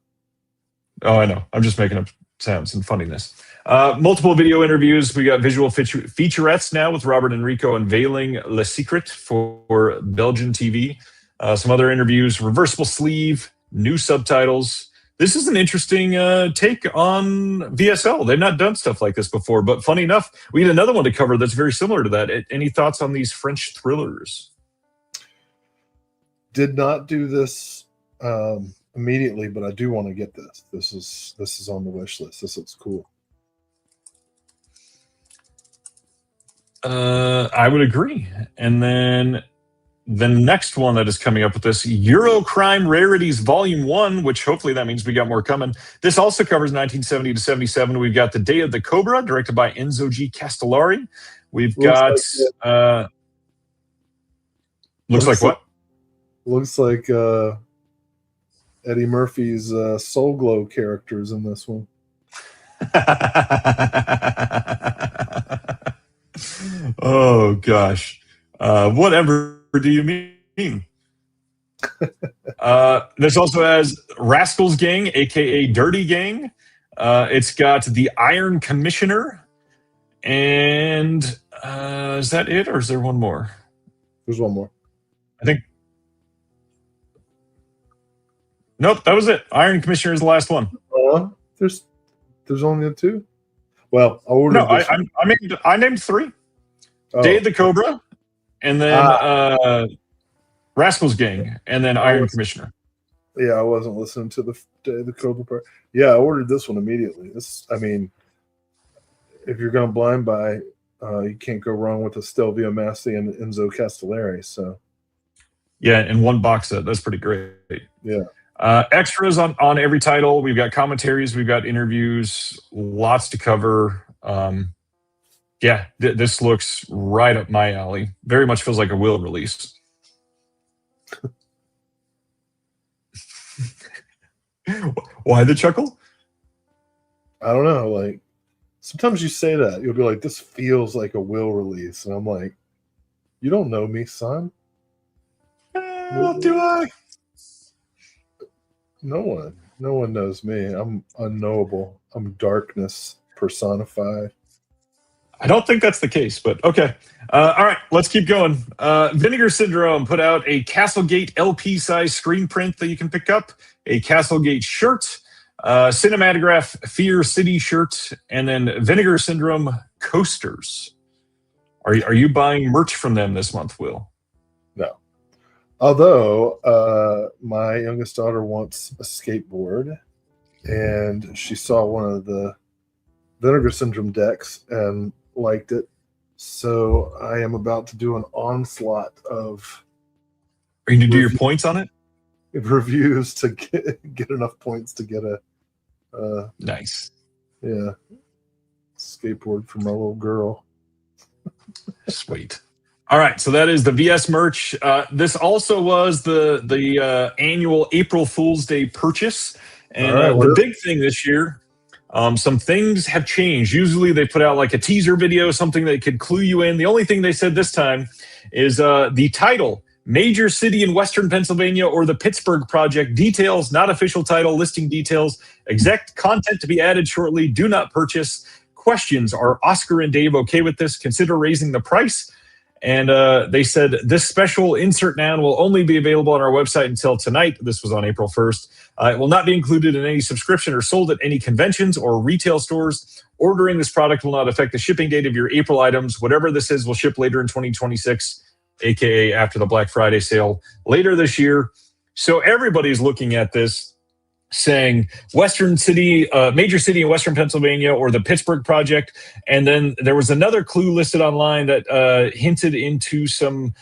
Oh, I know. I'm just making up sounds and funniness. Multiple video interviews. We got visual featurettes now with Robert Enrico unveiling Le Secret for Belgian TV. Some other interviews, reversible sleeve, new subtitles. This is an interesting take on VSL. They've not done stuff like this before, but funny enough, we had another one to cover that's very similar to that. Any thoughts on these French thrillers? Did not do this immediately, but I do want to get this. This is on the wish list. This looks cool. I would agree. And then the next one that is coming up with this, Eurocrime Rarities Volume 1, which hopefully that means we got more coming. This also covers 1970 to 77. We've got The Day of the Cobra, directed by Enzo G. Castellari. We've got... looks like what? Looks like Eddie Murphy's Soul Glow characters in this one. Oh gosh, whatever do you mean? This also has Rascals Gang, aka Dirty Gang. It's got the Iron Commissioner, and is that it, or is there one more? There's one more. I think. Nope, that was it. Iron Commissioner is the last one. There's only the two. Well, I ordered. No, I named three. Oh. Day of the Cobra, and then Rascals Gang, and then Iron Commissioner. Yeah, I wasn't listening to the Day of the Cobra part. Yeah, I ordered this one immediately. I mean, if you're going blind buy, you can't go wrong with a Stelvio Massi and Enzo Castellari. So, yeah, in one box set, that's pretty great. Yeah. Extras on every title. We've got commentaries, we've got interviews, lots to cover. This looks right up my alley. Very much feels like a will release. Why the chuckle? I don't know. Like, sometimes you say that. You'll be like, this feels like a will release. And I'm like, you don't know me, son. Do I? No one knows me. I'm unknowable. I'm darkness personified. I don't think that's the case, but okay. All right, let's keep going. Vinegar Syndrome put out a Castlegate LP size screen print that you can pick up, a Castlegate shirt, Cinematograph Fear City shirt, and then Vinegar Syndrome coasters. Are you buying merch from them this month, Will? No. Although my youngest daughter wants a skateboard, and she saw one of the Vinegar Syndrome decks and liked it. So I am about to do an onslaught of. Are you going to do your points on it? Reviews to get enough points to get a nice. Yeah. Skateboard for my little girl. Sweet. All right, so that is the VS merch. This also was the annual April Fool's Day purchase. And the big thing this year, some things have changed. Usually they put out like a teaser video, something that could clue you in. The only thing they said this time is the title, Major City in Western Pennsylvania or the Pittsburgh Project. Details, not official title, listing details. Exact content to be added shortly. Do not purchase. Questions, are Oscar and Dave okay with this? Consider raising the price. And they said this special insert noun will only be available on our website until tonight. This was on April 1st. It will not be included in any subscription or sold at any conventions or retail stores. Ordering this product will not affect the shipping date of your April items. Whatever this is will ship later in 2026, aka after the Black Friday sale later this year. So everybody's looking at this saying Western City, Major City in Western Pennsylvania or the Pittsburgh Project. And then there was another clue listed online that hinted into some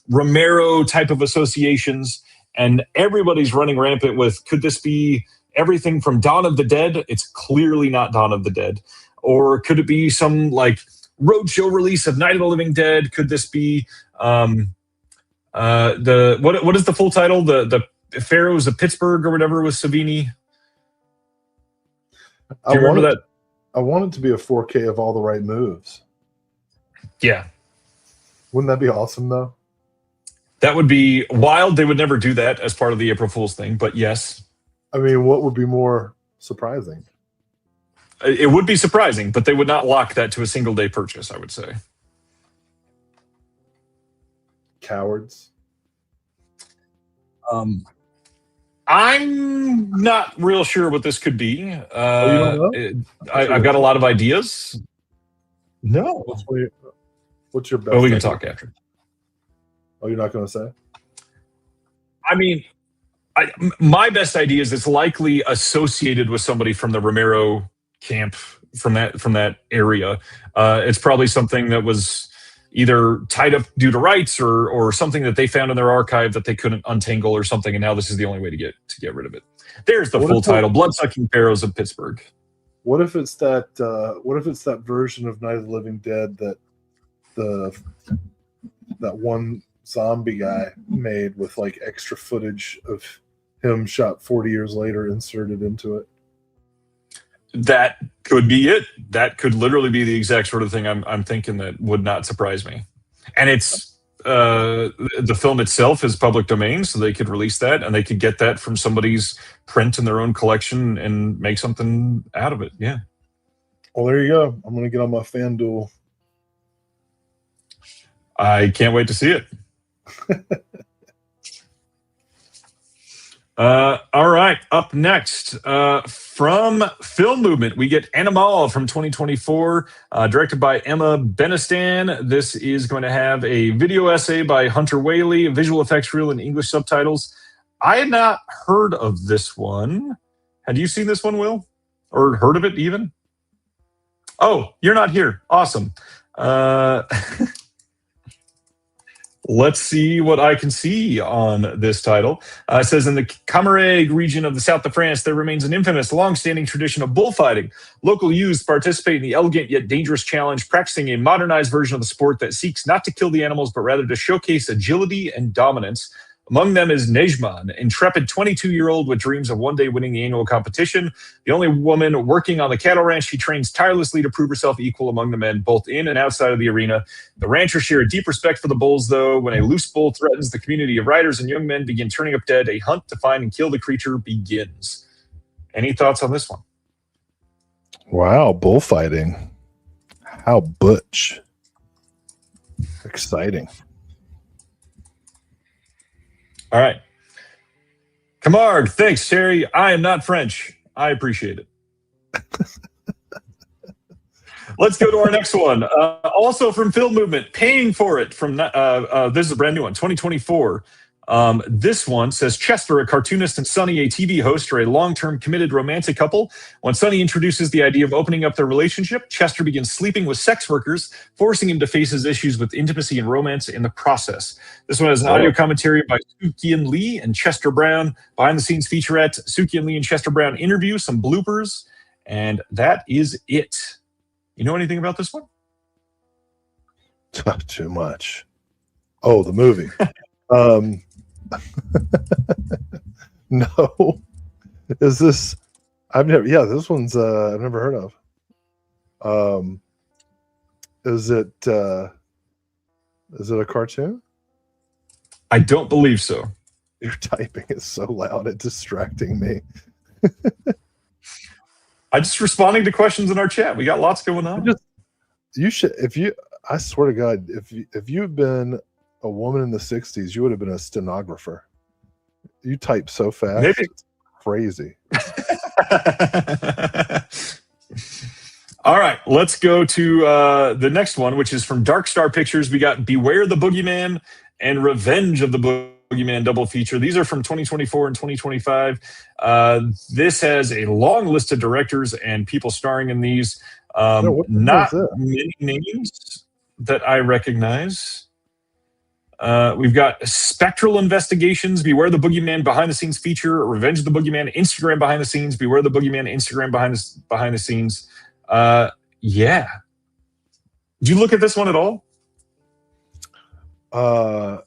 Romero type of associations. And everybody's running rampant with, could this be everything from Dawn of the Dead? It's clearly not Dawn of the Dead. Or could it be some like roadshow release of Night of the Living Dead? Could this be what is the full title? The Pharaohs of Pittsburgh or whatever with Savini. Do you remember that? I want it to be a 4K of all the right moves. Yeah. Wouldn't that be awesome, though? That would be wild. They would never do that as part of the April Fool's thing, but yes. I mean, what would be more surprising? It would be surprising, but they would not lock that to a single day purchase, I would say. Cowards. I'm not real sure what this could be. You don't know? I've got a lot of ideas. No. What's your best? Oh, we can talk after. Oh, you're not going to say? I mean, my best idea is it's likely associated with somebody from the Romero camp from that area. It's probably something that was either tied up due to rights or something that they found in their archive that they couldn't untangle or something, and now this is the only way to get rid of it. There's the full title: Bloodsucking Pharaohs of Pittsburgh. What if it's that? What if it's that version of Night of the Living Dead that one zombie guy made with like extra footage of him shot 40 years later inserted into it. That could be it. That could literally be the exact sort of thing I'm thinking. That would not surprise me. And it's the film itself is public domain, so they could release that, and they could get that from somebody's print in their own collection and make something out of it. Yeah. Well, there you go. I'm going to get on my FanDuel. I can't wait to see it. All right. Up next, from Film Movement, we get Animal from 2024, directed by Emma Benistan. This is going to have a video essay by Hunter Whaley, visual effects reel and English subtitles. I had not heard of this one. Had you seen this one, Will? Or heard of it even? Oh, you're not here. Awesome. Let's see what I can see on this title. It says, in the Camargue region of the south of France, there remains an infamous, long-standing tradition of bullfighting. Local youths participate in the elegant yet dangerous challenge, practicing a modernized version of the sport that seeks not to kill the animals, but rather to showcase agility and dominance. Among them is Nejma, an intrepid 22-year-old with dreams of one day winning the annual competition. The only woman working on the cattle ranch, she trains tirelessly to prove herself equal among the men, both in and outside of the arena. The ranchers share a deep respect for the bulls, though. When a loose bull threatens, the community of riders and young men begin turning up dead. A hunt to find and kill the creature begins. Any thoughts on this one? Wow, bullfighting. How butch. Exciting. All right. Camargue, thanks, Sherry. I am not French. I appreciate it. Let's go to our next one. Also from Film Movement, Paying for It. From this is a brand new one, 2024. This one says, Chester, a cartoonist, and Sonny, a TV host, are a long-term committed romantic couple. When Sonny introduces the idea of opening up their relationship, Chester begins sleeping with sex workers, forcing him to face his issues with intimacy and romance in the process. This one has an audio commentary by Soo-Kien Lee and Chester Brown. Behind-the-scenes featurette, Soo-Kien Lee and Chester Brown interview, some bloopers, and that is it. You know anything about this one? Too much. Oh, the movie. No. Is this this one's I've never heard of. Is it a cartoon? I don't believe so. Your typing is so loud, it's distracting me. I'm just responding to questions in our chat. We got lots going on. You should, I swear to God, if you had been a woman in the 60s, you would have been a stenographer. You type so fast. Maybe. It's crazy. All right, let's go to the next one, which is from Dark Star Pictures. We got Beware the Boogeyman and Revenge of the Boogeyman double feature. These are from 2024 and 2025. This has a long list of directors and people starring in these. Not many names that I recognize. We've got Spectral Investigations, Beware the Boogeyman behind the scenes feature, Revenge of the Boogeyman, Instagram behind the scenes, Beware the Boogeyman, Instagram behind the scenes. Yeah. Did you look at this one at all? I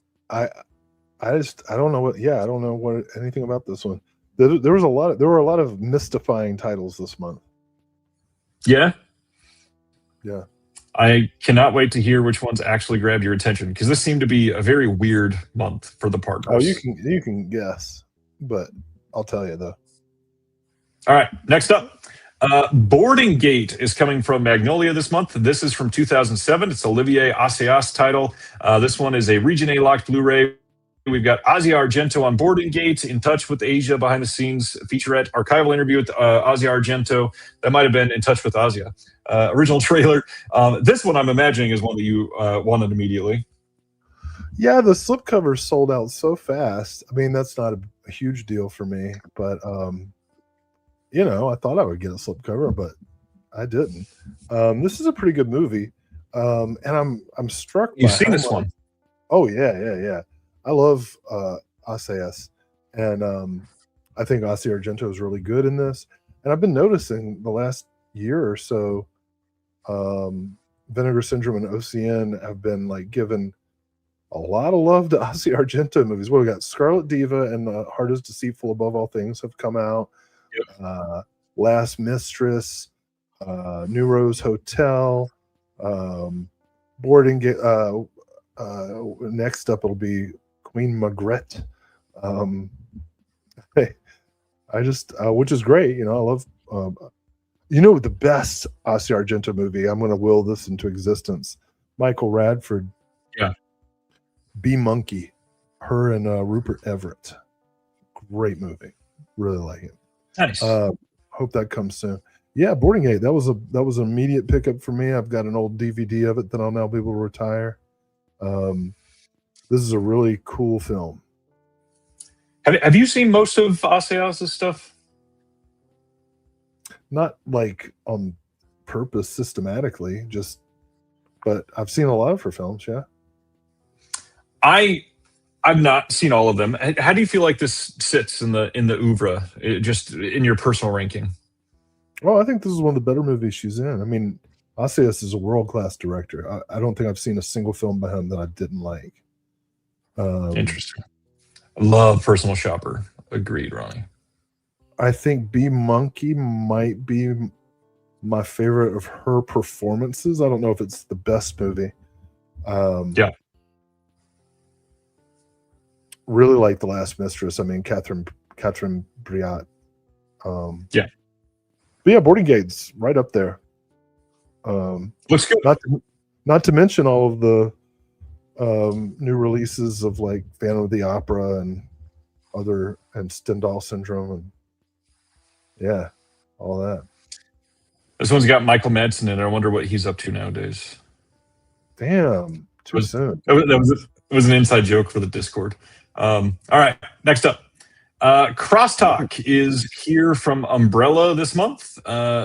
don't know I don't know anything about this one. There were a lot of mystifying titles this month. Yeah. Yeah. I cannot wait to hear which ones actually grabbed your attention, because this seemed to be a very weird month for the partners. Oh, you can guess, but I'll tell you though. All right, next up, Boarding Gate is coming from Magnolia this month. This is from 2007. It's Olivier Assayas title. This one is a Region A locked Blu-ray. We've got Asia Argento on Boarding Gate, In Touch with Asia behind the scenes featurette, archival interview with Asia Argento. That might have been In Touch with Asia. Original trailer. This one I'm imagining is one that you wanted immediately. Yeah, the slipcover sold out so fast. I mean, that's not a huge deal for me, but I thought I would get a slipcover, but I didn't. This is a pretty good movie, and I'm struck. You've seen this one? Oh yeah. I love Assayas, and I think Asia Argento is really good in this. And I've been noticing the last year or so, Vinegar Syndrome and OCN have been like given a lot of love to Asia Argento movies. Well, we got Scarlet Diva and Heart is Deceitful Above All Things have come out. Last Mistress, New Rose Hotel, Boarding. Next up, it'll be Queen Margrethe. Which is great. I love. The best Asia Argento movie. I'm going to will this into existence. Michael Radford. Yeah. Bee Monkey, her and Rupert Everett. Great movie. Really like it. Nice. Hope that comes soon. Yeah, Boarding Gate. That was an immediate pickup for me. I've got an old DVD of it that I'll now be able to retire. This is a really cool film. Have you seen most of Asia's stuff? Not like on purpose systematically, but I've seen a lot of her films. Yeah. I've not seen all of them. How do you feel like this sits in the oeuvre, just in your personal ranking? Well, I think this is one of the better movies she's in. I mean, Asias is a world-class director. I don't think I've seen a single film by him that I didn't like. Interesting. I love Personal Shopper. Agreed, Ronnie. I think Bee Monkey might be my favorite of her performances. I don't know if it's the best movie. Yeah. Really like The Last Mistress. I mean, Catherine Breillat. Yeah. But yeah, Boarding Gate's right up there. Looks good. Not to mention all of the new releases of like Phantom of the Opera and Stendhal Syndrome and yeah, all that. This one's got Michael Madsen in it. I wonder what he's up to nowadays. Damn, too soon. That was an inside joke for the Discord. All right, next up. Crosstalk is here from Umbrella this month.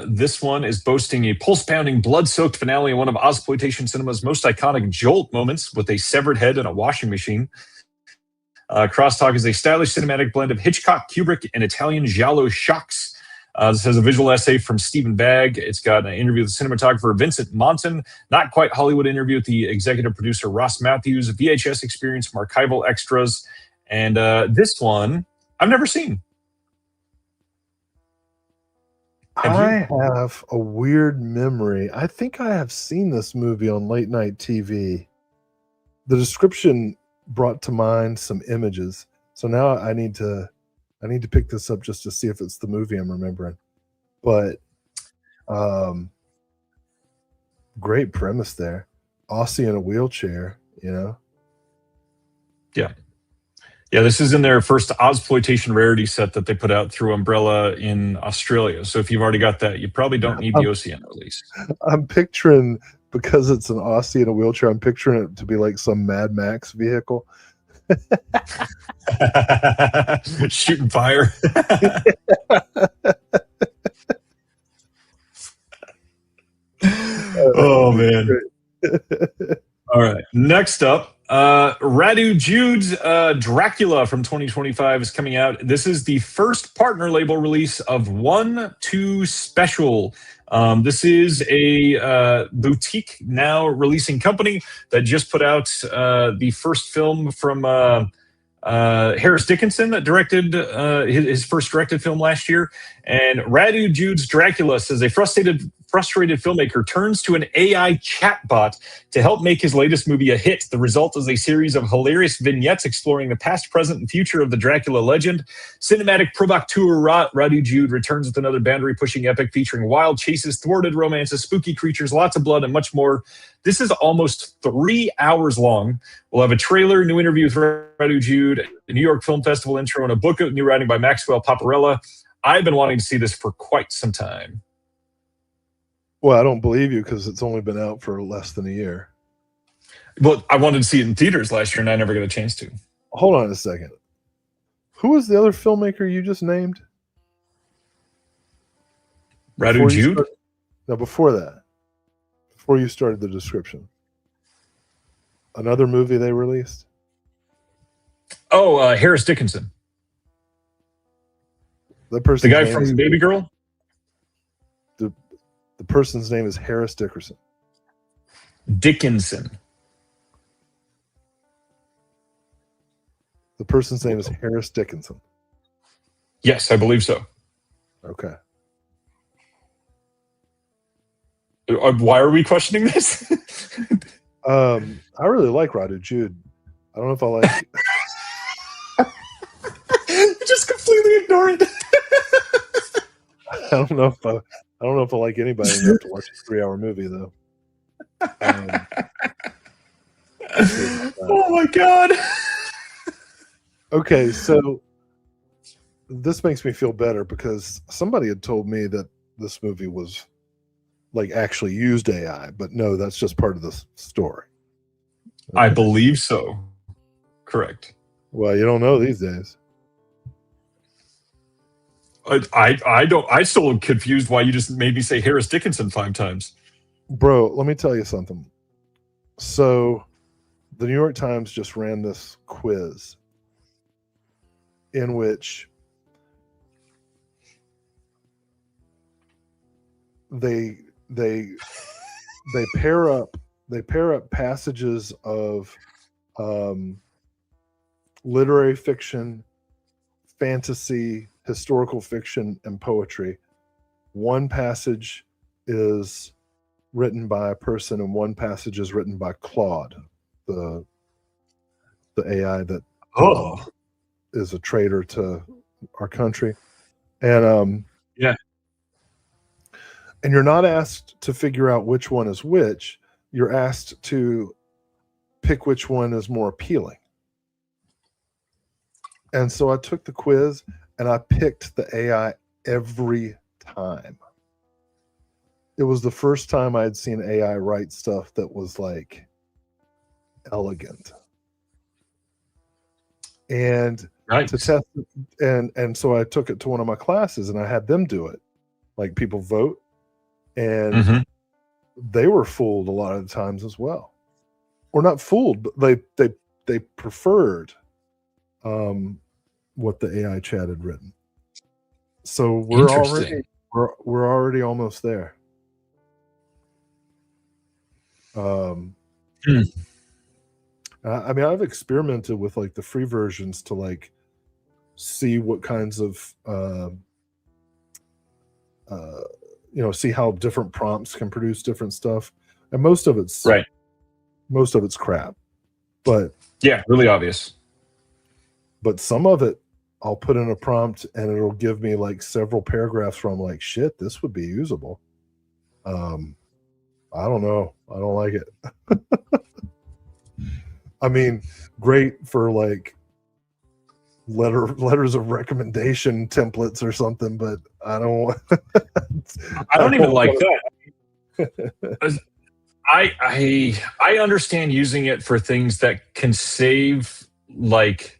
This one is boasting a pulse-pounding, blood-soaked finale in one of Ozploitation Cinema's most iconic jolt moments with a severed head and a washing machine. Crosstalk is a stylish cinematic blend of Hitchcock, Kubrick, and Italian giallo shocks. This has a visual essay from Stephen Bagg. It's got an interview with the cinematographer Vincent Monson, not quite Hollywood interview with the executive producer Ross Matthews, VHS experience from archival extras, and this one I've never seen. I have a weird memory. I think I have seen this movie on late night TV. The description brought to mind some images. So now I need to pick this up just to see if it's the movie I'm remembering. But great premise there. Aussie in a wheelchair, Yeah. Yeah, this is in their first Ozploitation rarity set that they put out through Umbrella in Australia. So if you've already got that, you probably don't need the OCN release. I'm picturing, because it's an Aussie in a wheelchair, I'm picturing it to be like some Mad Max vehicle. Shooting fire. Oh, man. All right. Next up, Radu Jude's Dracula from 2025 is coming out. This is the first partner label release of 1-2 Special. This is a boutique now releasing company that just put out the first film from Harris Dickinson that directed his first directed film last year. And Radu Jude's Dracula says a frustrated filmmaker turns to an AI chatbot to help make his latest movie a hit. The result is a series of hilarious vignettes exploring the past, present, and future of the Dracula legend. Cinematic provocateur Radu Jude returns with another boundary-pushing epic featuring wild chases, thwarted romances, spooky creatures, lots of blood, and much more. This is almost 3 hours long. We'll have a trailer, new interview with Radu Jude, a New York Film Festival intro, and a book of new writing by Maxwell Paparella. I've been wanting to see this for quite some time. Well, I don't believe you because it's only been out for less than a year. Well, I wanted to see it in theaters last year, and I never got a chance to. Hold on a second. Who was the other filmmaker you just named? Radu Jude? No, before that. Before you started the description. Another movie they released? Oh, Harris Dickinson. The guy from Baby Girl? The person's name is Harris Dickinson. Dickinson. person's name is Harris Dickinson. Yes, I believe so. Okay. Why are we questioning this? I really like Radu Jude. I don't know if I like. Just completely ignore it. I don't know if I like anybody enough to watch a 3-hour movie though. Oh my god. Okay, so this makes me feel better because somebody had told me that this movie was like actually used AI, but no, that's just part of the story. Okay. I believe so. Correct. Well, you don't know these days. I still am confused why you just made me say Harris Dickinson 5 times. Bro, let me tell you something. So the New York Times just ran this quiz in which they pair up passages of literary fiction, fantasy, historical fiction, and poetry. One passage is written by a person and one passage is written by Claude, the AI that is a traitor to our country. And yeah. And you're not asked to figure out which one is which. You're asked to pick which one is more appealing. And so I took the quiz and I picked the AI every time. It was the first time I had seen AI write stuff that was like elegant. And right. to test it, and so I took it to one of my classes and I had them do it. Like people vote. And they were fooled a lot of the times as well. Or not fooled, but they preferred what the AI chat had written. So we're already almost there. I mean, I've experimented with like the free versions to like see what kinds of see how different prompts can produce different stuff, and most of it's crap, but yeah, really obvious. But some of it I'll put in a prompt and it'll give me like several paragraphs from like, shit, this would be usable. I don't know, I don't like it. I mean, great for like letters of recommendation templates or something, but I don't I don't even like that. I understand using it for things that can save like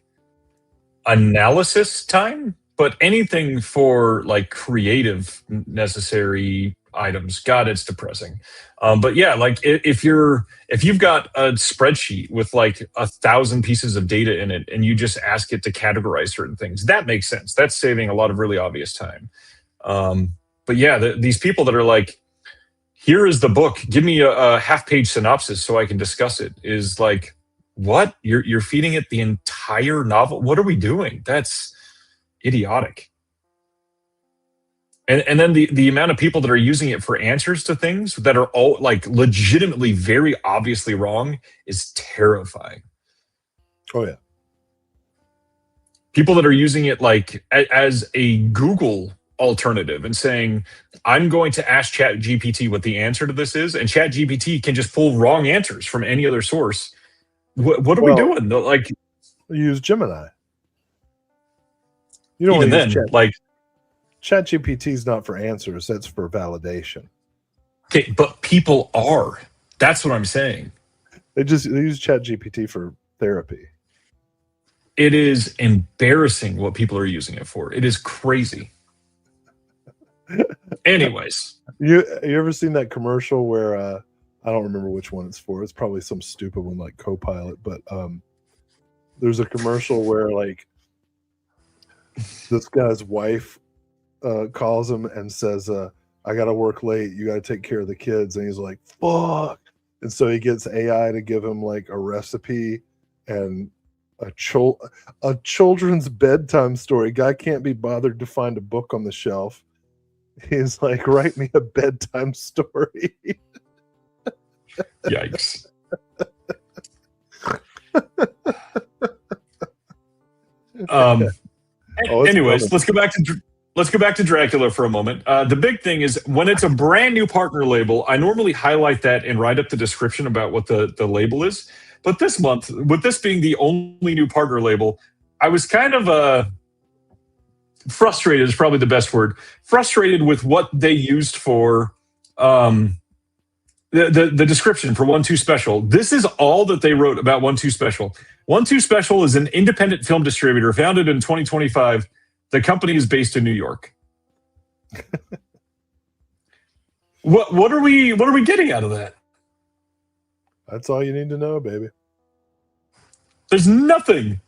analysis time, but anything for like creative necessary items, God, it's depressing. But yeah, like if you've got a spreadsheet with like 1,000 pieces of data in it and you just ask it to categorize certain things, that makes sense. That's saving a lot of really obvious time. But yeah, these people that are like, here is the book, give me a half-page synopsis so I can discuss it, is like, what? You're feeding it the entire novel? What are we doing? That's idiotic. And then the amount of people that are using it for answers to things that are all like legitimately very obviously wrong is terrifying. Oh yeah. People that are using it like as a Google alternative and saying, I'm going to ask ChatGPT what the answer to this is, and ChatGPT can just pull wrong answers from any other source. What are we doing? Like, use Gemini. You know, even then, like, ChatGPT is not for answers; that's for validation. Okay, but people are. That's what I'm saying. They use ChatGPT for therapy. It is embarrassing what people are using it for. It is crazy. Anyways, you ever seen that commercial where I don't remember which one it's for. It's probably some stupid one like Copilot, but there's a commercial where like this guy's wife calls him and says, I gotta work late, you gotta take care of the kids, and he's like, fuck. And so he gets AI to give him like a recipe and a children's bedtime story. Guy can't be bothered to find a book on the shelf. He's like, write me a bedtime story. Yikes. Anyways, let's go back to Dracula for a moment. The big thing is when it's a brand new partner label, I normally highlight that and write up the description about what the label is. But this month, with this being the only new partner label, I was kind of frustrated is probably the best word. Frustrated with what they used for the description for 1-2 Special. This is all that they wrote about 1-2 Special. 1-2 Special is an independent film distributor founded in 2025. The company is based in New York. What are we getting out of that? That's all you need to know, baby. There's nothing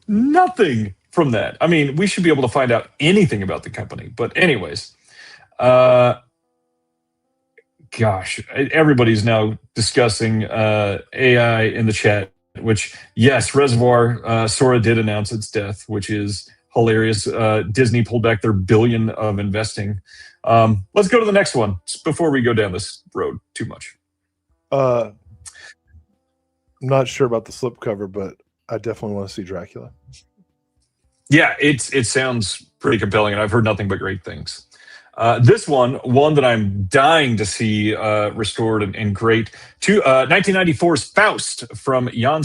from that. I mean, we should be able to find out anything about the company. But anyways, gosh, everybody's now discussing AI in the chat, which, yes, Reservoir, Sora did announce its death, which is hilarious. Disney pulled back their $1 billion of investing. Let's go to the next one before we go down this road too much. I'm not sure about the slipcover, but I definitely want to see Dracula. Yeah, it sounds pretty compelling, and I've heard nothing but great things. This one that I'm dying to see restored and great. 1994's Faust from Jan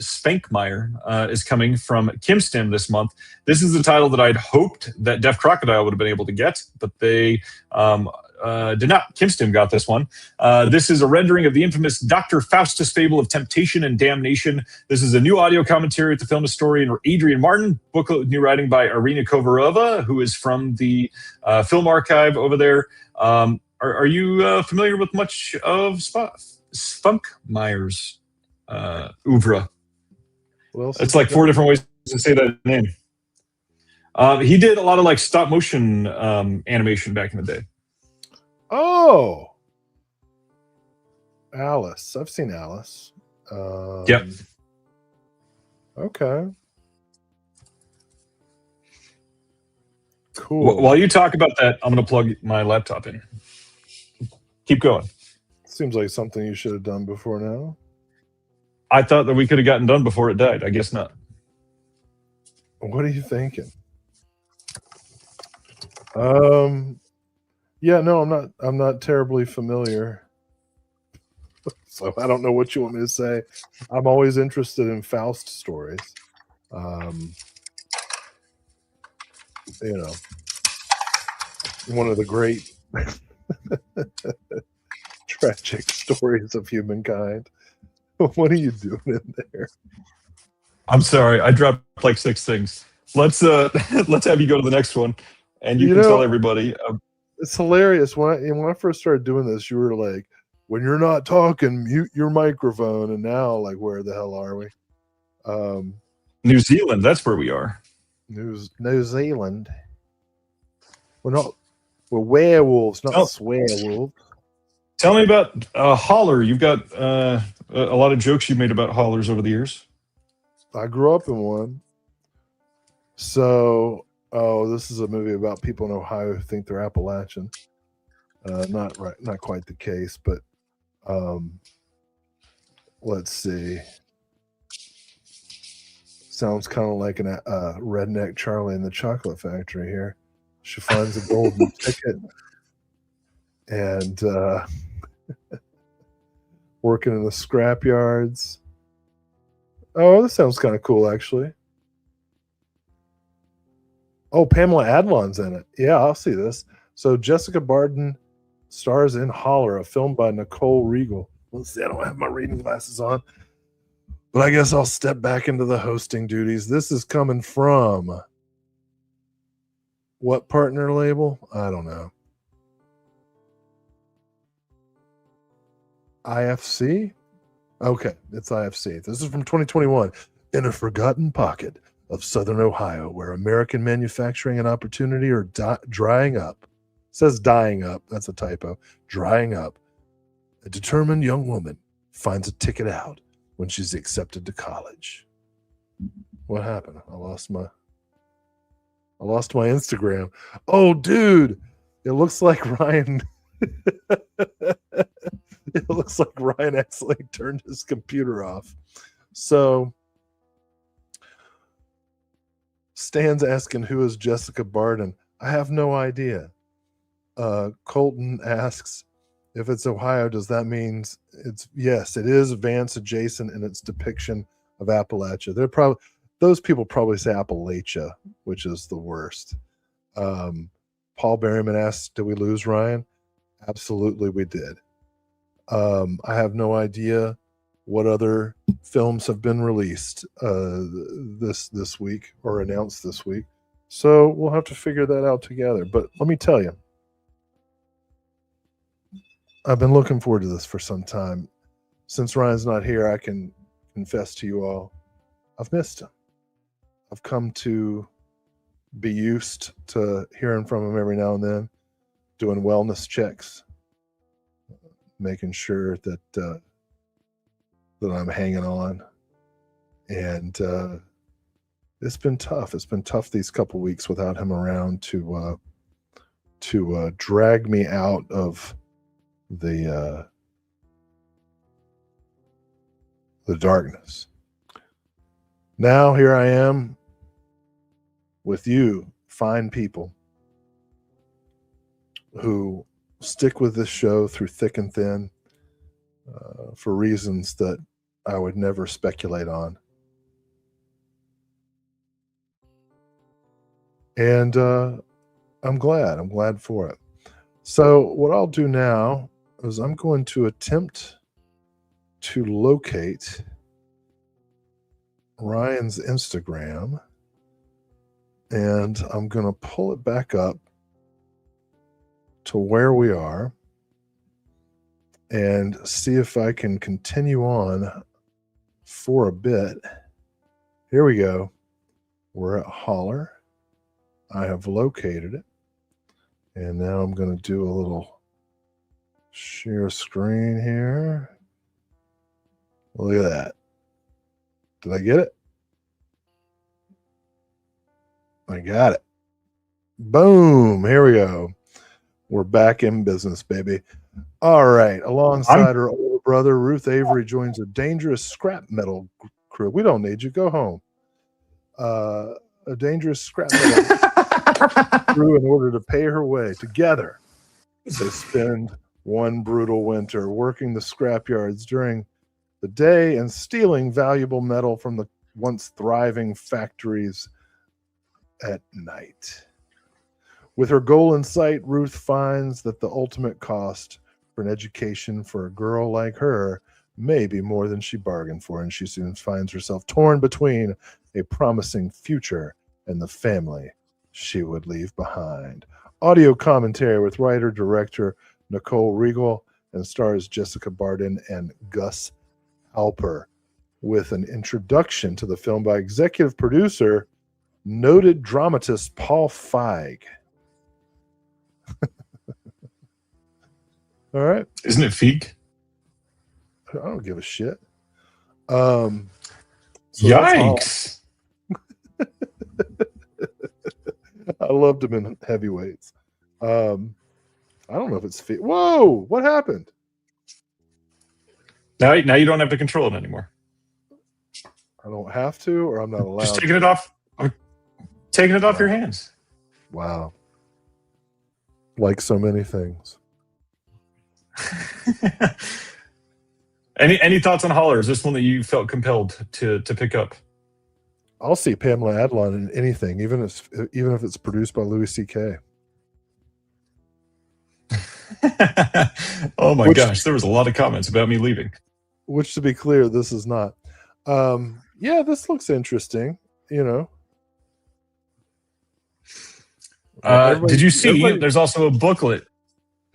Spankmeyer is coming from Kimstim this month. This is the title that I'd hoped that Deaf Crocodile would have been able to get, but they did not. Kimstim got this one. This is a rendering of the infamous Dr. Faustus fable of temptation and damnation. This is a new audio commentary with the film historian Adrian Martin, book new writing by Irina Kovarova, who is from the film archive over there. Are you familiar with much of Spunkmeyer's oeuvre? Well, it's like 4 different ways to say that name. He did a lot of like stop motion animation back in the day. Oh, Alice. I've seen Alice. Yep. Okay. Cool. While you talk about that, I'm going to plug my laptop in. Keep going. Seems like something you should have done before now. I thought that we could have gotten done before it died. I guess not. What are you thinking? Yeah, no, I'm not terribly familiar. So I don't know what you want me to say. I'm always interested in Faust stories. You know, one of the great tragic stories of humankind. What are you doing in there? I'm sorry, I dropped like 6 things. Let's have you go to the next one, and you can tell everybody. It's hilarious. When I first started doing this, you were like, "When you're not talking, mute your microphone." And now, like, where the hell are we? New Zealand. That's where we are. New Zealand. We're werewolves, not swearwolves. Tell me about Holler. You've got a lot of jokes you've made about Hollers over the years. I grew up in one. So, this is a movie about people in Ohio who think they're Appalachian. Not quite the case, but let's see. Sounds kind of like a redneck Charlie in the Chocolate Factory here. She finds a golden ticket and working in the scrap yards. Oh, this sounds kind of cool, actually. Oh, Pamela Adlon's in it. Yeah, I'll see this. So Jessica Barden stars in Holler, a film by Nicole Regal. Let's see, I don't have my reading glasses on. But I guess I'll step back into the hosting duties. This is coming from what partner label? I don't know. IFC? Okay, it's IFC. This is from 2021. In a forgotten pocket of Southern Ohio, where American manufacturing and opportunity are drying up. It says dying up. That's a typo. Drying up. A determined young woman finds a ticket out when she's accepted to college. What happened? I lost my Instagram. Oh, dude, it looks like Ryan. It looks like Ryan accidentally turned his computer off. So Stan's asking, who is Jessica Barden? I have no idea. Colton asks, if it's Ohio, does that mean it's yes, it is Vance adjacent in its depiction of Appalachia. Those people probably say Appalachia, which is the worst. Paul Berryman asks, did we lose Ryan? Absolutely we did. I have no idea what other films have been released this week or announced this week. So we'll have to figure that out together. But let me tell you, I've been looking forward to this for some time. Since Ryan's not here, I can confess to you all, I've missed him. I've come to be used to hearing from him every now and then, doing wellness checks, making sure that that I'm hanging on. And it's been tough. It's been tough these couple weeks without him around to drag me out of the darkness. Now here I am with you, fine people, who stick with this show through thick and thin for reasons that I would never speculate on. And I'm glad for it. So what I'll do now is I'm going to attempt to locate Ryan's Instagram, and I'm going to pull it back up to where we are and see if I can continue on for a bit. Here we go. We're at Holler. I have located it. And now I'm going to do a little share screen here. Look at that. Did I get it? I got it. Boom. Here we go. We're back in business, baby. All right. Alongside her older brother, Ruth Avery joins a dangerous scrap metal crew. We don't need you. Go home. A dangerous scrap metal crew in order to pay her way. Together, they spend one brutal winter working the scrapyards during the day and stealing valuable metal from the once thriving factories at night. With her goal in sight, Ruth finds that the ultimate cost for an education for a girl like her may be more than she bargained for, and she soon finds herself torn between a promising future and the family she would leave behind. Audio commentary with writer-director Nicole Regal and stars Jessica Barden and Gus Alper, with an introduction to the film by executive producer, noted dramatist Paul Feig. All right. Isn't it Feig? I don't give a shit. Yikes. I loved him in Heavyweights. I don't know if it's Feig. Whoa, what happened? Now you don't have to control it anymore. I don't have to, or I'm not allowed. Just taking it off. I'm taking it off your hands. Wow. Like so many things. Any thoughts on Holler? Is this one that you felt compelled to pick up? I'll see Pamela Adlon in anything, even if it's produced by Louis C.K. Oh my gosh, there was a lot of comments about me leaving. Which, to be clear, this is not. Yeah, this looks interesting. You know. Did you see? There's also a booklet.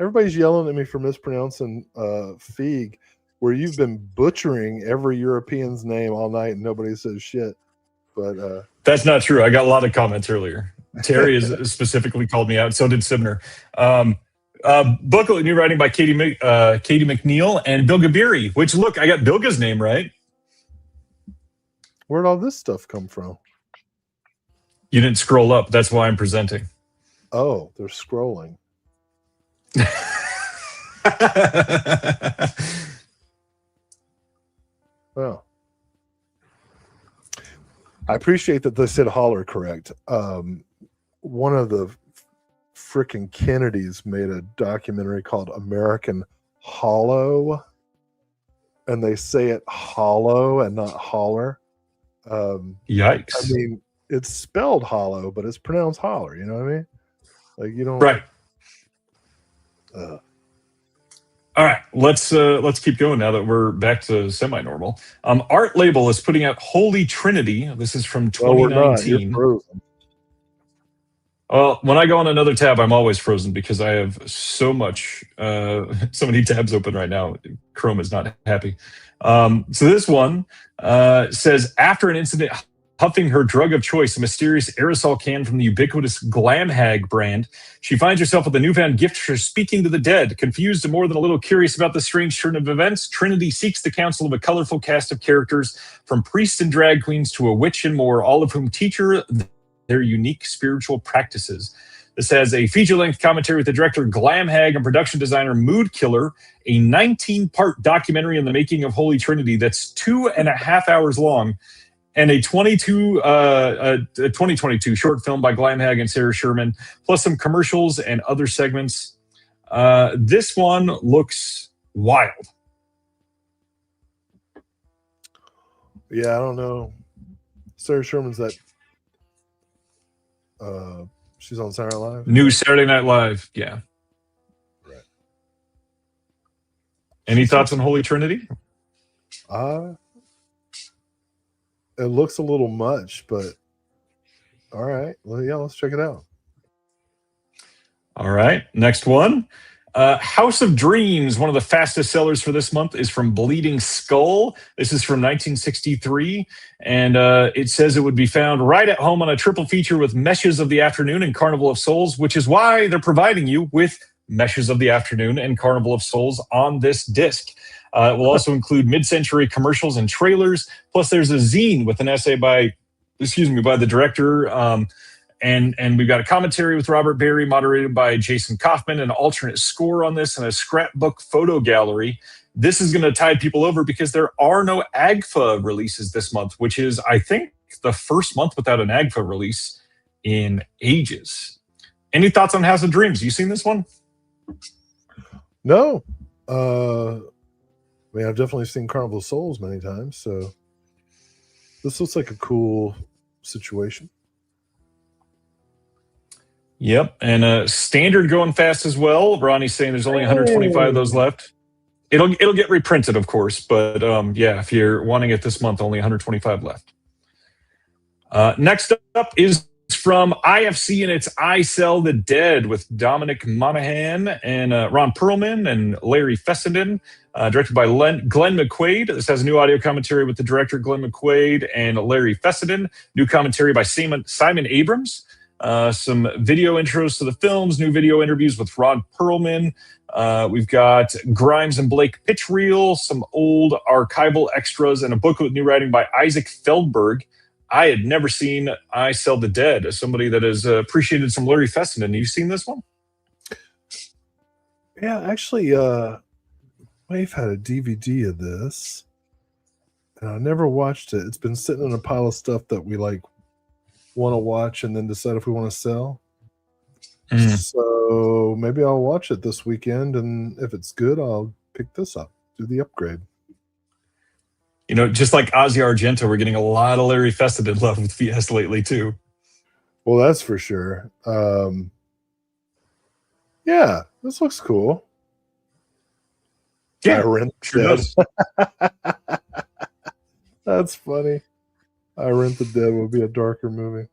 Everybody's yelling at me for mispronouncing Feig, where you've been butchering every European's name all night and nobody says shit. But that's not true. I got a lot of comments earlier. Terry has specifically called me out. So did Sibner. Booklet, new writing by Katie McNeil and Bilga Beery, which, look, I got Bilga's name right. Where'd all this stuff come from? You didn't scroll up. That's why I'm presenting. Oh, they're scrolling. Well, I appreciate that they said holler correct. One of the frickin' Kennedys made a documentary called American Hollow, and they say it hollow and not holler. Yikes. I mean, it's spelled hollow, but it's pronounced holler. You know what I mean? Like, you don't. Right. All right, let's keep going now that we're back to semi-normal. Art Label is putting out Holy Trinity. This is from 2019. We're not. You're frozen. Well, when I go on another tab, I'm always frozen because I have so many tabs open right now. Chrome is not happy. So this one says, after an incident huffing her drug of choice, a mysterious aerosol can from the ubiquitous Glam Hag brand, she finds herself with a newfound gift for speaking to the dead. Confused and more than a little curious about the strange turn of events, Trinity seeks the counsel of a colorful cast of characters, from priests and drag queens to a witch and more, all of whom teach her their unique spiritual practices. This has a feature-length commentary with the director Glam Hag and production designer Mood Killer, a 19-part documentary on the making of Holy Trinity that's 2.5 hours long, and a 2022 short film by Glam Hag and Sarah Sherman, plus some commercials and other segments. This one looks wild. Yeah, I don't know. Sarah Sherman's that. She's on Saturday Night Live. New Saturday Night Live, yeah. Right. Any thoughts on Holy Trinity? It looks a little much, but all right. Well, yeah, let's check it out. All right, next one. House of Dreams, one of the fastest sellers for this month, is from Bleeding Skull. This is from 1963, and it says it would be found right at home on a triple feature with Meshes of the Afternoon and Carnival of Souls, which is why they're providing you with Meshes of the Afternoon and Carnival of Souls on this disc. It will also include mid-century commercials and trailers. Plus, there's a zine with an essay by the director. And we've got a commentary with Robert Barry, moderated by Jason Kaufman, an alternate score on this, and a scrapbook photo gallery. This is going to tide people over because there are no AGFA releases this month, which is, I think, the first month without an AGFA release in ages. Any thoughts on House of Dreams? You seen this one? No. I mean, I've definitely seen Carnival of Souls many times, so this looks like a cool situation. Yep, and standard going fast as well. Ronnie's saying there's only 125 of those left. It'll get reprinted, of course, but yeah, if you're wanting it this month, only 125 left. Next up is from IFC, and it's I Sell the Dead with Dominic Monaghan and Ron Perlman and Larry Fessenden, directed by Glenn McQuaid. This has a new audio commentary with the director Glenn McQuaid and Larry Fessenden. New commentary by Simon Abrams. Some video intros to the films, new video interviews with Ron Perlman. We've got Grimes and Blake pitch reel, some old archival extras, and a book with new writing by Isaac Feldberg. I had never seen I Sell the Dead, as somebody that has appreciated some Larry Fessenden. Have you seen this one? Yeah, actually, Wave had a DVD of this, and I never watched it. It's been sitting in a pile of stuff that we like want to watch and then decide if we want to sell. So maybe I'll watch it this weekend, and if it's good, I'll pick this up, do the upgrade. You know, just like Ozzy Argento, we're getting a lot of Larry Fessenden love with VS lately too. Well, that's for sure. Yeah, this looks cool. Yeah, I Rent sure Dead. does. That's funny. I Rent the Dead would be a darker movie.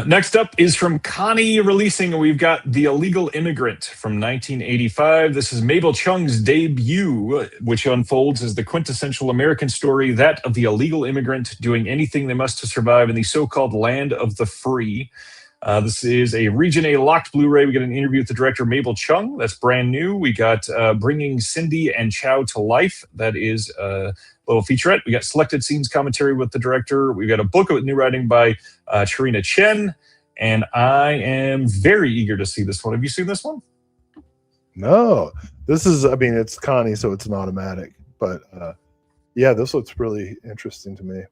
Next up is from Connie releasing. We've got The Illegal Immigrant from 1985. This is Mabel Chung's debut, which unfolds as the quintessential American story, that of the illegal immigrant doing anything they must to survive in the so-called land of the free. This is a Region A locked Blu-ray. We get an interview with the director Mabel Chung. That's brand new. We got Bringing Cindy and Chow to Life. That is a little featurette. We got selected scenes commentary with the director. We got a book with new writing by Charina Chen. And I am very eager to see this one. Have you seen this one? No, this is, I mean, it's Connie, so it's an automatic. But yeah, this looks really interesting to me.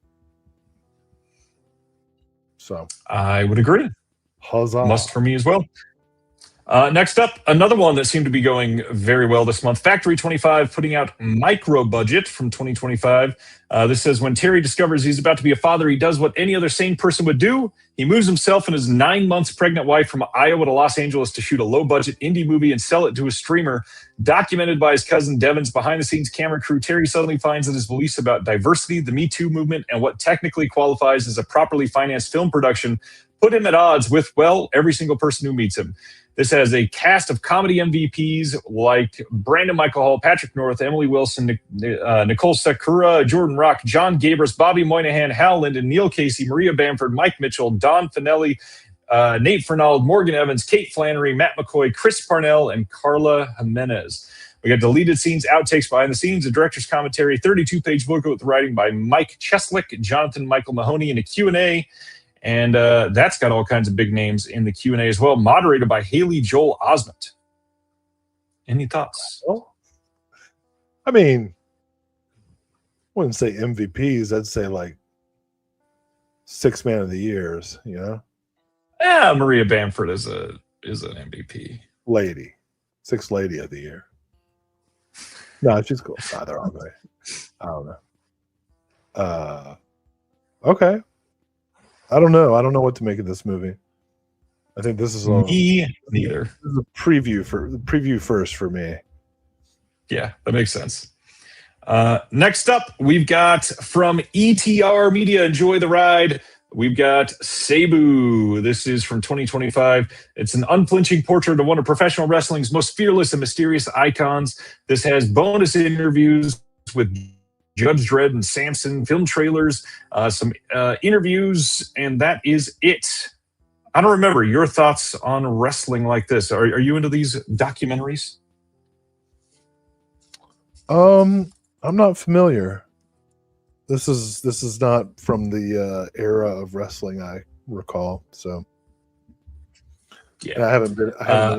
So I would agree. Huzzah. Must for me as well. Next up, another one that seemed to be going very well this month. Factory 25 putting out Micro Budget from 2025. This says, when Terry discovers he's about to be a father, he does what any other sane person would do. He moves himself and his 9 months pregnant wife from Iowa to Los Angeles to shoot a low-budget indie movie and sell it to a streamer. Documented by his cousin Devin's behind-the-scenes camera crew, Terry suddenly finds that his beliefs about diversity, the Me Too movement, and what technically qualifies as a properly financed film production put him at odds with, well, every single person who meets him. This has a cast of comedy MVPs like Brandon Michael Hall, Patrick North, Emily Wilson, Nicole Sakura, Jordan Rock, John Gabris, Bobby Moynihan, Hal Linden, Neil Casey, Maria Bamford, Mike Mitchell, Don Finelli, Nate Fernald, Morgan Evans, Kate Flannery, Matt McCoy, Chris Parnell, and Carla Jimenez. We got deleted scenes, outtakes behind the scenes, a director's commentary, 32-page book with writing by Mike Cheslick, Jonathan Michael Mahoney, and a Q&A. And that's got all kinds of big names in the Q&A as well, moderated by Haley Joel Osment. Any thoughts? Well, I mean, I wouldn't say MVPs. I'd say like 6 Man of the Years, you know? Yeah, Maria Bamford is an MVP. Lady. 6th Lady of the Year. No, she's cool. Nah, they're all great. I don't know. Okay. I don't know. I don't know what to make of this movie. I think this is Me neither. This is a preview first for me. Yeah, that makes sense. Next up, we've got from ETR Media, Enjoy the Ride. We've got Cebu. This is from 2025. It's an unflinching portrait of one of professional wrestling's most fearless and mysterious icons. This has bonus interviews with Judge Dredd and Samson, film trailers, some interviews, and that is it. I don't remember your thoughts on wrestling like this. Are you into these documentaries? I'm not familiar. This is not from the era of wrestling I recall. So Yeah, and I haven't been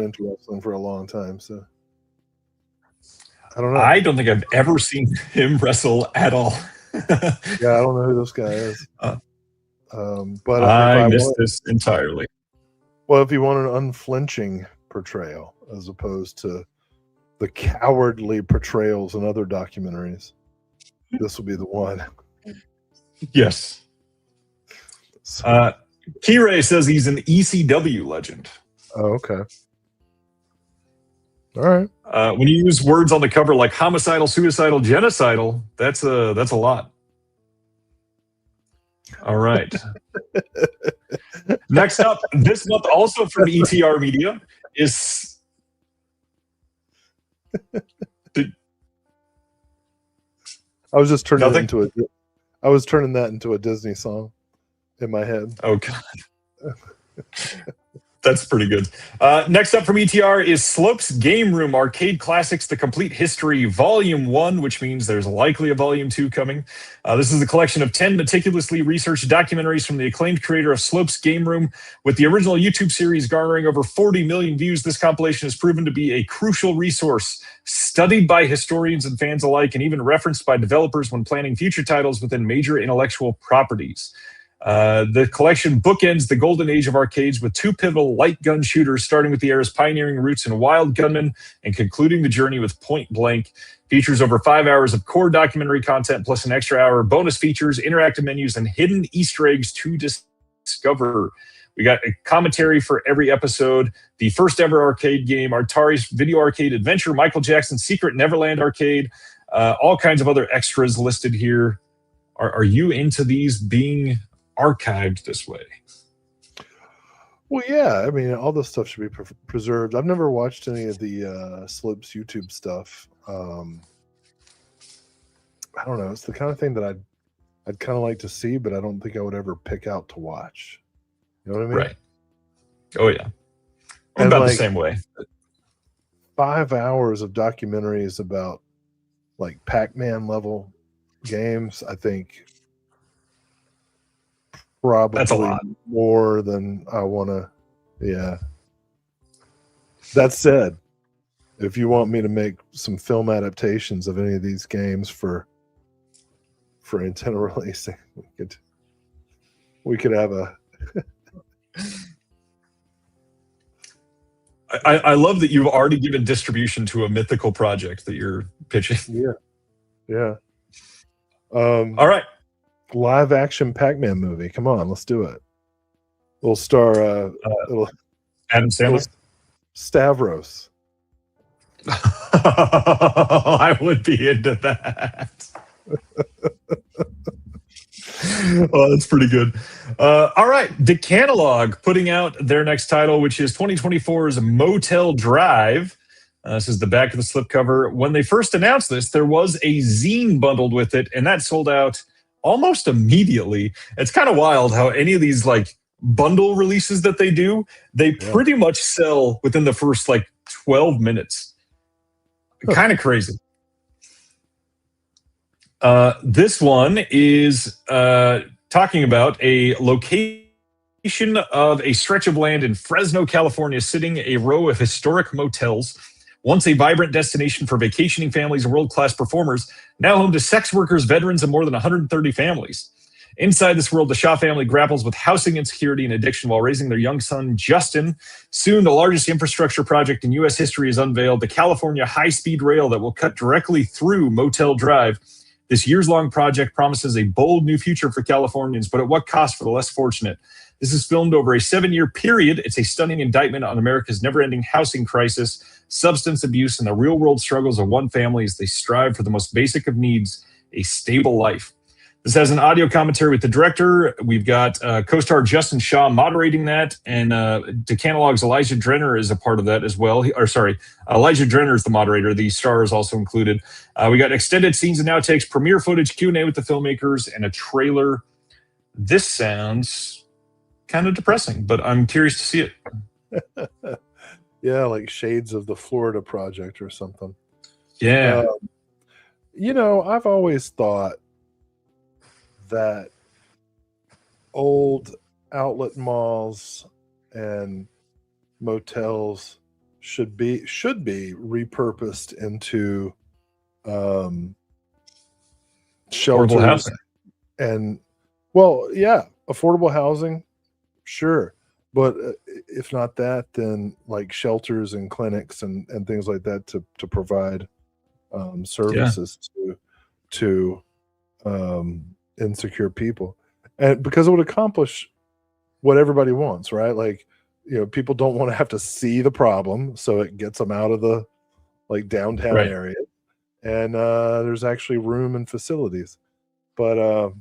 into wrestling for a long time. So I don't know. I don't think I've ever seen him wrestle at all. Yeah, I don't know who this guy is. But I missed this entirely. Well, if you want an unflinching portrayal as opposed to the cowardly portrayals in other documentaries, this will be the one. Yes. So, Kirei says he's an ECW legend. oh, okay. All right. When you use words on the cover like homicidal, suicidal, genocidal, that's a lot. All right. Next up, this month also from ETR Media is I was just turning Nothing? I was turning that into a Disney song in my head. Oh God. That's pretty good. Next up from ETR is Slopes Game Room Arcade Classics, The Complete History, Volume 1, which means there's likely a Volume 2 coming. This is a collection of 10 meticulously researched documentaries from the acclaimed creator of Slopes Game Room. With the original YouTube series garnering over 40 million views, this compilation has proven to be a crucial resource, studied by historians and fans alike, and even referenced by developers when planning future titles within major intellectual properties. The collection bookends the golden age of arcades with 2 pivotal light gun shooters, starting with the era's pioneering roots in Wild Gunman and concluding the journey with Point Blank. Features over 5 hours of core documentary content plus an extra hour of bonus features, interactive menus, and hidden Easter eggs to discover. We got a commentary for every episode, the first ever arcade game, Atari's Video Arcade Adventure, Michael Jackson's Secret Neverland Arcade, all kinds of other extras listed here. Are you into these being archived this way? Well, yeah. I mean, all this stuff should be preserved. I've never watched any of the Slopes YouTube stuff. I don't know. It's the kind of thing that I'd kind of like to see, but I don't think I would ever pick out to watch. You know what I mean? Right. Oh yeah, I'm And about the like same way. 5 hours of documentaries about like Pac-Man level games, I think probably That's a lot. more than I want to. Yeah. That said, if you want me to make some film adaptations of any of these games for antenna releasing, we could have a. I love that you've already given distribution to a mythical project that you're pitching. Yeah. All right. Live action Pac-Man movie. Come on, let's do it. We'll star little Adam Sandler. Stavros. I would be into that. Oh, that's pretty good. All right. Decanalog putting out their next title, which is 2024's Motel Drive. This is the back of the slipcover. When they first announced this, there was a zine bundled with it, and that sold out almost immediately. It's kind of wild how any of these like bundle releases that they do, they pretty much sell within the first like 12 minutes. Kind of crazy. This one is talking about a location of a stretch of land in Fresno, California, sitting a row of historic motels. Once a vibrant destination for vacationing families and world-class performers, now home to sex workers, veterans, and more than 130 families. Inside this world, the Shaw family grapples with housing insecurity and addiction while raising their young son, Justin. Soon, the largest infrastructure project in U.S. history is unveiled, the California high-speed rail that will cut directly through Motel Drive. This years-long project promises a bold new future for Californians, but at what cost for the less fortunate? This is filmed over a 7-year period. It's a stunning indictment on America's never-ending housing crisis, substance abuse, and the real-world struggles of one family as they strive for the most basic of needs, a stable life. This has an audio commentary with the director. We've got co-star Justin Shaw moderating that, and Decanalog's Elijah Drenner is a part of that as well. Elijah Drenner is the moderator. The star is also included. We got extended scenes and outtakes, premiere footage, Q&A with the filmmakers, and a trailer. This sounds kind of depressing, but I'm curious to see it. Yeah, like shades of the Florida Project or something. Yeah. I've always thought that old outlet malls and motels should be repurposed into shelters. Affordable housing. And affordable housing, sure, but if not that, then like shelters and clinics and things like that to provide services to insecure people, and because it would accomplish what everybody wants, right? Like, people don't want to have to see the problem, so it gets them out of the like downtown area, and there's actually room and facilities. But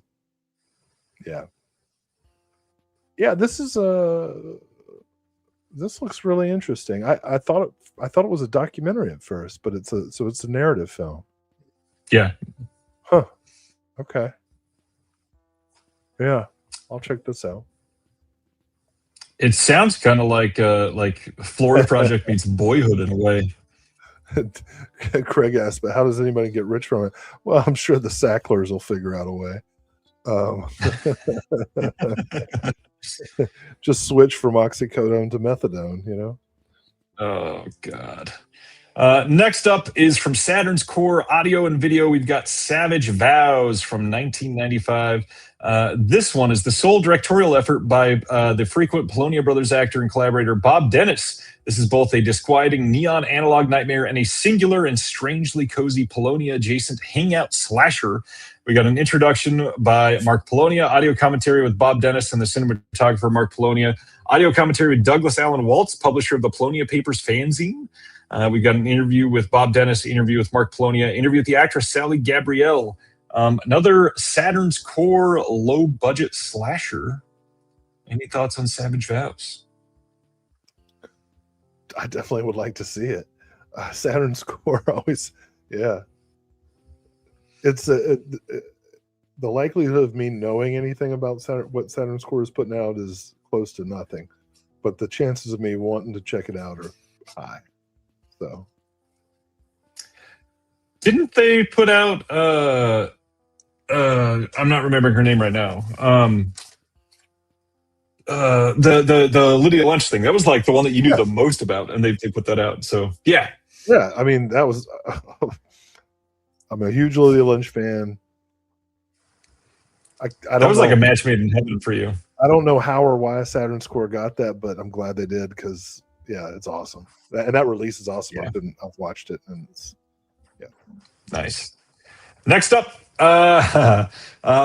this looks really interesting. I thought it was a documentary at first, but it's a narrative film. Yeah. Huh. Okay. Yeah, I'll check this out. It sounds kind of like Florida Project meets Boyhood in a way. Craig asked, but how does anybody get rich from it? Well, I'm sure the Sacklers will figure out a way. Just switch from oxycodone to methadone, Oh, God. Next up is from Saturn's Core Audio and Video. We've got Savage Vows from 1995. This one is the sole directorial effort by the frequent Polonia Brothers actor and collaborator Bob Dennis. This is both a disquieting neon analog nightmare and a singular and strangely cozy Polonia-adjacent hangout slasher. We got an introduction by Mark Polonia, audio commentary with Bob Dennis and the cinematographer Mark Polonia, audio commentary with Douglas Allen Waltz, publisher of the Polonia Papers fanzine. We've got an interview with Bob Dennis, interview with Mark Polonia, interview with the actress Sally Gabrielle. Another Saturn's Core low-budget slasher. Any thoughts on Savage Vows? I definitely would like to see it. Saturn's Core always, yeah. It's the likelihood of me knowing anything about what Saturn's Core is putting out is close to nothing. but the chances of me wanting to check it out are high. So, didn't they put out? I'm not remembering her name right now. The Lydia Lunch thing. That was like the one that you knew the most about, and they put that out. So yeah. I mean, that was. I'm a huge Lydia Lunch fan. I don't That was know. like a match made in heaven for you. I don't know how or why Saturn Score got that, but I'm glad they did because it's awesome. And that release is awesome. Yeah. I've watched it, and it's Nice. Next up,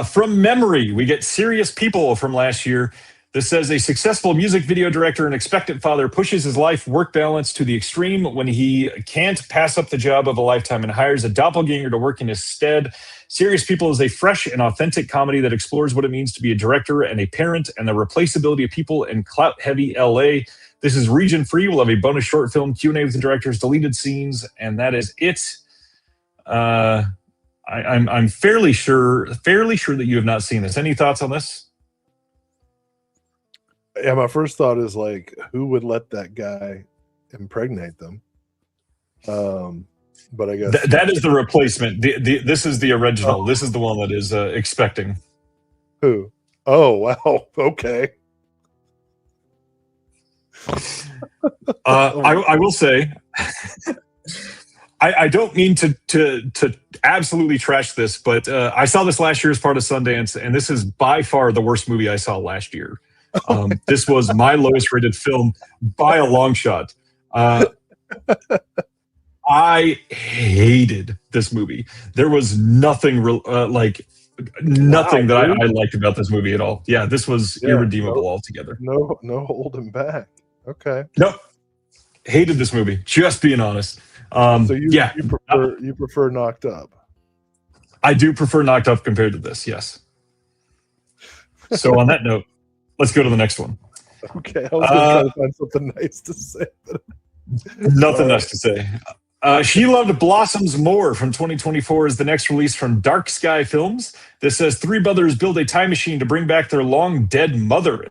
from memory, we get Serious People from last year. This says a successful music video director and expectant father pushes his life-work balance to the extreme when he can't pass up the job of a lifetime and hires a doppelganger to work in his stead. Serious People is a fresh and authentic comedy that explores what it means to be a director and a parent and the replaceability of people in clout-heavy LA. This is region-free. We'll have a bonus short film, Q&A with the directors, deleted scenes, and that is it. I'm fairly sure that you have not seen this. Any thoughts on this? Yeah, my first thought is like, who would let that guy impregnate them? But I guess That is the replacement. This is the original. This is the one that is expecting. who? Oh wow, okay. I will say, I don't mean to absolutely trash this, but I saw this last year as part of Sundance, and this is by far the worst movie I saw last year. This was my lowest rated film by a long shot. I hated this movie. There was nothing nothing that I liked about this movie at all. Yeah, this was irredeemable altogether. No holding back. Okay. Nope. Hated this movie. Just being honest. So you prefer Knocked Up? I do prefer Knocked Up compared to this. Yes. So on that note, let's go to the next one. Okay, I was going to try to find something nice to say. But nothing nice to say. She Loved Blossoms More from 2024 is the next release from Dark Sky Films. This says three brothers build a time machine to bring back their long dead mother. In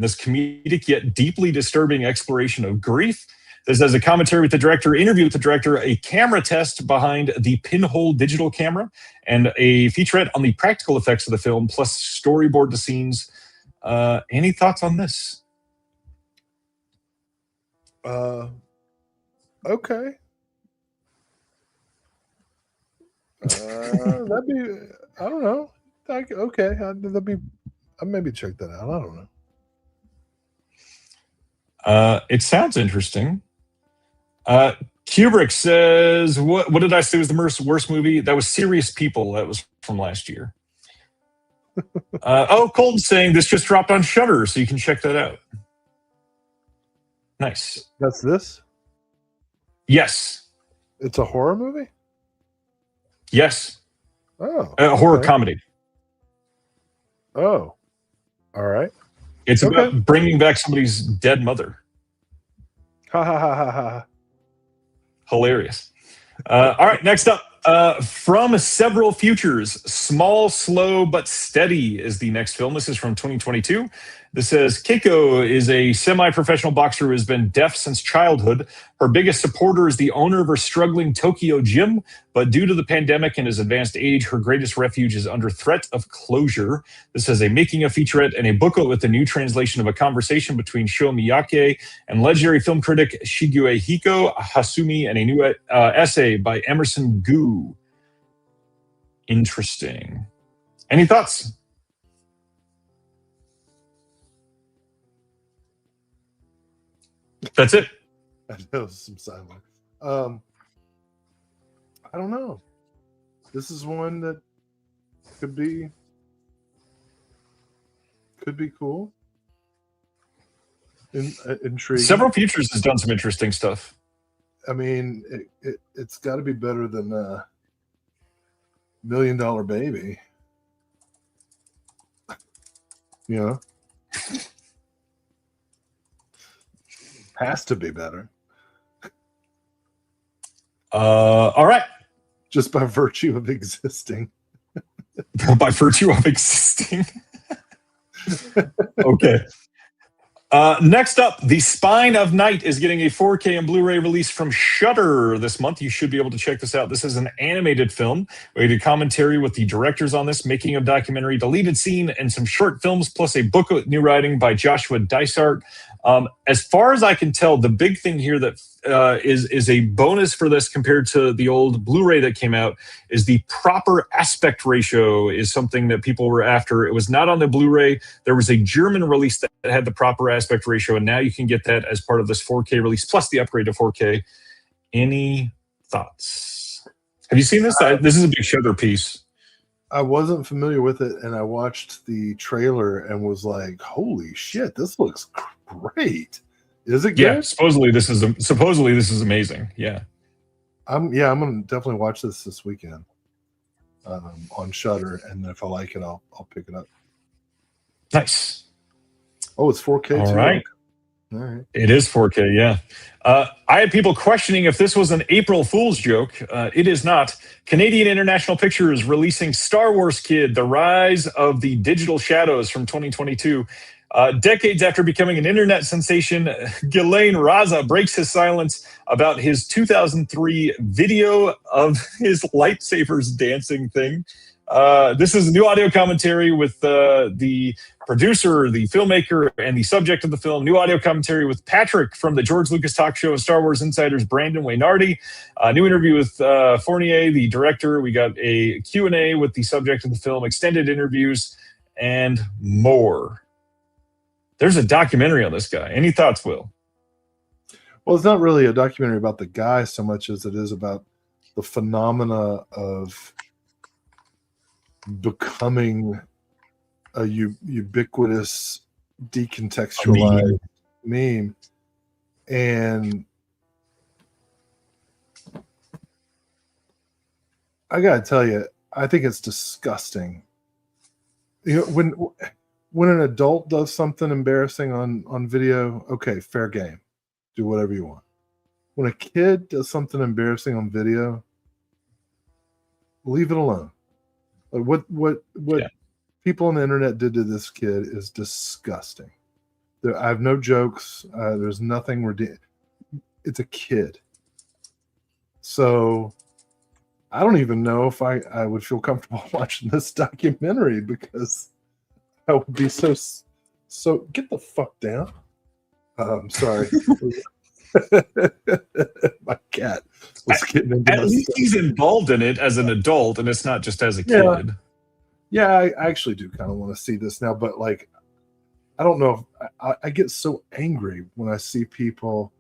this comedic yet deeply disturbing exploration of grief. This has a commentary with the director, interview with the director, a camera test behind the pinhole digital camera, and a featurette on the practical effects of the film, plus storyboard the scenes. Any thoughts on this? Okay. That'd be, I don't know. Okay, that'd be, I'd maybe check that out. I don't know. It sounds interesting. Kubrick says, what did I say was the worst movie? That was Serious People. That was from last year. Colton's saying this just dropped on Shudder, so you can check that out. Nice. That's this? Yes. It's a horror movie? Yes. Oh. A horror comedy. Oh. All right. It's about bringing back somebody's dead mother. Ha ha ha ha ha. Hilarious. All right, next up. From Several Futures, Small, Slow, But Steady is the next film. This is from 2022. This says, Keiko is a semi-professional boxer who has been deaf since childhood. Her biggest supporter is the owner of her struggling Tokyo gym, but due to the pandemic and his advanced age, her greatest refuge is under threat of closure. This has a making of featurette and a booklet with a new translation of a conversation between Sho Miyake and legendary film critic Shigehiko Hasumi, and a new essay by Emerson Gu. Interesting. Any thoughts? That's it. I know some silence. I don't know. This is one that could be cool. Intriguing. Several Futures has done some interesting stuff. I mean, it's got to be better than $1 Million Baby. You know? Has to be better. All right. Just by virtue of existing. By virtue of existing. Okay. Next up, The Spine of Night is getting a 4K and Blu-ray release from Shudder this month. You should be able to check this out. This is an animated film. We did commentary with the directors on this, making of documentary, deleted scene, and some short films, plus a book with new writing by Joshua Dysart. As far as I can tell, the big thing here that is a bonus for this compared to the old Blu-ray that came out is the proper aspect ratio is something that people were after. It was not on the Blu-ray. There was a German release that had the proper aspect ratio, and now you can get that as part of this 4K release, plus the upgrade to 4K. Any thoughts? Have you seen this? This is a big Shudder piece. I wasn't familiar with it, and I watched the trailer and was like, "Holy shit, this looks great!" Is it good? Yeah, supposedly this is amazing. Yeah, I'm gonna definitely watch this weekend on Shudder, and if I like it, I'll pick it up. Nice. Oh, it's 4K. All too? right. All right. It is 4K, yeah. I had people questioning if this was an April Fool's joke. It is not. Canadian International Pictures releasing Star Wars Kid, The Rise of the Digital Shadows from 2022. Decades after becoming an internet sensation, Ghislaine Raza breaks his silence about his 2003 video of his lightsabers dancing thing. This is a new audio commentary with the producer, the filmmaker, and the subject of the film. New audio commentary with Patrick from the George Lucas Talk Show and Star Wars Insiders, Brandon Waynardi. New interview with Fournier, the director. We got a Q&A with the subject of the film, extended interviews, and more. There's a documentary on this guy. Any thoughts, Will? Well, it's not really a documentary about the guy so much as it is about the phenomena of becoming a ubiquitous, decontextualized meme. And I gotta tell you, I think it's disgusting. You know, when an adult does something embarrassing on video, okay, fair game. Do whatever you want. When a kid does something embarrassing on video, leave it alone. What people on the internet did to this kid is disgusting. I have no jokes. There's nothing ridiculous. It's a kid. So I don't even know if I would feel comfortable watching this documentary because I would be so get the fuck down. Sorry. My cat was getting into At least he's involved in it as an adult, and it's not just as a kid. Yeah, I actually do kind of want to see this now, but like, I don't know if I get so angry when I see people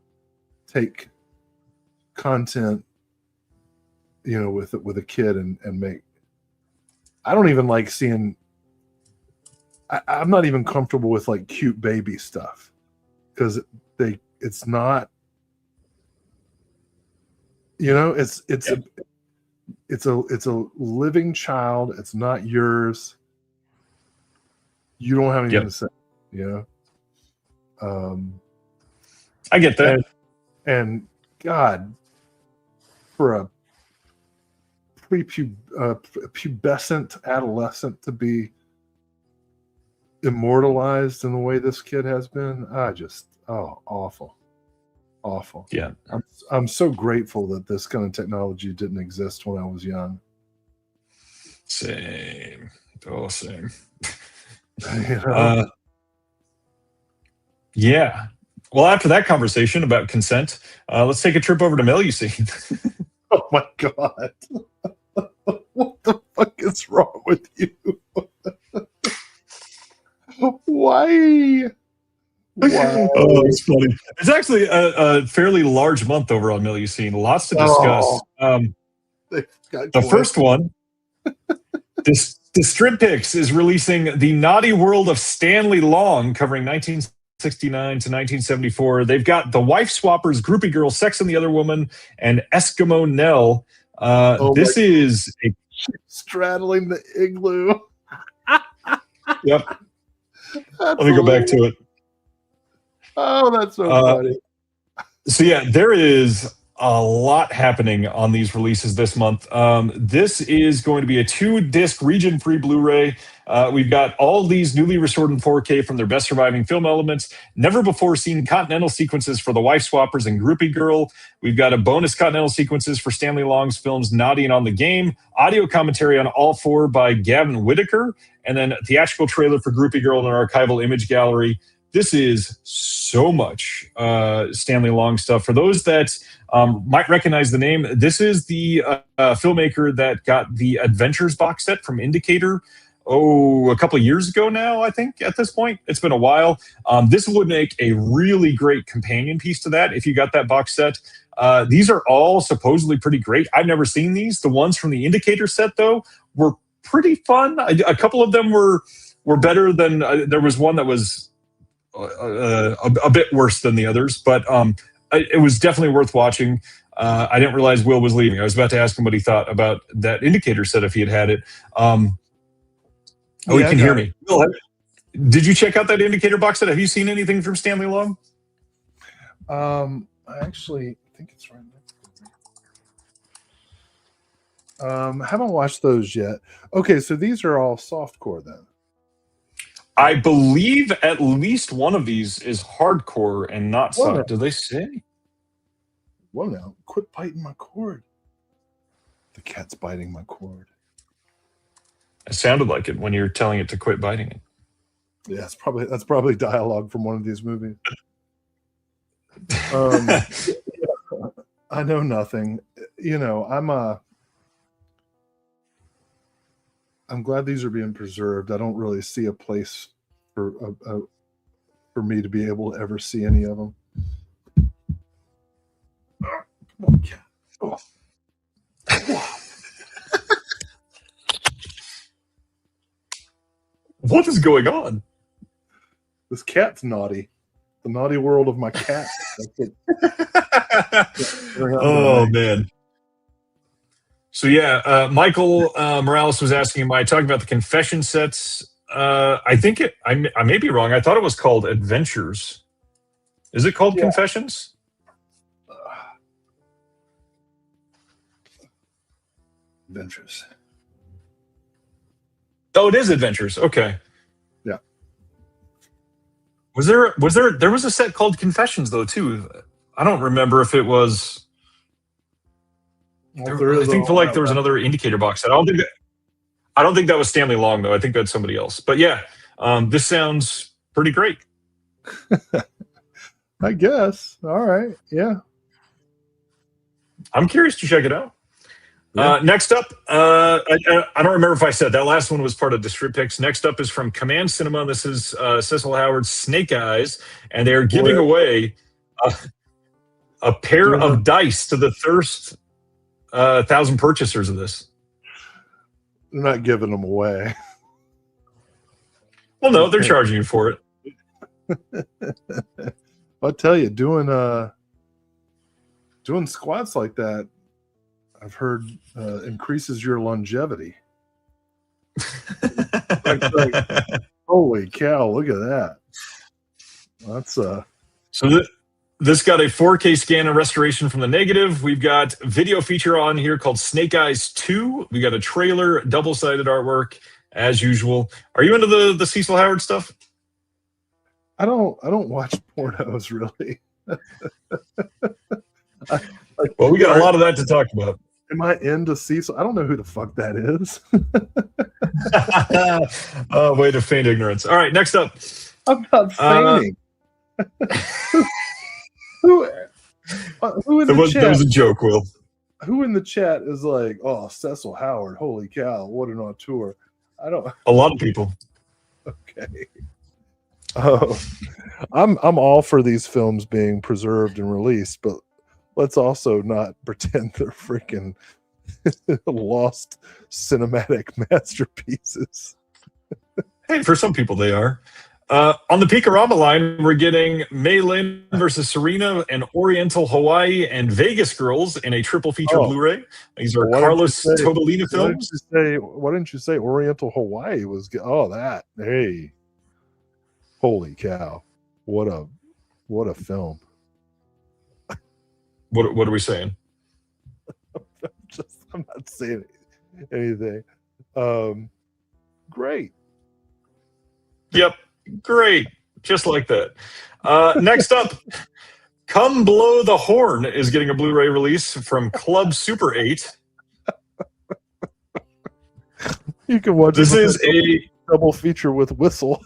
take content, you know, with a kid and make. I don't even like seeing. I'm not even comfortable with like cute baby stuff because it's not. You know, it's a living child. It's not yours. You don't have anything to say. You know. I get that. And God, for a pubescent adolescent to be immortalized in the way this kid has been, awful. Yeah. I'm so grateful that this kind of technology didn't exist when I was young. Same. Oh, same. You know? Yeah. Well, after that conversation about consent, let's take a trip over to Melusine. Oh my God. What the fuck is wrong with you? Why? Wow. Oh, it's funny. It's actually a fairly large month over on Melusine. Lots to discuss. The first one, Distriptix is releasing The Naughty World of Stanley Long, covering 1969 to 1974. They've got The Wife Swappers, Groupie Girl, Sex and the Other Woman, and Eskimo Nell. This is a straddling the igloo. Yep. Let me go back to it. Oh, that's so funny. So yeah, there is a lot happening on these releases this month. This is going to be a 2-disc region-free Blu-ray. We've got all these newly restored in 4K from their best surviving film elements, never before seen continental sequences for The Wife Swappers and Groupie Girl. We've got a bonus continental sequences for Stanley Long's films Naughty and On the Game, audio commentary on all 4 by Gavin Whitaker, and then a theatrical trailer for Groupie Girl in an archival image gallery. This is so much Stanley Long stuff. For those that might recognize the name, this is the filmmaker that got the Adventures box set from Indicator, a couple of years ago now, I think, at this point. It's been a while. This would make a really great companion piece to that if you got that box set. These are all supposedly pretty great. I've never seen these. The ones from the Indicator set, though, were pretty fun. A couple of them were better than... there was one that was... a bit worse than the others, but it was definitely worth watching. I didn't realize Will was leaving. I was about to ask him what he thought about that Indicator set if he had it. He can hear me. Will, did you check out that Indicator box set? Have you seen anything from Stanley Long? I actually think it's right there. Haven't watched those yet. Okay, so these are all softcore then. I believe at least one of these is hardcore and not soft. Do they say? Well, now, quit biting my cord. The cat's biting my cord. It sounded like it when you're telling it to quit biting it. Yeah, that's probably dialogue from one of these movies. I know nothing. I'm glad these are being preserved. I don't really see a place for me to be able to ever see any of them. Come on, cat. Oh. What is going on? This cat's naughty. The naughty world of my cat. Oh, man. So yeah, Michael Morales was asking, am I talking about the confession sets? I think I may be wrong. I thought it was called Adventures. Is it called Confessions? Adventures. Oh, it is Adventures. Okay. Yeah. There was a set called Confessions though too. I don't remember if it was. I think there was another Indicator box set. I don't think that was Stanley Long though. I think that's somebody else. But yeah, this sounds pretty great. I guess. All right. Yeah. I'm curious to check it out. Yeah. Next up, I don't remember if I said that last one was part of Distrib Picks. Next up is from Command Cinema. This is Cecil Howard's Snake Eyes, and they are giving away a pair of dice to the first 1,000 purchasers of this. They're not giving them away. Well, no, they're charging you for it. I'll tell you, doing squats like that, I've heard increases your longevity. Holy cow! Look at that. That's So this got a 4K scan and restoration from the negative. We've got video feature on here called Snake Eyes 2. We got a trailer, double-sided artwork, as usual. Are you into the Cecil Howard stuff? I don't watch pornos really. Well, we got a lot of that to talk about. Am I into Cecil? I don't know who the fuck that is. Oh, way to feign ignorance. All right, next up. I'm not feigning. Who in the chat? That was a joke, Will. Who in the chat is like, oh, Cecil Howard, holy cow, what an auteur. I don't. A lot of people. Okay. Oh, I'm all for these films being preserved and released, but let's also not pretend they're freaking lost cinematic masterpieces. Hey, for some people they are. On the Picarama line, we're getting Mei Lin versus Serena and Oriental Hawaii and Vegas Girls in a triple feature Blu-ray. These are Carlos Todolina films. Why didn't you say Oriental Hawaii was good? Oh, that. Hey. Holy cow. What a film. What are we saying? I'm not saying anything. Great. Yep, great, just like that. Next up, Come Blow the Horn is getting a Blu-ray release from Club Super 8. You can watch This it is a double feature with Whistle.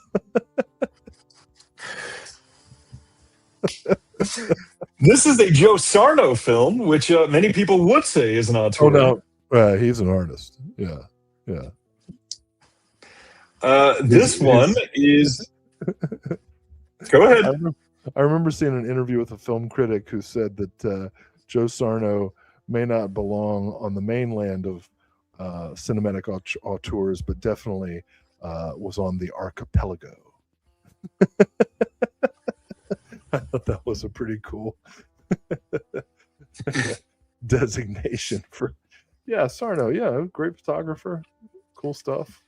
This is a Joe Sarno film, which many people would say is an auteur. Oh no, he's an artist. Yeah. This one is. Go ahead. I remember seeing an interview with a film critic who said that Joe Sarno may not belong on the mainland of cinematic auteurs, but definitely was on the archipelago. I thought that was a pretty cool designation for. Yeah, Sarno. Yeah, great photographer. Cool stuff.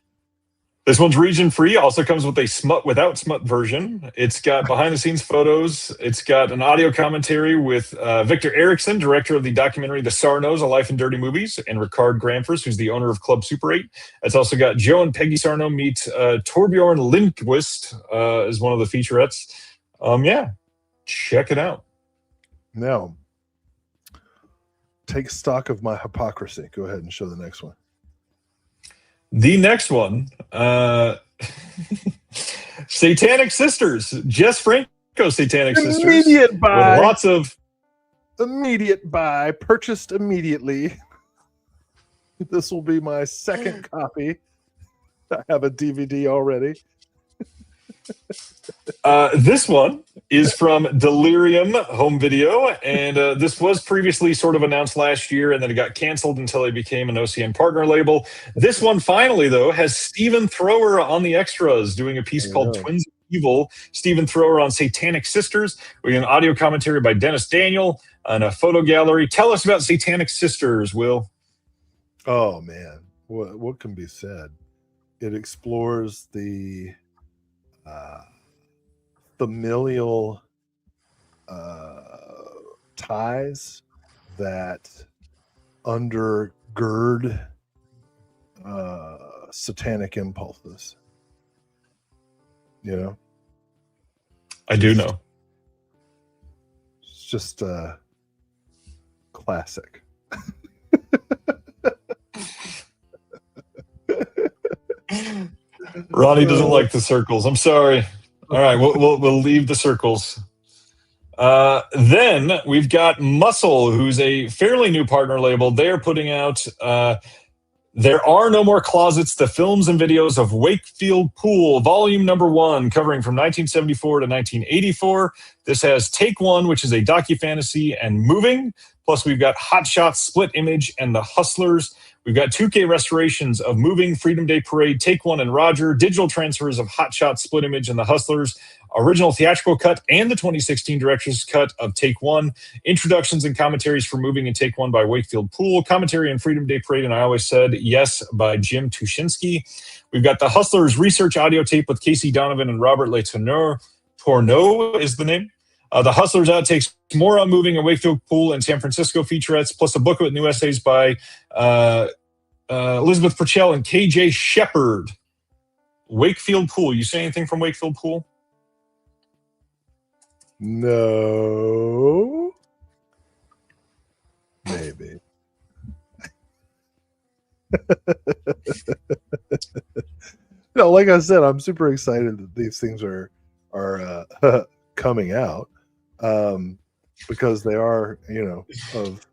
This one's region free. Also comes with a smut without smut version. It's got behind the scenes photos. It's got an audio commentary with Victor Erickson, director of the documentary The Sarnos, A Life in Dirty Movies, and Ricard Granfors, who's the owner of Club Super 8. It's also got Joe and Peggy Sarno meet Torbjorn Lindqvist as one of the featurettes. Yeah, check it out. Now, take stock of my hypocrisy. Go ahead and show the next one. The next one, Satanic Sisters, Jess Franco, Satanic Sisters. Immediate buy. With lots of immediate buy, purchased immediately. This will be my second copy. I have a DVD already. This one is from Delirium Home Video, and this was previously sort of announced last year, and then it got canceled until they became an OCN partner label. This one finally, though, has Stephen Thrower on the extras doing a piece called Twins of Evil. Stephen Thrower on Satanic Sisters. We get an audio commentary by Dennis Daniel and a photo gallery. Tell us about Satanic Sisters, Will. Oh, man. What can be said? It explores the familial ties that undergird satanic impulses. You know? I do know. It's just classic. Ronnie doesn't like the circles. I'm sorry. All right, we'll leave the circles. Then we've got Muscle, who's a fairly new partner label. They're putting out There Are No More Closets, the films and videos of Wakefield Pool, volume number 1, covering from 1974 to 1984. This has Take One, which is a docu-fantasy, and Moving. Plus, we've got Hot Shots, Split Image, and The Hustlers. We've got 2K restorations of Moving, Freedom Day Parade, Take One, and Roger, digital transfers of Hot Shots, Split Image, and The Hustlers, original theatrical cut, and the 2016 director's cut of Take One, introductions and commentaries for Moving and Take One by Wakefield Pool, commentary on Freedom Day Parade, and I Always Said Yes by Jim Tuschinski. We've got The Hustlers research audio tape with Casey Donovan and Robert Letourneau. Tourneau is the name. The Hustlers outtakes, more on Moving and Wakefield Pool and San Francisco featurettes, plus a book with new essays by Elizabeth Purcell and KJ Shepard. Wakefield Pool. You say anything from Wakefield Pool? No. Maybe. No, like I said, I'm super excited that these things are coming out. Because they are, of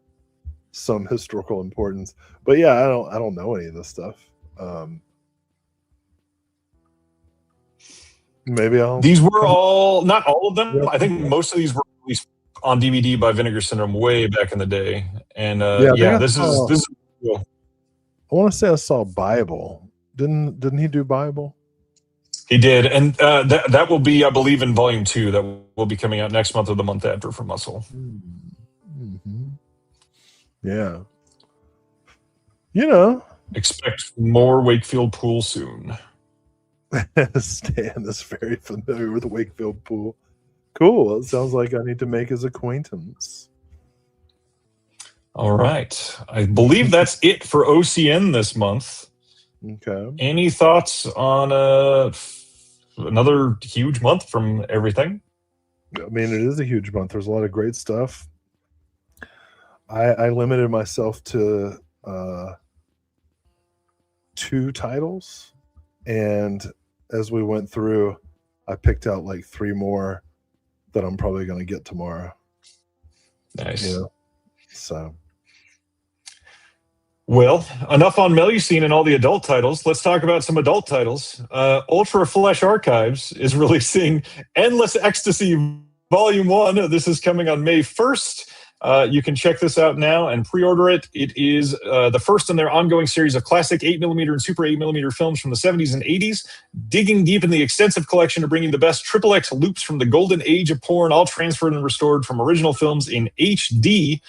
some historical importance. But yeah, I don't know any of this stuff. Maybe I'll. These were not all of them. I think most of these were released on DVD by Vinegar Syndrome way back in the day. And this is cool. I want to say I saw Bible. Didn't he do Bible? He did, and that will be, I believe, in volume 2. That will be coming out next month or the month after for Muscle. Mm-hmm. Yeah. Expect more Wakefield Pool soon. Stan is very familiar with Wakefield Pool. Cool. It sounds like I need to make his acquaintance. All right. I believe that's it for OCN this month. Okay. Any thoughts on another huge month from everything? I mean, it is a huge month. There's a lot of great stuff. I limited myself to 2 titles, and as we went through, I picked out like 3 more that I'm probably going to get tomorrow. Nice. You know? So. Well, enough on Melusine and all the adult titles. Let's talk about some adult titles. Ultra Flesh Archives is releasing Endless Ecstasy Volume 1. This is coming on May 1st. You can check this out now and pre-order it. It is the first in their ongoing series of classic 8mm and Super 8mm films from the 70s and 80s, digging deep in the extensive collection to bring you the best XXX loops from the golden age of porn, all transferred and restored from original films in HD.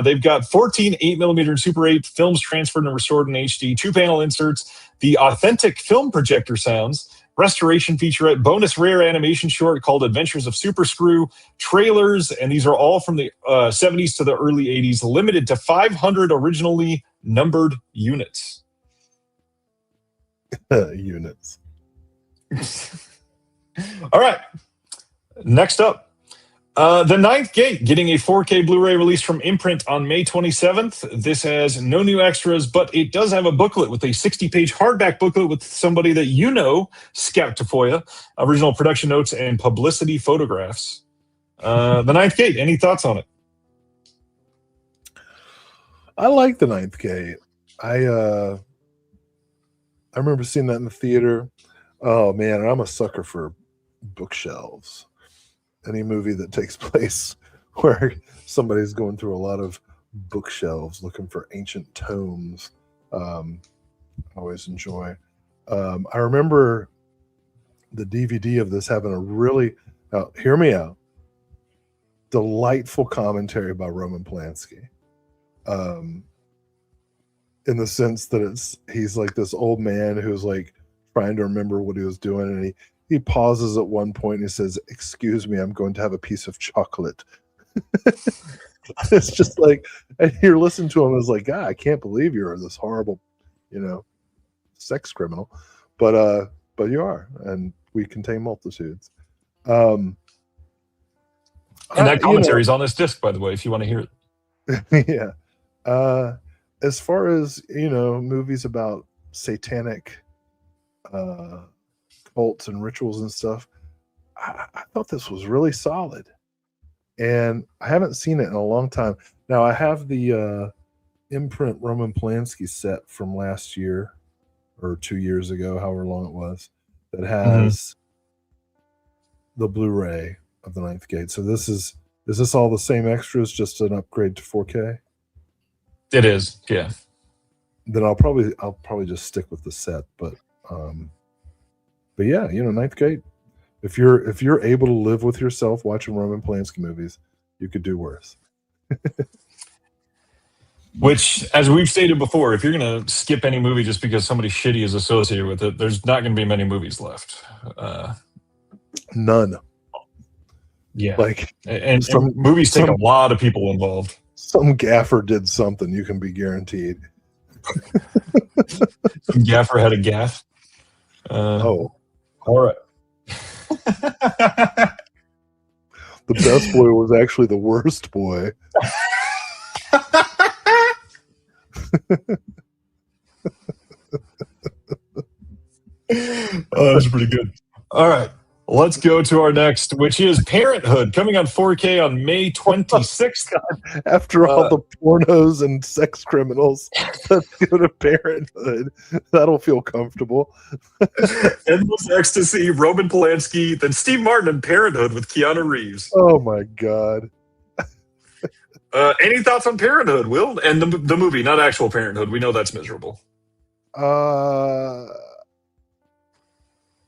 They've got 14 8mm and Super 8 films transferred and restored in HD, 2-panel inserts, the authentic film projector sounds, restoration featurette, bonus rare animation short called Adventures of Super Screw, trailers, and these are all from the 70s to the early 80s, limited to 500 originally numbered units. Units. All right. Next up. The Ninth Gate, getting a 4K Blu-ray release from Imprint on May 27th. This has no new extras, but it does have a booklet with a 60-page hardback booklet with somebody that you know, Scout Tafoya, original production notes and publicity photographs. The Ninth Gate, any thoughts on it? I like The Ninth Gate. I remember seeing that in the theater. Oh man, I'm a sucker for bookshelves. Any movie that takes place where somebody's going through a lot of bookshelves looking for ancient tomes, I always enjoy. I remember the DVD of this having a really, hear me out, delightful commentary by Roman Polanski. In the sense that he's like this old man who's like trying to remember what he was doing, and he pauses at one point and he says, "Excuse me, I'm going to have a piece of chocolate." It's just like, and you're listening to him as like, God, I can't believe you're this horrible, sex criminal, but you are, and we contain multitudes. And that commentary is on this disc, by the way, if you want to hear it. Yeah. As far as movies about satanic cults and rituals and stuff, I thought this was really solid, and I haven't seen it in a long time. Now I have the Imprint Roman Polanski set from last year or 2 years ago, however long it was, that has the Blu-ray of The Ninth Gate. So is this all the same extras, just an upgrade to 4K? it. It is, yeah. Then I'll probably just stick with the set, but yeah, Ninth Gate. If you're able to live with yourself watching Roman Polanski movies, you could do worse. Which, as we've stated before, if you're going to skip any movie just because somebody shitty is associated with it, there's not going to be many movies left. None. Yeah. And movies take a lot of people involved. Some gaffer did something, you can be guaranteed. Some gaffer had a gaff. All right. The best boy was actually the worst boy. Oh, that's pretty good. All right. Let's go to our next, which is Parenthood, coming on 4K on May 26th. After all the pornos and sex criminals, let's go to Parenthood. That'll feel comfortable. Endless Ecstasy, Roman Polanski, then Steve Martin and Parenthood with Keanu Reeves. Oh my God. Any thoughts on Parenthood, Will? And the movie, not actual Parenthood. We know that's miserable.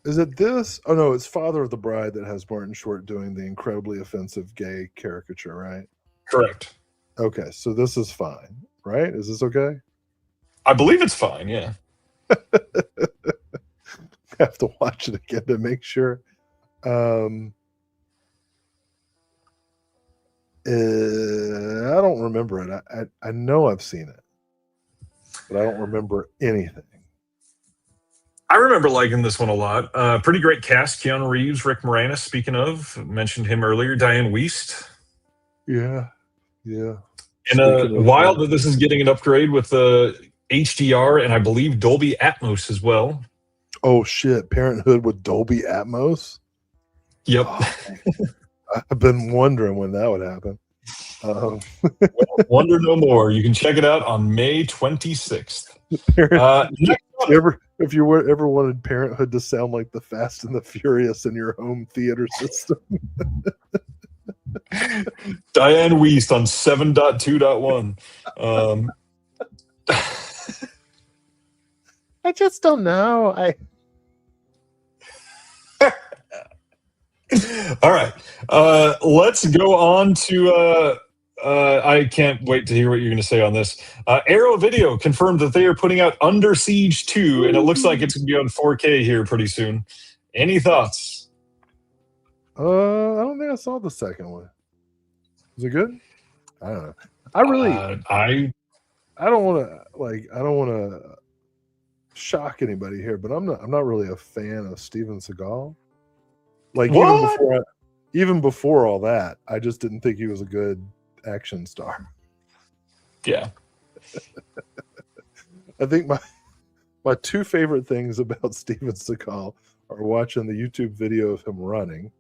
Is it this? Oh no, it's Father of the Bride that has Martin Short doing the incredibly offensive gay caricature, right? Correct. Okay, so this is fine, right? Is this okay? I believe it's fine, yeah. I have to watch it again to make sure. I don't remember it. I know I've seen it, but I don't remember anything. I remember liking this one a lot. Pretty great cast. Keanu Reeves, Rick Moranis, speaking of. Mentioned him earlier. Diane Wiest. Yeah. And wild that this is getting an upgrade with the HDR and I believe Dolby Atmos as well. Oh, shit. Parenthood with Dolby Atmos? Yep. Oh, I've been wondering when that would happen. Well, wonder no more. You can check it out on May 26th. If you ever wanted Parenthood to sound like the Fast and the Furious in your home theater system. Diane Wiest on 7.2.1. I just don't know. All right. Let's go on to I can't wait to hear what you're going to say on this. Arrow Video confirmed that they are putting out Under Siege 2, and it looks like it's going to be on 4K here pretty soon. Any thoughts? I don't think I saw the second one. Is it good? I don't know. I don't want to shock anybody here, but I'm not really a fan of Steven Seagal. Like even before all that, I just didn't think he was a good action star. Yeah. I think my two favorite things about Steven Seagal are watching the YouTube video of him running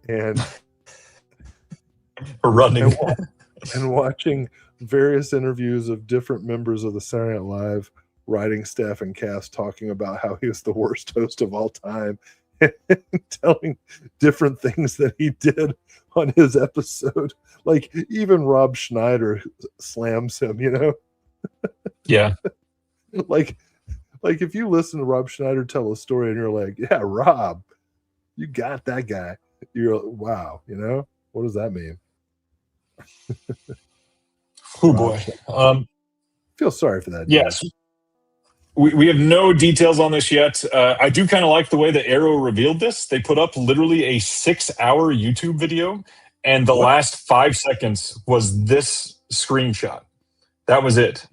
and and watching various interviews of different members of the Saturday Night Live writing staff and cast talking about how he was the worst host of all time and telling different things that he did on his episode. Like even Rob Schneider slams him, you know? Yeah. Like if you listen to Rob Schneider tell a story and you're like, yeah, Rob, you got that guy. You're like, wow, you know? What does that mean? Oh boy. Feel sorry for that. Yes. We have no details on this yet. I do kind of like the way that Arrow revealed this. They put up literally a 6-hour YouTube video, and the last 5 seconds was this screenshot. That was it.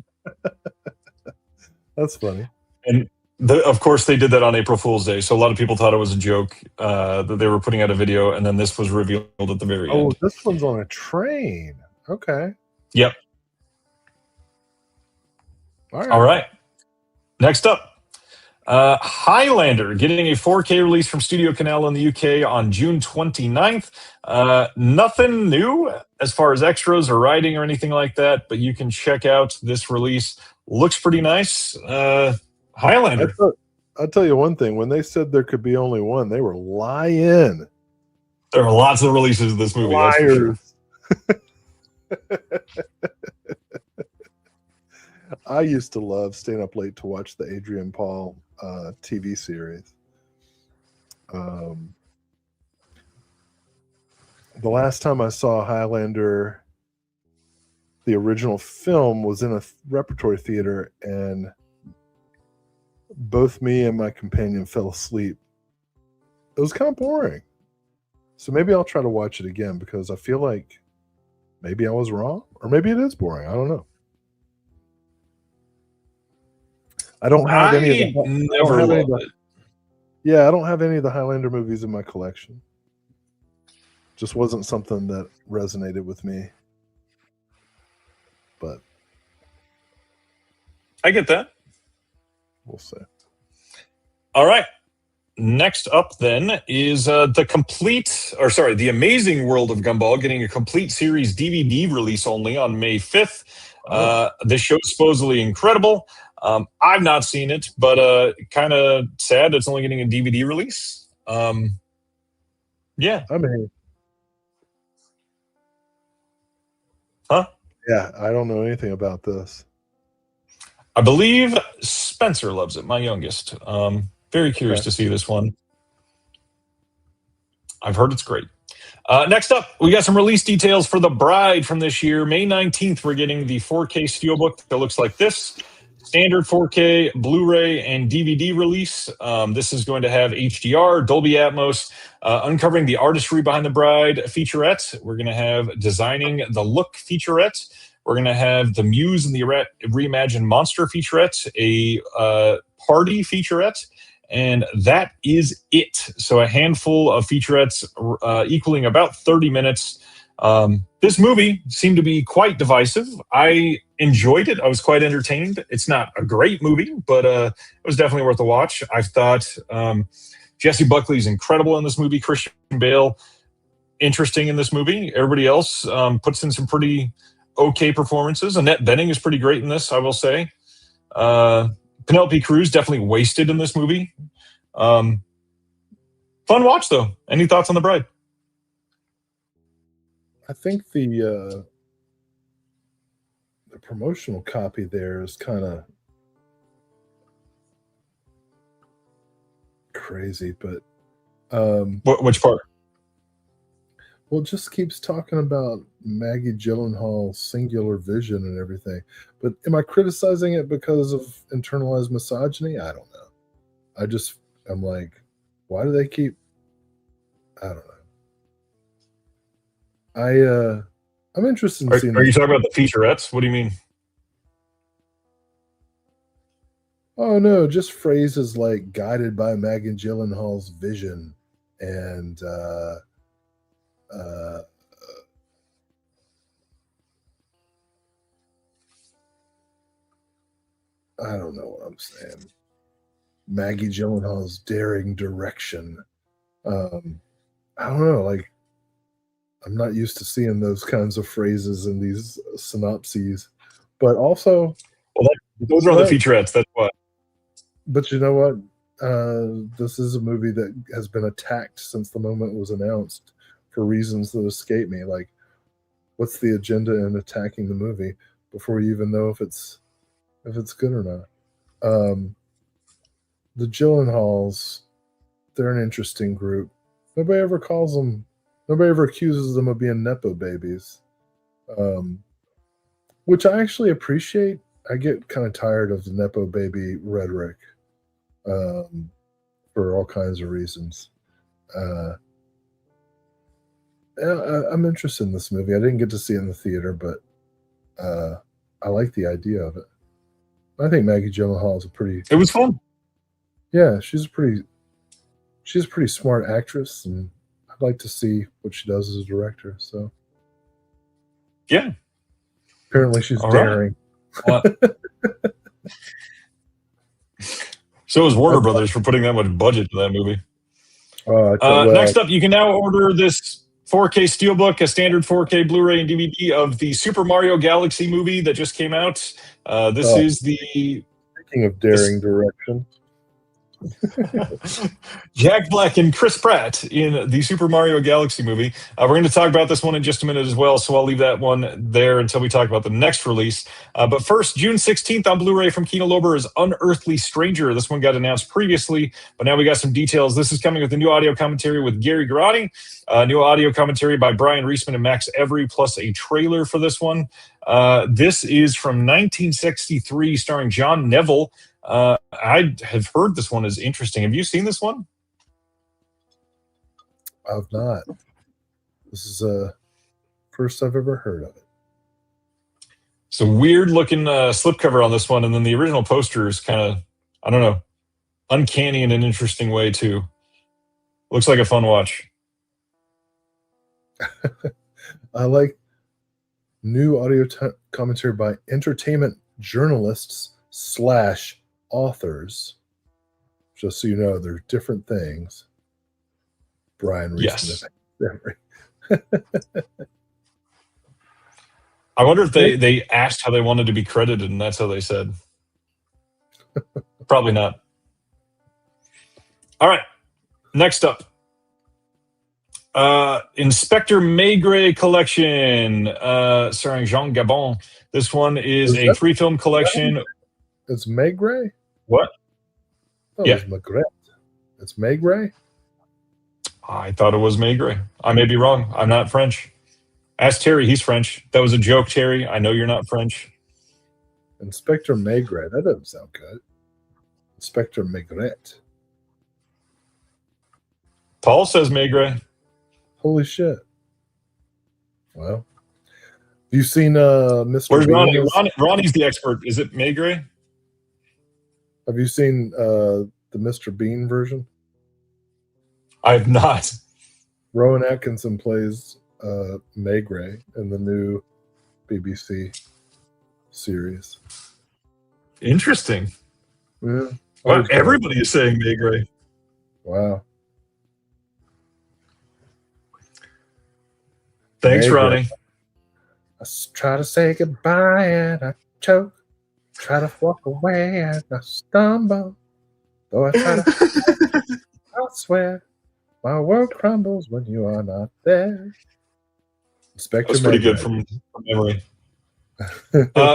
That's funny. And of course, they did that on April Fool's Day, so a lot of people thought it was a joke that they were putting out a video, and then this was revealed at the very end. Oh, this one's on a train. Okay. Yep. All right. Next up, Highlander getting a 4K release from Studio Canal in the UK on June 29th. Nothing new as far as extras or writing or anything like that, but you can check out this release. Looks pretty nice. Highlander. I'll tell you one thing. When they said there could be only one, they were lying. There are lots of releases of this movie. Liars. I used to love staying up late to watch the Adrian Paul TV series. The last time I saw Highlander, the original film, was in a repertory theater, and both me and my companion fell asleep. It was kind of boring. So maybe I'll try to watch it again because I feel like maybe I was wrong, or maybe it is boring. I don't know. I don't have any of the. Yeah, I don't have any of the Highlander movies in my collection. Just wasn't something that resonated with me. But I get that. We'll see. All right. Next up, then, is The Amazing World of Gumball getting a complete series DVD release only on May 5th. This show is supposedly incredible. I've not seen it, but kind of sad it's only getting a DVD release. Yeah. I mean, huh? Yeah, I don't know anything about this. I believe Spencer loves it, my youngest. Very curious to see this one. I've heard it's great. Next up, we got some release details for The Bride from this year. May 19th, we're getting the 4K steelbook that looks like this. standard 4K Blu-ray and DVD release. This is going to have HDR, Dolby Atmos, uncovering the artistry behind the bride featurette. We're going to have designing the look featurette. We're going to have the Muse and the reimagined monster featurette, a party featurette, and that is it. So a handful of featurettes equaling about 30 minutes. This movie seemed to be quite divisive. I enjoyed it. I was quite entertained. It's not a great movie, but it was definitely worth a watch. I thought Jesse Buckley is incredible in this movie. Christian Bale, interesting in this movie. Everybody else puts in some pretty okay performances. Annette Bening is pretty great in this, I will say. Penelope Cruz definitely wasted in this movie. Fun watch, though. Any thoughts on The Bride? I think the promotional copy there is kind of crazy, but Which part? well, it just keeps talking about Maggie Gyllenhaal's singular vision and everything. But am I criticizing it because of internalized misogyny? I don't know. I'm like, why do they keep? I don't know. I'm interested in seeing. Are you talking about the featurettes? What do you mean? Oh no, just phrases like "guided by Maggie Gyllenhaal's vision" and I don't know what I'm saying. Maggie Gyllenhaal's daring direction. I don't know. Like, I'm not used to seeing those kinds of phrases in these synopses, but also, Well, those are the featurettes. That's why. But you know what? This is a movie that has been attacked since the moment it was announced for reasons that escape me. Like, what's the agenda in attacking the movie before you even know if it's good or not? The Gyllenhaals, they're an interesting group. Nobody ever accuses them of being Nepo babies, which I actually appreciate. I get kind of tired of the Nepo baby rhetoric for all kinds of reasons. I'm interested in this movie. I didn't get to see it in the theater, but I like the idea of it. I think Maggie Gyllenhaal is It was fun. Yeah, she's a pretty smart actress, and I'd like to see what she does as a director. So, yeah. Apparently, she's All daring. Right. So is Warner Brothers for putting that much budget to that movie. Next up, you can now order this 4K Steelbook, a standard 4K Blu-ray and DVD of the Super Mario Galaxy movie that just came out. This is the... Speaking of daring direction. Jack Black and Chris Pratt in the Super Mario Galaxy movie. We're going to talk about this one in just a minute as well, so I'll leave that one there until we talk about the next release. But first, June 16th on Blu-ray from Kino Lorber's Unearthly Stranger. This one got announced previously, but now we got some details. This is coming with a new audio commentary with Gary Garati, new audio commentary by Brian Reisman and Max Every, plus a trailer for this one. This is from 1963, starring John Neville. I have heard this one is interesting. Have you seen this one? I've not. This is first I've ever heard of it. It's a weird looking slipcover on this one, and then the original poster is kind of, I don't know, uncanny in an interesting way too. Looks like a fun watch. I like new audio commentary by entertainment journalists / authors. Just so you know, they're different things. Brian Reisman. Yes. I wonder if they asked how they wanted to be credited, and that's how they said. Probably not. All right. Next up. Inspector Maigret collection, starring Jean Gabon. This one is a 3-film collection. It's Maigret? What? Oh, Yeah. It's Maigret. It's Maigret? I thought it was Maigret. I may be wrong. I'm not French. Ask Terry. He's French. That was a joke, Terry. I know you're not French. Inspector Maigret. That doesn't sound good. Inspector Maigret. Paul says Maigret. Holy shit. Well, have you seen Mr. Where's Ronnie? Bean? Ronnie's the expert. Is it Maigret? Have you seen the Mr. Bean version? I have not. Rowan Atkinson plays Maigret in the new BBC series. Interesting. Yeah. Wow, everybody is saying Maigret. Wow. Thanks, Maigret. Ronnie. I try to say goodbye and I choke. Try to walk away and I stumble. Though I try to, I swear, my world crumbles when you are not there. Inspector That's pretty good Maigret. from memory.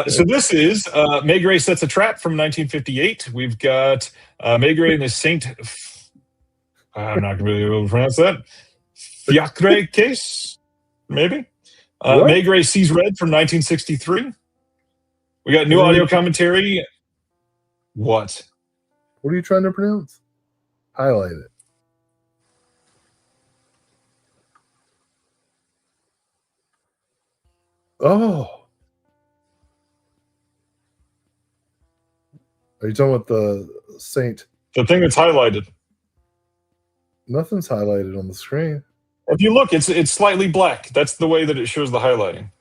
So this is Maigret Sets a Trap from 1958. We've got Maigret and the Saint. I'm not going to be able to pronounce that. Fiacre case, maybe. What? Maigret Sees Red from 1963. We got new audio commentary. What? What are you trying to pronounce? Highlight it. Oh. Are you talking about the Saint? The thing that's highlighted. Nothing's highlighted on the screen. If you look, it's slightly black. That's the way that it shows the highlighting.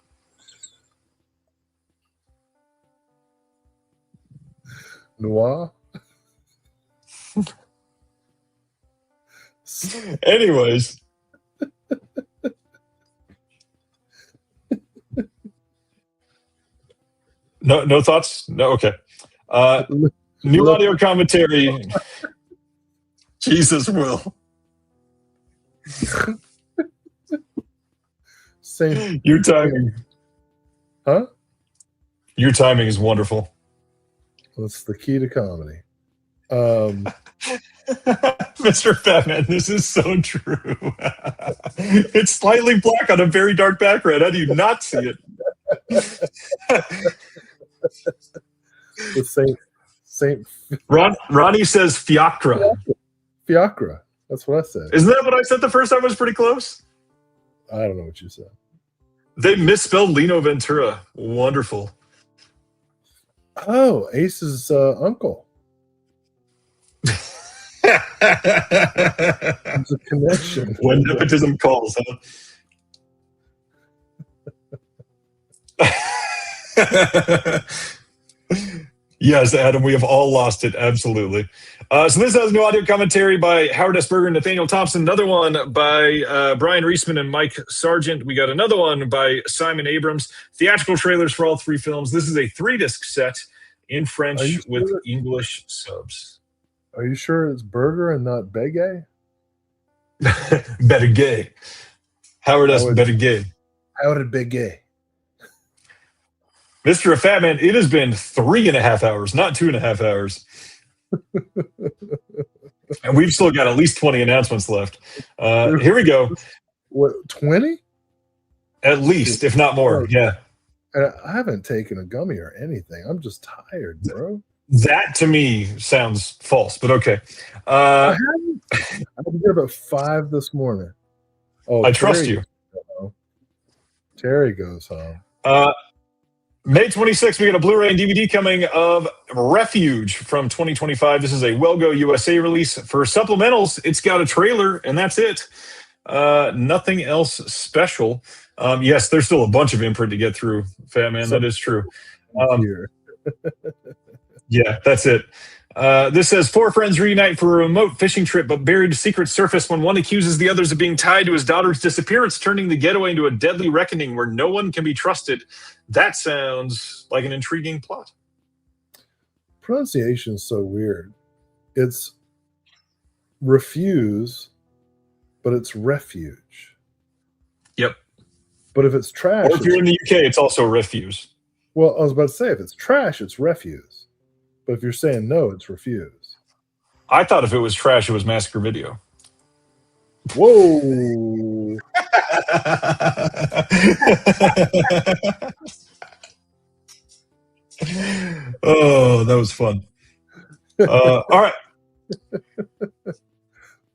Noir? Anyways. No thoughts? No, okay. New audio commentary. Jesus will. Saint. Your timing. Huh? Your timing is wonderful. That's the key to comedy. Mr. Fatman, this is so true. It's slightly black on a very dark background. How do you not see it? The Saint Ronnie says fiacre. Fiacre. That's what I said. Isn't that what I said the first time? I was pretty close. I don't know what you said. They misspelled Lino Ventura. Wonderful. Oh, Ace's uncle. There's a connection. When nepotism calls, huh? Yes, Adam, we have all lost it. Absolutely. So this has new audio commentary by Howard S. Berger and Nathaniel Thompson. Another one by Brian Reisman and Mike Sargent. We got another one by Simon Abrams. Theatrical trailers for all three films. This is a 3-disc set in French with English subs. Are you sure it's Berger and not Begay? Berger. Howard S. Berger. Howard Begay. Mr. Fatman, it has been 3.5 hours, not 2.5 hours. And we've still got at least 20 announcements left. Here we go. What, 20? At least, if not more. Yeah. I haven't taken a gummy or anything. I'm just tired, bro. That to me sounds false, but okay. I was here about 5 this morning. Oh, I trust you. Terry goes home. May 26th, we got a Blu-ray and DVD coming of Refuge from 2025. This is a Wellgo USA release. For supplementals, it's got a trailer, and that's it. Nothing else special. Yes, there's still a bunch of Imprint to get through, Fat Man. That is true. Yeah, that's it. This says 4 friends reunite for a remote fishing trip, but buried secrets surface when one accuses the others of being tied to his daughter's disappearance, turning the getaway into a deadly reckoning where no one can be trusted. That sounds like an intriguing plot. Pronunciation is so weird. It's refuse, but it's refuge. Yep. But if it's trash, Or if you're in the UK, it's also refuse. well, I was about to say, if it's trash, it's refuse. But if you're saying no, it's refuse. I thought if it was trash, it was Massacre Video. Whoa. Oh, that was fun. All right.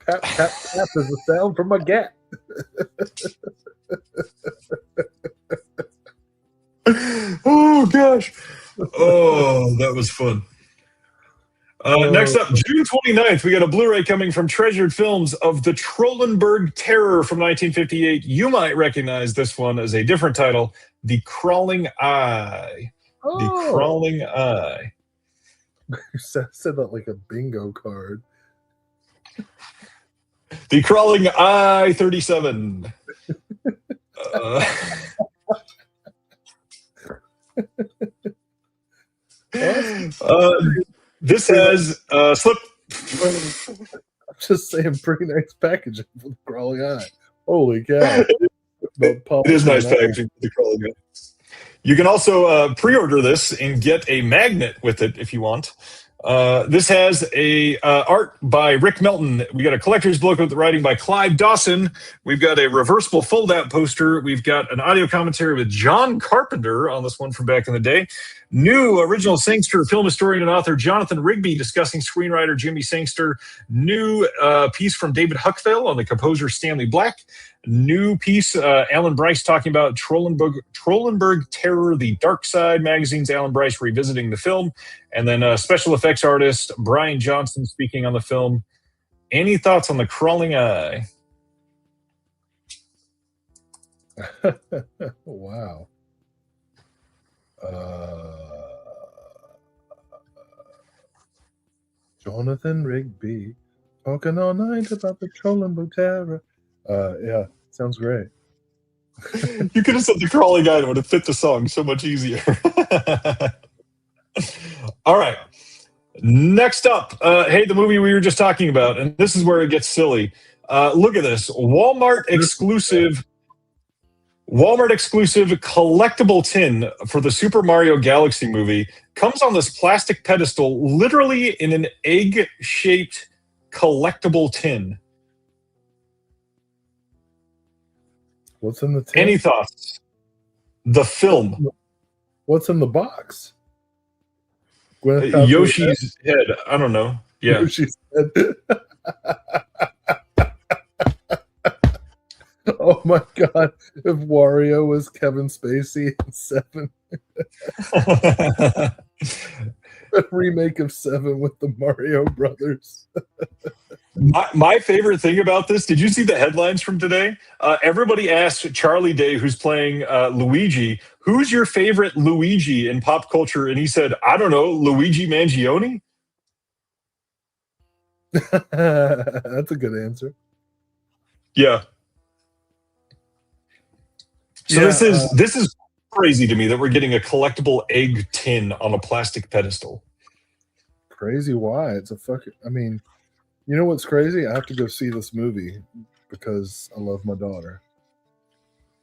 Tap, tap, tap is the sound from a gat. Oh, gosh. Oh, that was fun. Next up, June 29th, we got a Blu-ray coming from Treasured Films of The Trollenberg Terror from 1958. You might recognize this one as a different title, The Crawling Eye. The Crawling Eye. You said that like a bingo card. The Crawling Eye 37. This has slip. I'm just saying, pretty nice packaging for the crawling eye. Holy cow! It is nice packaging for the crawling eye. You can also pre-order this and get a magnet with it if you want. This has a art by Rick Melton. We got a collector's book with writing by Clive Dawson. We've got a reversible fold-out poster. We've got an audio commentary with John Carpenter on this one from back in the day. New original Sangster film historian and author Jonathan Rigby discussing screenwriter Jimmy Sangster. New piece from David Huckville on the composer Stanley Black. New piece, Alan Bryce talking about Trollenberg Terror, The Dark Side magazine's Alan Bryce revisiting the film. And then special effects artist Brian Johnson speaking on the film. Any thoughts on The Crawling Eye? Wow. Jonathan Rigby talking all night about the Trollenberg Terror. Yeah, sounds great. You could have said The Crawling Eye. It would have fit the song so much easier. All right. Next up, hey, the movie we were just talking about, and this is where it gets silly. Look at this. Walmart exclusive collectible tin for the Super Mario Galaxy movie comes on this plastic pedestal, literally in an egg-shaped collectible tin. What's in the tin? Any thoughts? The film. What's in the box? Yoshi's head. I don't know. Yeah. Yoshi's head. Oh my god! If Wario was Kevin Spacey in Seven, a remake of Seven with the Mario Brothers. My favorite thing about this, did you see the headlines from today? Everybody asked Charlie Day, who's playing Luigi, who's your favorite Luigi in pop culture? And he said, I don't know, Luigi Mangione? That's a good answer. Yeah. So Yeah, this is crazy to me that we're getting a collectible egg tin on a plastic pedestal. Crazy why? It's a fucking... I mean, you know what's crazy? I have to go see this movie because I love my daughter.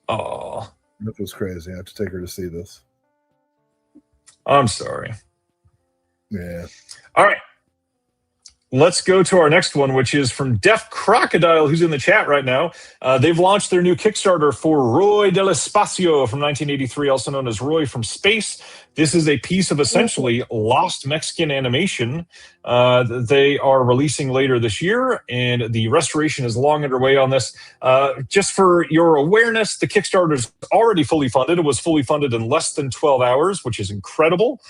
Oh, That was crazy. I have to take her to see this. I'm sorry. Yeah. All right. Let's go to our next one, which is from Deaf Crocodile, who's in the chat right now. They've launched their new Kickstarter for Roy del Espacio from 1983, also known as Roy from Space. This is a piece of essentially lost Mexican animation that they are releasing later this year, and the restoration is long underway on this. Just for your awareness, the Kickstarter is already fully funded. It was fully funded in less than 12 hours, which is incredible.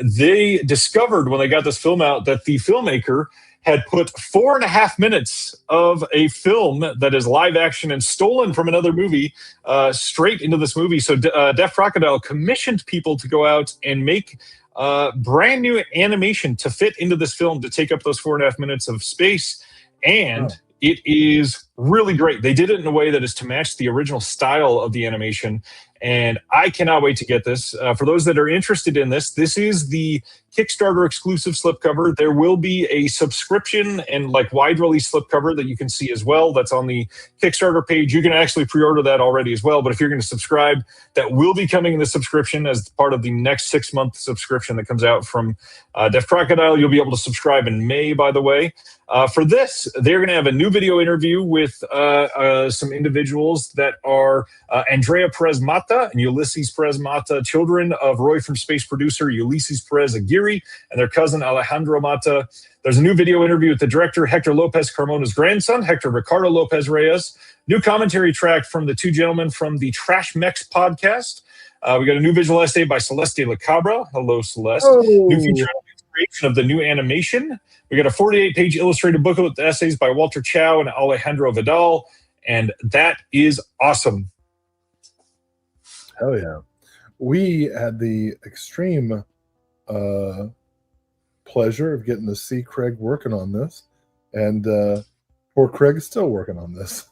They discovered when they got this film out that the filmmaker had put 4.5 minutes of a film that is live action and stolen from another movie straight into this movie. So Deaf Crocodile commissioned people to go out and make brand new animation to fit into this film to take up those 4.5 minutes of space. And it is really great. They did it in a way that is to match the original style of the animation. And I cannot wait to get this. For those that are interested in this, this is the Kickstarter exclusive slipcover. There will be a subscription and like wide release slipcover that you can see as well. That's on the Kickstarter page. You can actually pre-order that already as well. But if you're going to subscribe, that will be coming in the subscription as part of the next 6-month subscription that comes out from Deaf Crocodile. You'll be able to subscribe in May, by the way. For this, they're going to have a new video interview with with some individuals that are Andrea Perez Mata and Ulysses Perez Mata, children of Roy from Space producer Ulysses Perez Aguirre and their cousin Alejandro Mata. There's a new video interview with the director, Hector Lopez Carmona's grandson, Hector Ricardo Lopez Reyes. New commentary track from the two gentlemen from the Trash Mex podcast. We got a new visual essay by Celeste La Cabra. Hello, Celeste. Oh. New feature creation of the new animation. We got a 48-page illustrated booklet with essays by Walter Chow and Alejandro Vidal, and that is awesome. Hell yeah. We had the extreme pleasure of getting to see Craig working on this, and poor Craig is still working on this.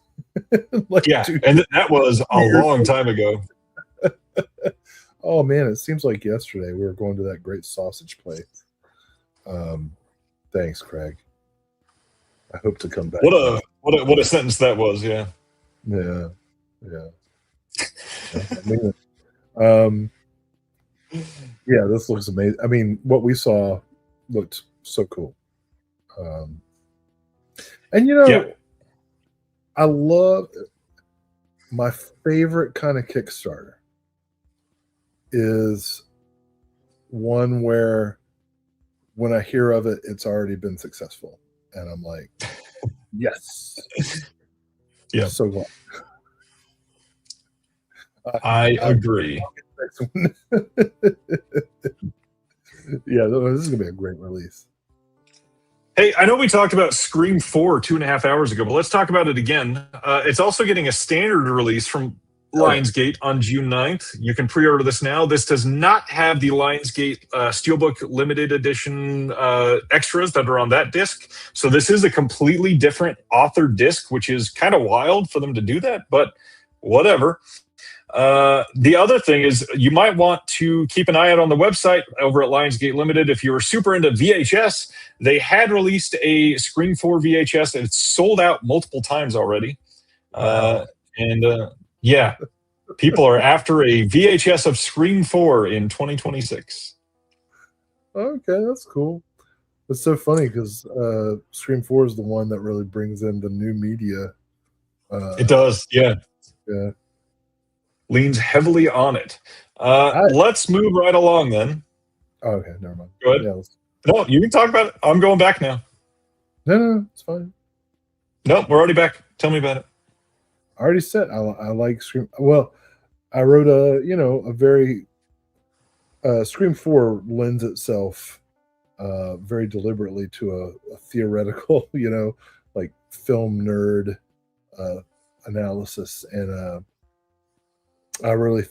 And that was a long time ago. Oh man, it seems like yesterday we were going to that great sausage place. Thanks, Craig. I hope to come back. What a sentence that was. Yeah. I mean, yeah, this looks amazing. I mean, what we saw looked so cool. And I love, my favorite kind of Kickstarter is one where when I hear of it, it's already been successful. And I'm like, yes. Yeah. So glad. I agree. Yeah, this is going to be a great release. Hey, I know we talked about Scream 4 2.5 hours ago, but let's talk about it again. It's also getting a standard release from Lionsgate on June 9th. You can pre-order this now. This does not have the Lionsgate Steelbook limited edition extras that are on that disc. So this is a completely different author disc, which is kind of wild for them to do that, but whatever. The other thing is you might want to keep an eye out on the website over at Lionsgate Limited. If you were super into VHS, they had released a Scream 4 VHS and it's sold out multiple times already. Yeah, people are after a VHS of Scream 4 in 2026. Okay, that's cool. It's so funny because Scream 4 is the one that really brings in the new media. It does, yeah. Yeah. Leans heavily on it. Let's move right along then. Okay, never mind. Go ahead. Yeah, No, you can talk about it. I'm going back now. No, it's fine. No, we're already back. Tell me about it. I already said I like Scream. Well, I wrote a very Scream 4 lends itself very deliberately to a theoretical, like film nerd analysis, and I really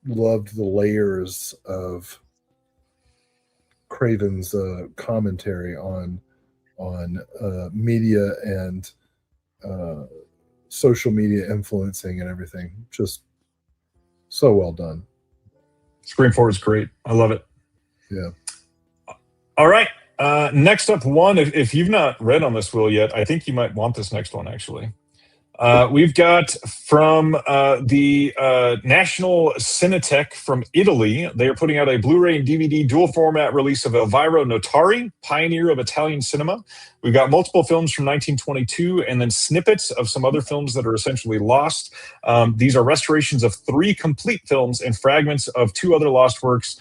loved the layers of Craven's commentary on media and social media influencing and everything. Just so well done. Scream 4 is great. I love it. Yeah. All right. Next up, one, if you've not read on this, Will, yet, I think you might want this next one, actually. We've got from the National Cinetek from Italy. They are putting out a Blu-ray and DVD dual format release of Elvira Notari, pioneer of Italian cinema. We've got multiple films from 1922 and then snippets of some other films that are essentially lost. These are restorations of 3 complete films and fragments of 2 other lost works.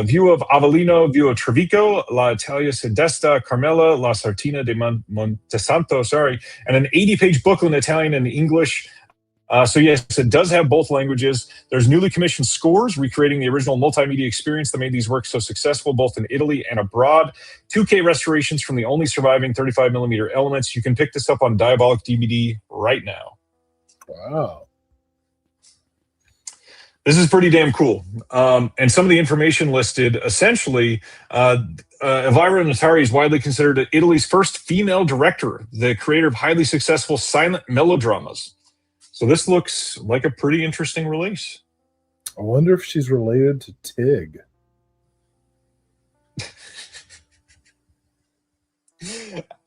View of Avellino, View of Trevico, La Italia Sedesta, Carmela, La Sartina de Montesanto, and an 80-page booklet in Italian and English. So yes, it does have both languages. There's newly commissioned scores recreating the original multimedia experience that made these works so successful both in Italy and abroad. 2K restorations from the only surviving 35mm elements. You can pick this up on Diabolic DVD right now. Wow. This is pretty damn cool. And some of the information listed, essentially, Elvira Notari is widely considered Italy's first female director, the creator of highly successful silent melodramas. So this looks like a pretty interesting release. I wonder if she's related to Tig.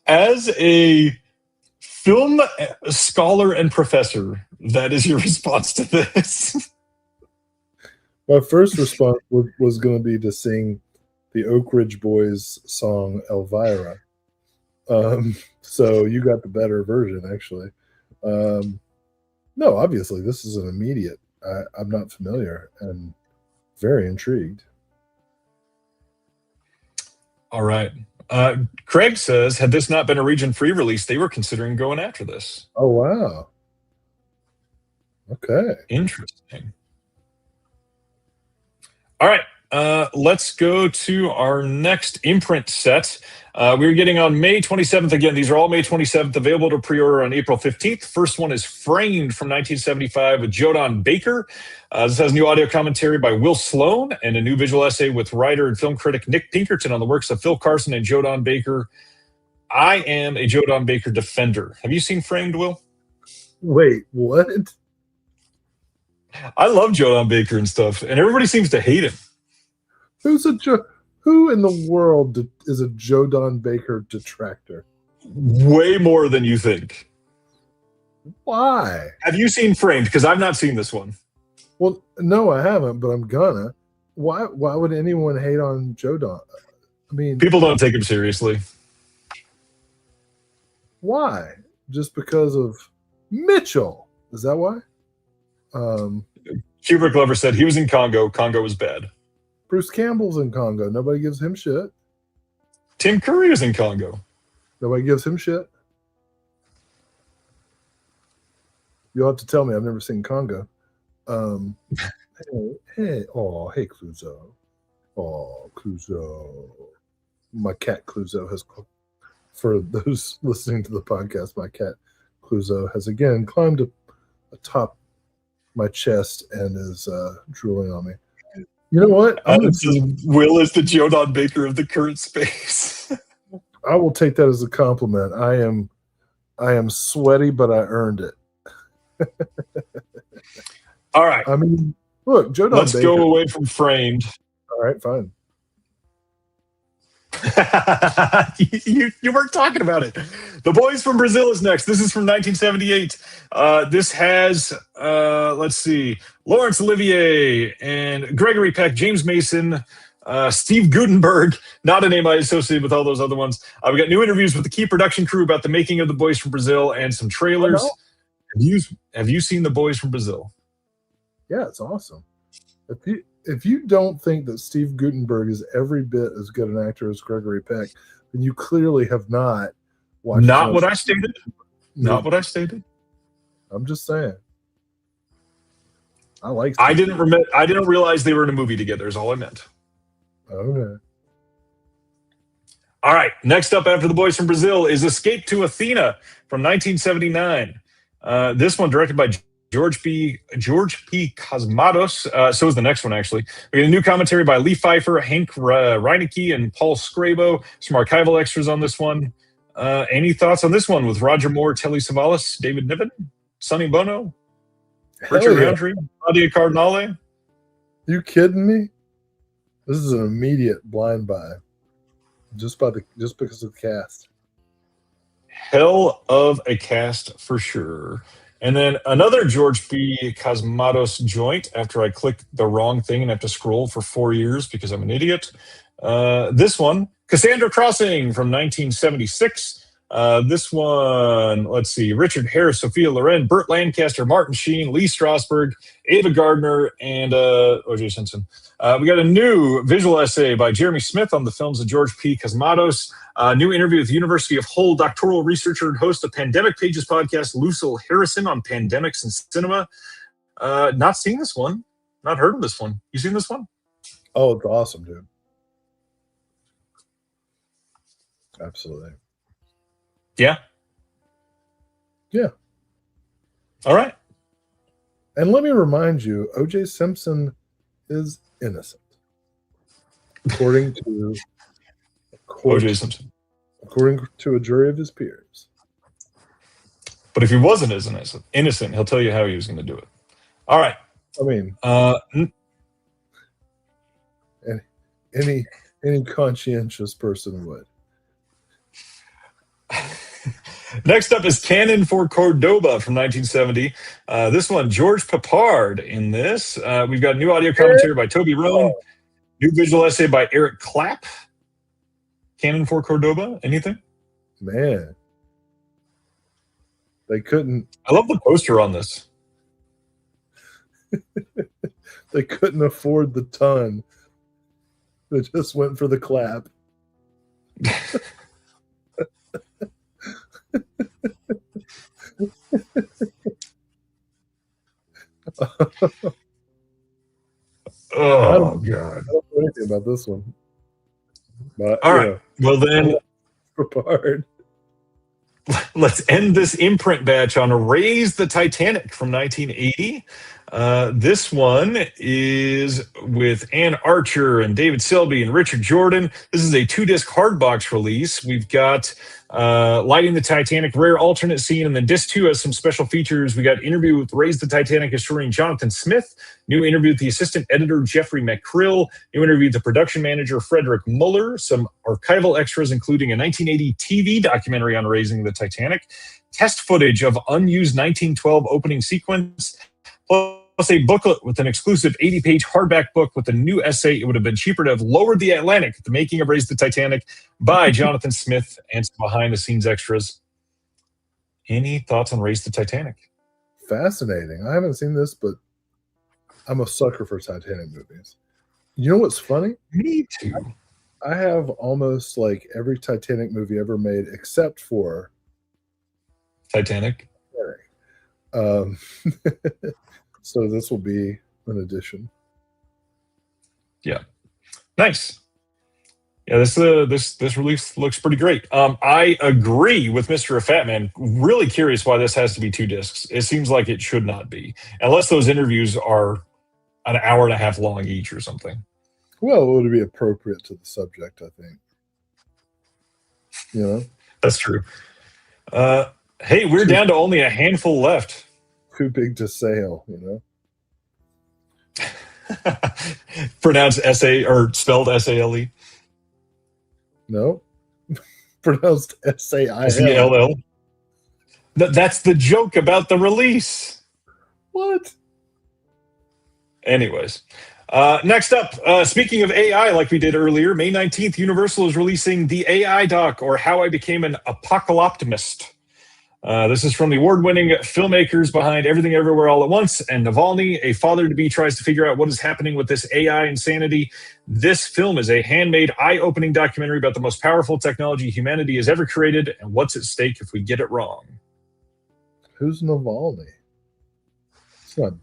As a film scholar and professor, that is your response to this. My first response was going to be to sing the Oak Ridge Boys song Elvira. So you got the better version, actually. No, obviously, this is an immediate. I'm not familiar and very intrigued. All right. Craig says, had this not been a region-free release, they were considering going after this. Oh, wow. Okay. Interesting. All right. Let's go to our next Imprint set. We're getting on May 27th. Again, these are all May 27th, available to pre-order on April 15th. First one is Framed from 1975 with Jodon Baker. This has new audio commentary by Will Sloan and a new visual essay with writer and film critic Nick Pinkerton on the works of Phil Carson and Jodon Baker. I am a Jodon Baker defender. Have you seen Framed, Will? Wait, what? I love Jodon Baker and stuff, and everybody seems to hate him. Who in the world is a Jodon Baker detractor? Way more than you think. Why? Have you seen Framed? Because I've not seen this one. Well, no, I haven't, but I'm gonna. Why would anyone hate on Jodon? I mean, People don't take him seriously. why? Just because of Mitchell? Is that why? Hubert Glover said he was in Congo. Congo was bad. Bruce Campbell's in Congo. Nobody gives him shit. Tim Curry was in Congo. Nobody gives him shit. You'll have to tell me. I've never seen Congo. Hey, Cluzo. Oh, Cluzo. My cat Cluzo has, for those listening to the podcast, my cat Cluzo has again climbed atop my chest and is drooling on me. You know what? Will is the Jodon Baker of the current space. I will take that as a compliment. I am sweaty, but I earned it. All right. I mean, look, Jodon Let's Baker. go away from Framed. All right, fine. you weren't talking about it. The Boys from Brazil is next. This is from 1978. This has, let's see, Laurence Olivier and Gregory Peck, James Mason, Steve Gutenberg, not a name I associated with all those other ones. We got new interviews with the key production crew about the making of The Boys from Brazil and some trailers. Oh, Have you seen The Boys from Brazil? yeah, it's awesome. If you don't think that Steve Gutenberg is every bit as good an actor as Gregory Peck, then you clearly have not watched. Not what I stated. Not what I stated. I'm just saying. I like. I didn't realize they were in a movie together. Is all I meant. Okay. All right. Next up after The Boys from Brazil is Escape to Athena from 1979. This one directed by George P. Cosmatos. So is the next one, actually. We get a new commentary by Lee Pfeiffer, Hank Reinecke, and Paul Scrabo. Some archival extras on this one. Any thoughts on this one with Roger Moore, Telly Savalas, David Niven, Sonny Bono, Richard Roundtree, Claudia Cardinale? You kidding me? This is an immediate blind buy, just because of the cast. Hell of a cast for sure. And then another George B. Cosmatos joint after I clicked the wrong thing and have to scroll for 4 years because I'm an idiot. This one, Cassandra Crossing from 1976. This one, let's see, Richard Harris, Sophia Loren, Burt Lancaster, Martin Sheen, Lee Strasberg, Ava Gardner, and O.J. Simpson. We got a new visual essay by Jeremy Smith on the films of George P. Cosmatos. New interview with University of Hull doctoral researcher and host of Pandemic Pages podcast, Lucille Harrison, on pandemics and cinema. Not seen this one. Not heard of this one. You seen this one? Oh, it's awesome, dude. Absolutely. Yeah? Yeah. All right. And let me remind you, O.J. Simpson is innocent, according to O.J. Simpson. According to a jury of his peers. But if he wasn't as innocent, he'll tell you how he was going to do it. All right. I mean, any conscientious person would. Next up is Cannon for Cordoba from 1970. This one, George Papard in this. We've got new audio commentary by Toby Roan, new visual essay by Eric Clapp. Cannon for Cordoba, anything? Man, they couldn't. I love the poster on this. They couldn't afford the ton. They just went for the clap. Oh, God. I don't know anything about this one. But, All right. Well, then prepared. let's end this imprint batch on Raise the Titanic from 1980. This one is with Ann Archer and David Selby and Richard Jordan. This is a 2-disc hardbox release. We've got Lighting the Titanic, rare alternate scene, and then disc 2 has some special features. We got interview with Raise the Titanic historian Jonathan Smith, new interview with the assistant editor Jeffrey McCrill, new interview with the production manager Frederick Muller, some archival extras including a 1980 TV documentary on Raising the Titanic, test footage of unused 1912 opening sequence, plus a booklet with an exclusive 80-page hardback book with a new essay. It would have been cheaper to have lowered the Atlantic, the making of Raise the Titanic, by Jonathan Smith, and some behind-the-scenes extras. Any thoughts on Raise the Titanic? Fascinating. I haven't seen this, but I'm a sucker for Titanic movies. You know what's funny? Me too. I have almost like every Titanic movie ever made except for Titanic. So this will be an addition. Yeah, nice. Yeah, this release looks pretty great. I agree with Mr. Fatman. Really curious why this has to be 2 discs. It seems like it should not be, unless those interviews are an hour and a half long each or something. Well, it would be appropriate to the subject, I think. You know, that's true. Hey, we're down to only a handful left. Too big to sail, you know. Pronounced S-A or spelled S-A-L-E. No. Pronounced S-A-I-L. S-E-L-L. That's the joke about the release. What? Anyways. Next up, speaking of AI, like we did earlier, May 19th, Universal is releasing the AI doc, or How I Became an Apocalyptimist. This is from the award-winning filmmakers behind Everything Everywhere All at Once and Navalny. A father-to-be tries to figure out what is happening with this AI insanity. This film is a handmade, eye-opening documentary about the most powerful technology humanity has ever created and what's at stake if we get it wrong. Who's Navalny?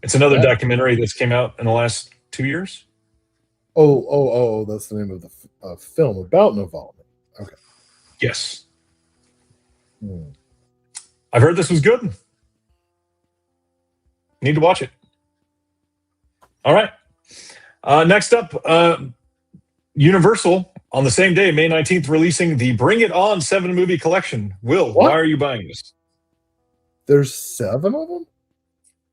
It's another documentary that's came out in the last 2 years. Oh, that's the name of the film about Navalny. Okay. Yes. I've heard this was good. Need to watch it. All right. Next up, Universal, on the same day, May 19th, releasing the Bring It On 7-movie collection. Will, why are you buying this? There's 7 of them?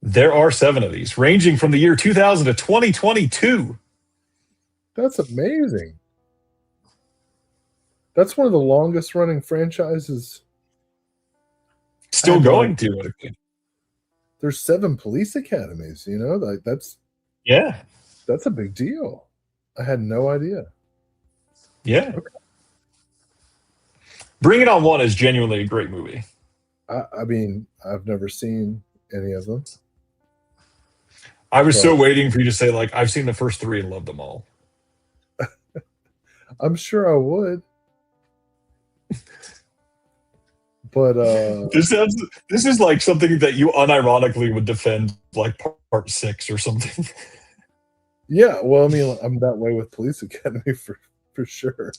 There are 7 of these, ranging from the year 2000 to 2022. That's amazing. That's one of the longest running franchises. Still going, theoretically. There's 7 police academies, you know? Like that's a big deal. I had no idea. Yeah. Okay. Bring It On 1 is genuinely a great movie. I mean, I've never seen any of them. I was so waiting for you to say, like, I've seen the first 3 and loved them all. I'm sure I would. But this is like something that you unironically would defend, like part 6 or something. Yeah, well, I mean, I'm that way with Police Academy for sure.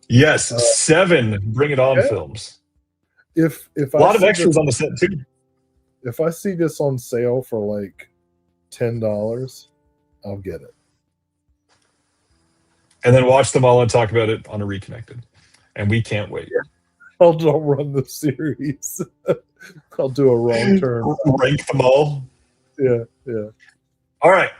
Yes, 7 Bring It On films. If a lot of extras on the set too. If I see this on sale for like $10, I'll get it. And then watch them all and talk about it on a Reconnected. And we can't wait. I'll run the series. I'll do a wrong turn. Rank them all. Yeah. All right.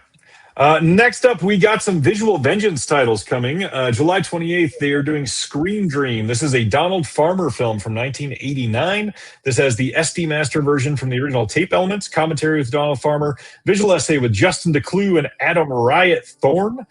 Next up, we got some Visual Vengeance titles coming. July 28th, they are doing Scream Dream. This is a Donald Farmer film from 1989. This has the SD Master version from the original tape elements, commentary with Donald Farmer, visual essay with Justin DeClue and Adam Riot Thorne.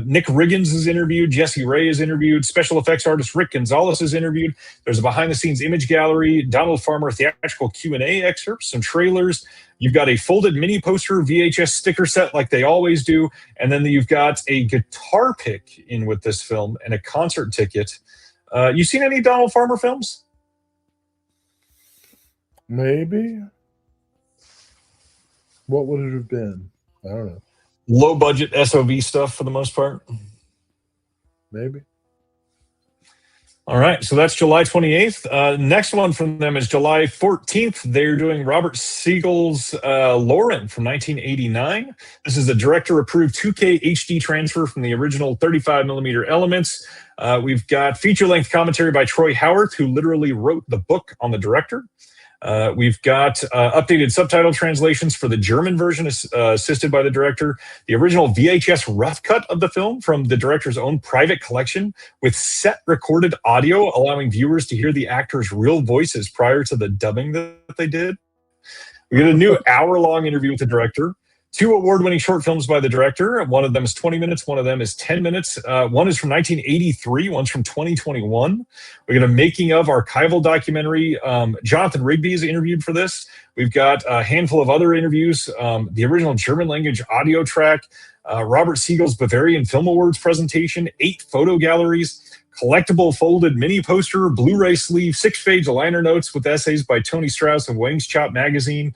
Nick Riggins is interviewed. Jesse Ray is interviewed. Special effects artist Rick Gonzalez is interviewed. There's a behind-the-scenes image gallery, Donald Farmer theatrical Q&A excerpts, some trailers. You've got a folded mini poster VHS sticker set like they always do. And then you've got a guitar pick in with this film and a concert ticket. You seen any Donald Farmer films? Maybe. What would it have been? I don't know. Low budget SOV stuff for the most part. Maybe. All right, so that's July 28th. Next one from them is July 14th. They're doing Robert Siegel's Lauren from 1989. This is a director-approved 2K HD transfer from the original 35mm elements. We've got feature-length commentary by Troy Howarth, who literally wrote the book on the director. We've got updated subtitle translations for the German version assisted by the director, the original VHS rough cut of the film from the director's own private collection with set recorded audio, allowing viewers to hear the actors' real voices prior to the dubbing that they did. We get a new hour-long interview with the director. 2 award-winning short films by the director. One of them is 20 minutes. One of them is 10 minutes. One is from 1983. One's from 2021. We got a making of archival documentary. Jonathan Rigby is interviewed for this. We've got a handful of other interviews. The original German language audio track. Robert Siegel's Bavarian Film Awards presentation. 8 photo galleries. Collectible folded mini poster, Blu-ray sleeve, 6-page liner notes with essays by Tony Strauss of Wang's Chop magazine,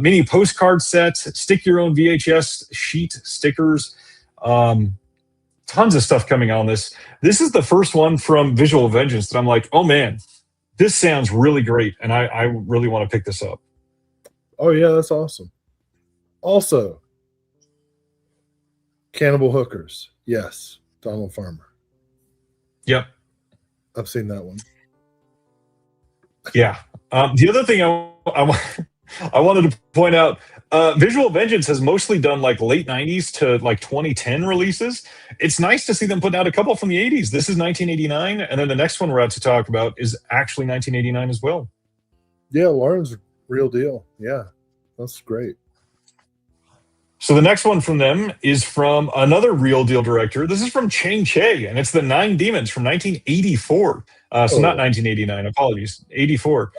mini postcard sets, stick your own VHS sheet stickers, tons of stuff coming on this. This is the first one from Visual Vengeance that I'm like, oh man, this sounds really great, and I really want to pick this up. Oh yeah, that's awesome. Also, Cannibal Hookers. Yes, Donald Farmer. Yep. I've seen that one. Yeah. The other thing I wanted to point out, Visual Vengeance has mostly done like late 90s to like 2010 releases. It's nice to see them putting out a couple from the 80s. This is 1989, and then the next one we're about to talk about is actually 1989 as well. Yeah, Lauren's real deal. Yeah, that's great. So the next one from them is from another real deal director. This is from Chang Che, and it's The Nine Demons from 1984. Not 1989, apologies, 84.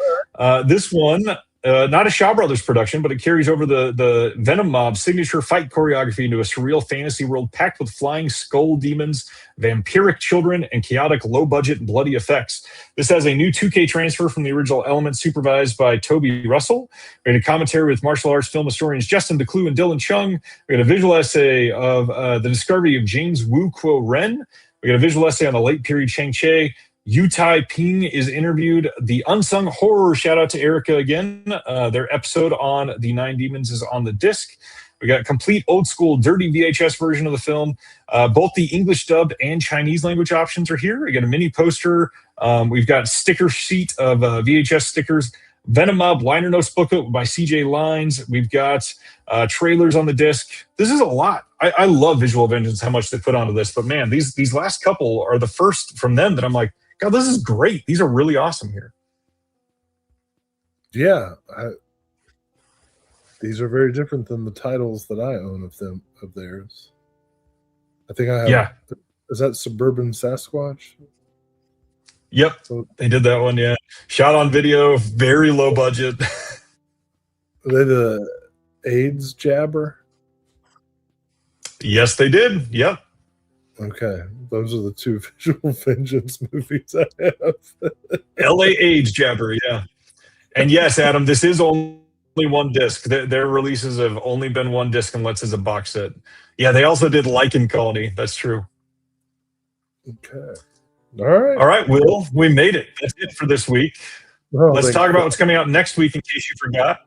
This one, not a Shaw Brothers production, but it carries over the Venom Mob's signature fight choreography into a surreal fantasy world packed with flying skull demons, vampiric children, and chaotic low-budget bloody effects. This has a new 2K transfer from the original element supervised by Toby Russell. We had a commentary with martial arts film historians Justin DeClue and Dylan Chung. We had a visual essay of the discovery of James Wu Kuo Ren. We got a visual essay on the late period Chang Che. Yu Tai Ping is interviewed. The Unsung Horror, shout out to Erica again. Their episode on The Nine Demons is on the disc. We got a complete old school dirty VHS version of the film. Both the English dub and Chinese language options are here. We got a mini poster. We've got sticker sheet of VHS stickers. Venom Mob liner notes booklet by CJ Lines. We've got trailers on the disc. This is a lot. I love Visual Vengeance, how much they put onto this. But man, these last couple are the first from them that I'm like, God, this is great. These are really awesome here. Yeah, these are very different than the titles that I own of theirs. I think I have. Yeah. Is that Suburban Sasquatch? Yep, they did that one. Yeah, shot on video, very low budget. Are they the AIDS jabber? Yes, they did. Yep. Okay, those are the 2 Visual Vengeance movies I have. L.A. AIDS jabber. Yeah, and yes, Adam, this is only one disc. Their releases have only been one disc unless it's a box set. Yeah, they also did Lichen Colony. That's true. Okay. All right, Will, we made it. That's it for this week. Let's talk about what's coming out next week in case you forgot.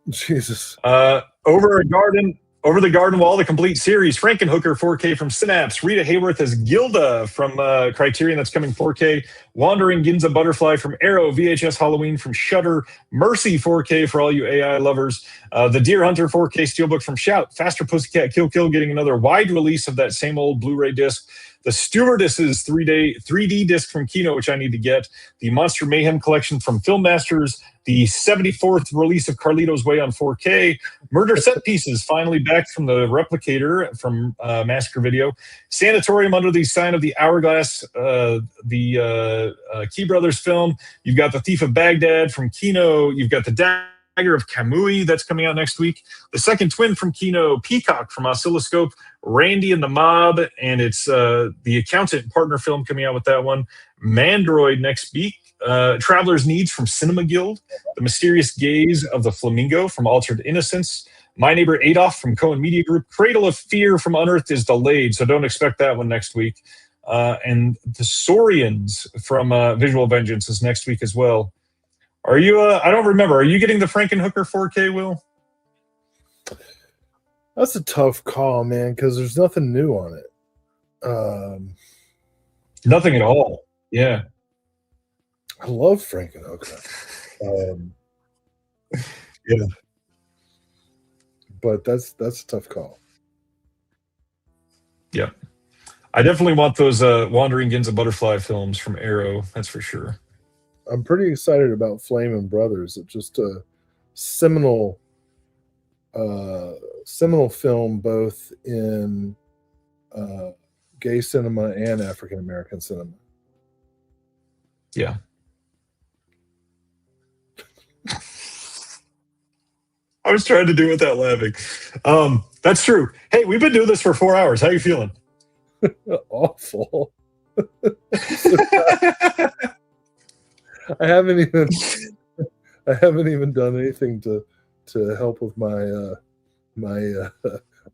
Jesus. Over a Garden, Over the Garden Wall, the complete series, Frankenhooker 4K from Synapse, Rita Hayworth as Gilda from Criterion, that's coming 4K, Wandering Ginza Butterfly from Arrow, VHS Halloween from Shudder, Mercy 4K for all you AI lovers, The Deer Hunter 4K Steelbook from Shout, Faster Pussycat Kill Kill getting another wide release of that same old Blu-ray disc, the Stewardesses 3D disc from Kino, which I need to get, the Monster Mayhem collection from Filmmasters, the 74th release of Carlito's Way on 4K, Murder Set Pieces finally back from the Replicator from Massacre Video, Sanatorium Under the Sign of the Hourglass, the Key Brothers film. You've got The Thief of Baghdad from Kino. You've got The Dagger of Kamui that's coming out next week. The Second Twin from Kino, Peacock from Oscilloscope, Randy and the Mob, and it's the Accountant partner film coming out with that one. Mandroid next week. Traveler's Needs from Cinema Guild, The Mysterious Gaze of the Flamingo from Altered Innocence, My Neighbor Adolf from Cohen Media Group, Cradle of Fear from Unearthed is delayed, so don't expect that one next week. And The Saurians from Visual Vengeance is next week as well. Are you, I don't remember, are you getting the Frankenhooker 4K, Will? That's a tough call, man, because there's nothing new on it. Nothing at all. Yeah. I love Frankenhooker. Yeah. But that's a tough call. Yeah. I definitely want those Wandering Ginza Butterfly films from Arrow, that's for sure. I'm pretty excited about Flamin' Brothers. It's just a seminal film both in gay cinema and African American cinema. Yeah. I was trying to do it without laughing. That's true. Hey, we've been doing this for 4 hours. How you feeling? Awful. I haven't even done anything to help with my my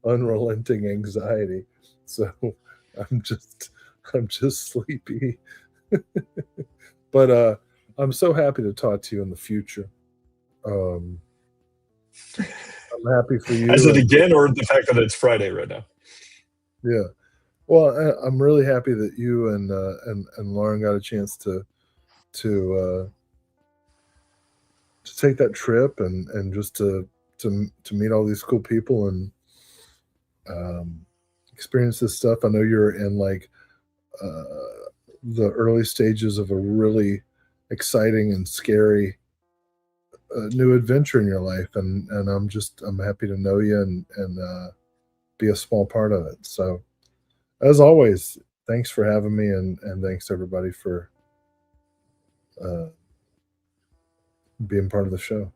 unrelenting anxiety. So I'm just sleepy. But I'm so happy to talk to you in the future. I'm happy for you. Is it again, or the fact that it's Friday right now? Yeah. Well, I'm really happy that you and Lauren got a chance to take that trip and just to meet all these cool people and experience this stuff. I know you're in like the early stages of a really exciting and scary new adventure in your life, and I'm happy to know you and be a small part of it. So as always, thanks for having me, and thanks everybody for being part of the show.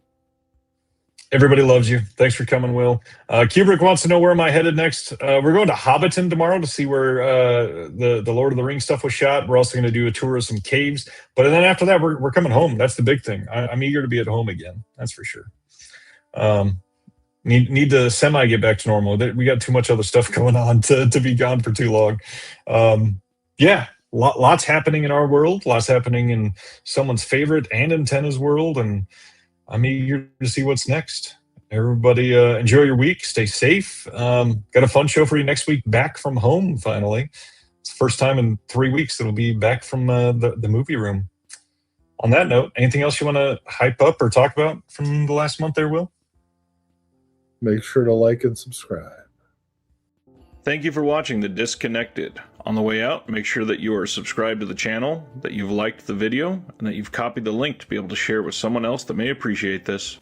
Everybody loves you. Thanks for coming, Will. Kubrick wants to know, where am I headed next? We're going to Hobbiton tomorrow to see where the Lord of the Rings stuff was shot. We're also going to do a tour of some caves. But then after that, we're coming home. That's the big thing. I'm eager to be at home again. That's for sure. Need to semi get back to normal. We got too much other stuff going on to be gone for too long. Yeah, lots happening in our world. Lots happening in someone's favorite and antenna's world. And I'm eager to see what's next. Everybody enjoy your week. Stay safe. Got a fun show for you next week, back from home, finally. It's the first time in 3 weeks that it'll be back from the movie room. On that note, anything else you want to hype up or talk about from the last month there, Will? Make sure to like and subscribe. Thank you for watching The Disconnected. On the way out, make sure that you are subscribed to the channel, that you've liked the video, and that you've copied the link to be able to share with someone else that may appreciate this.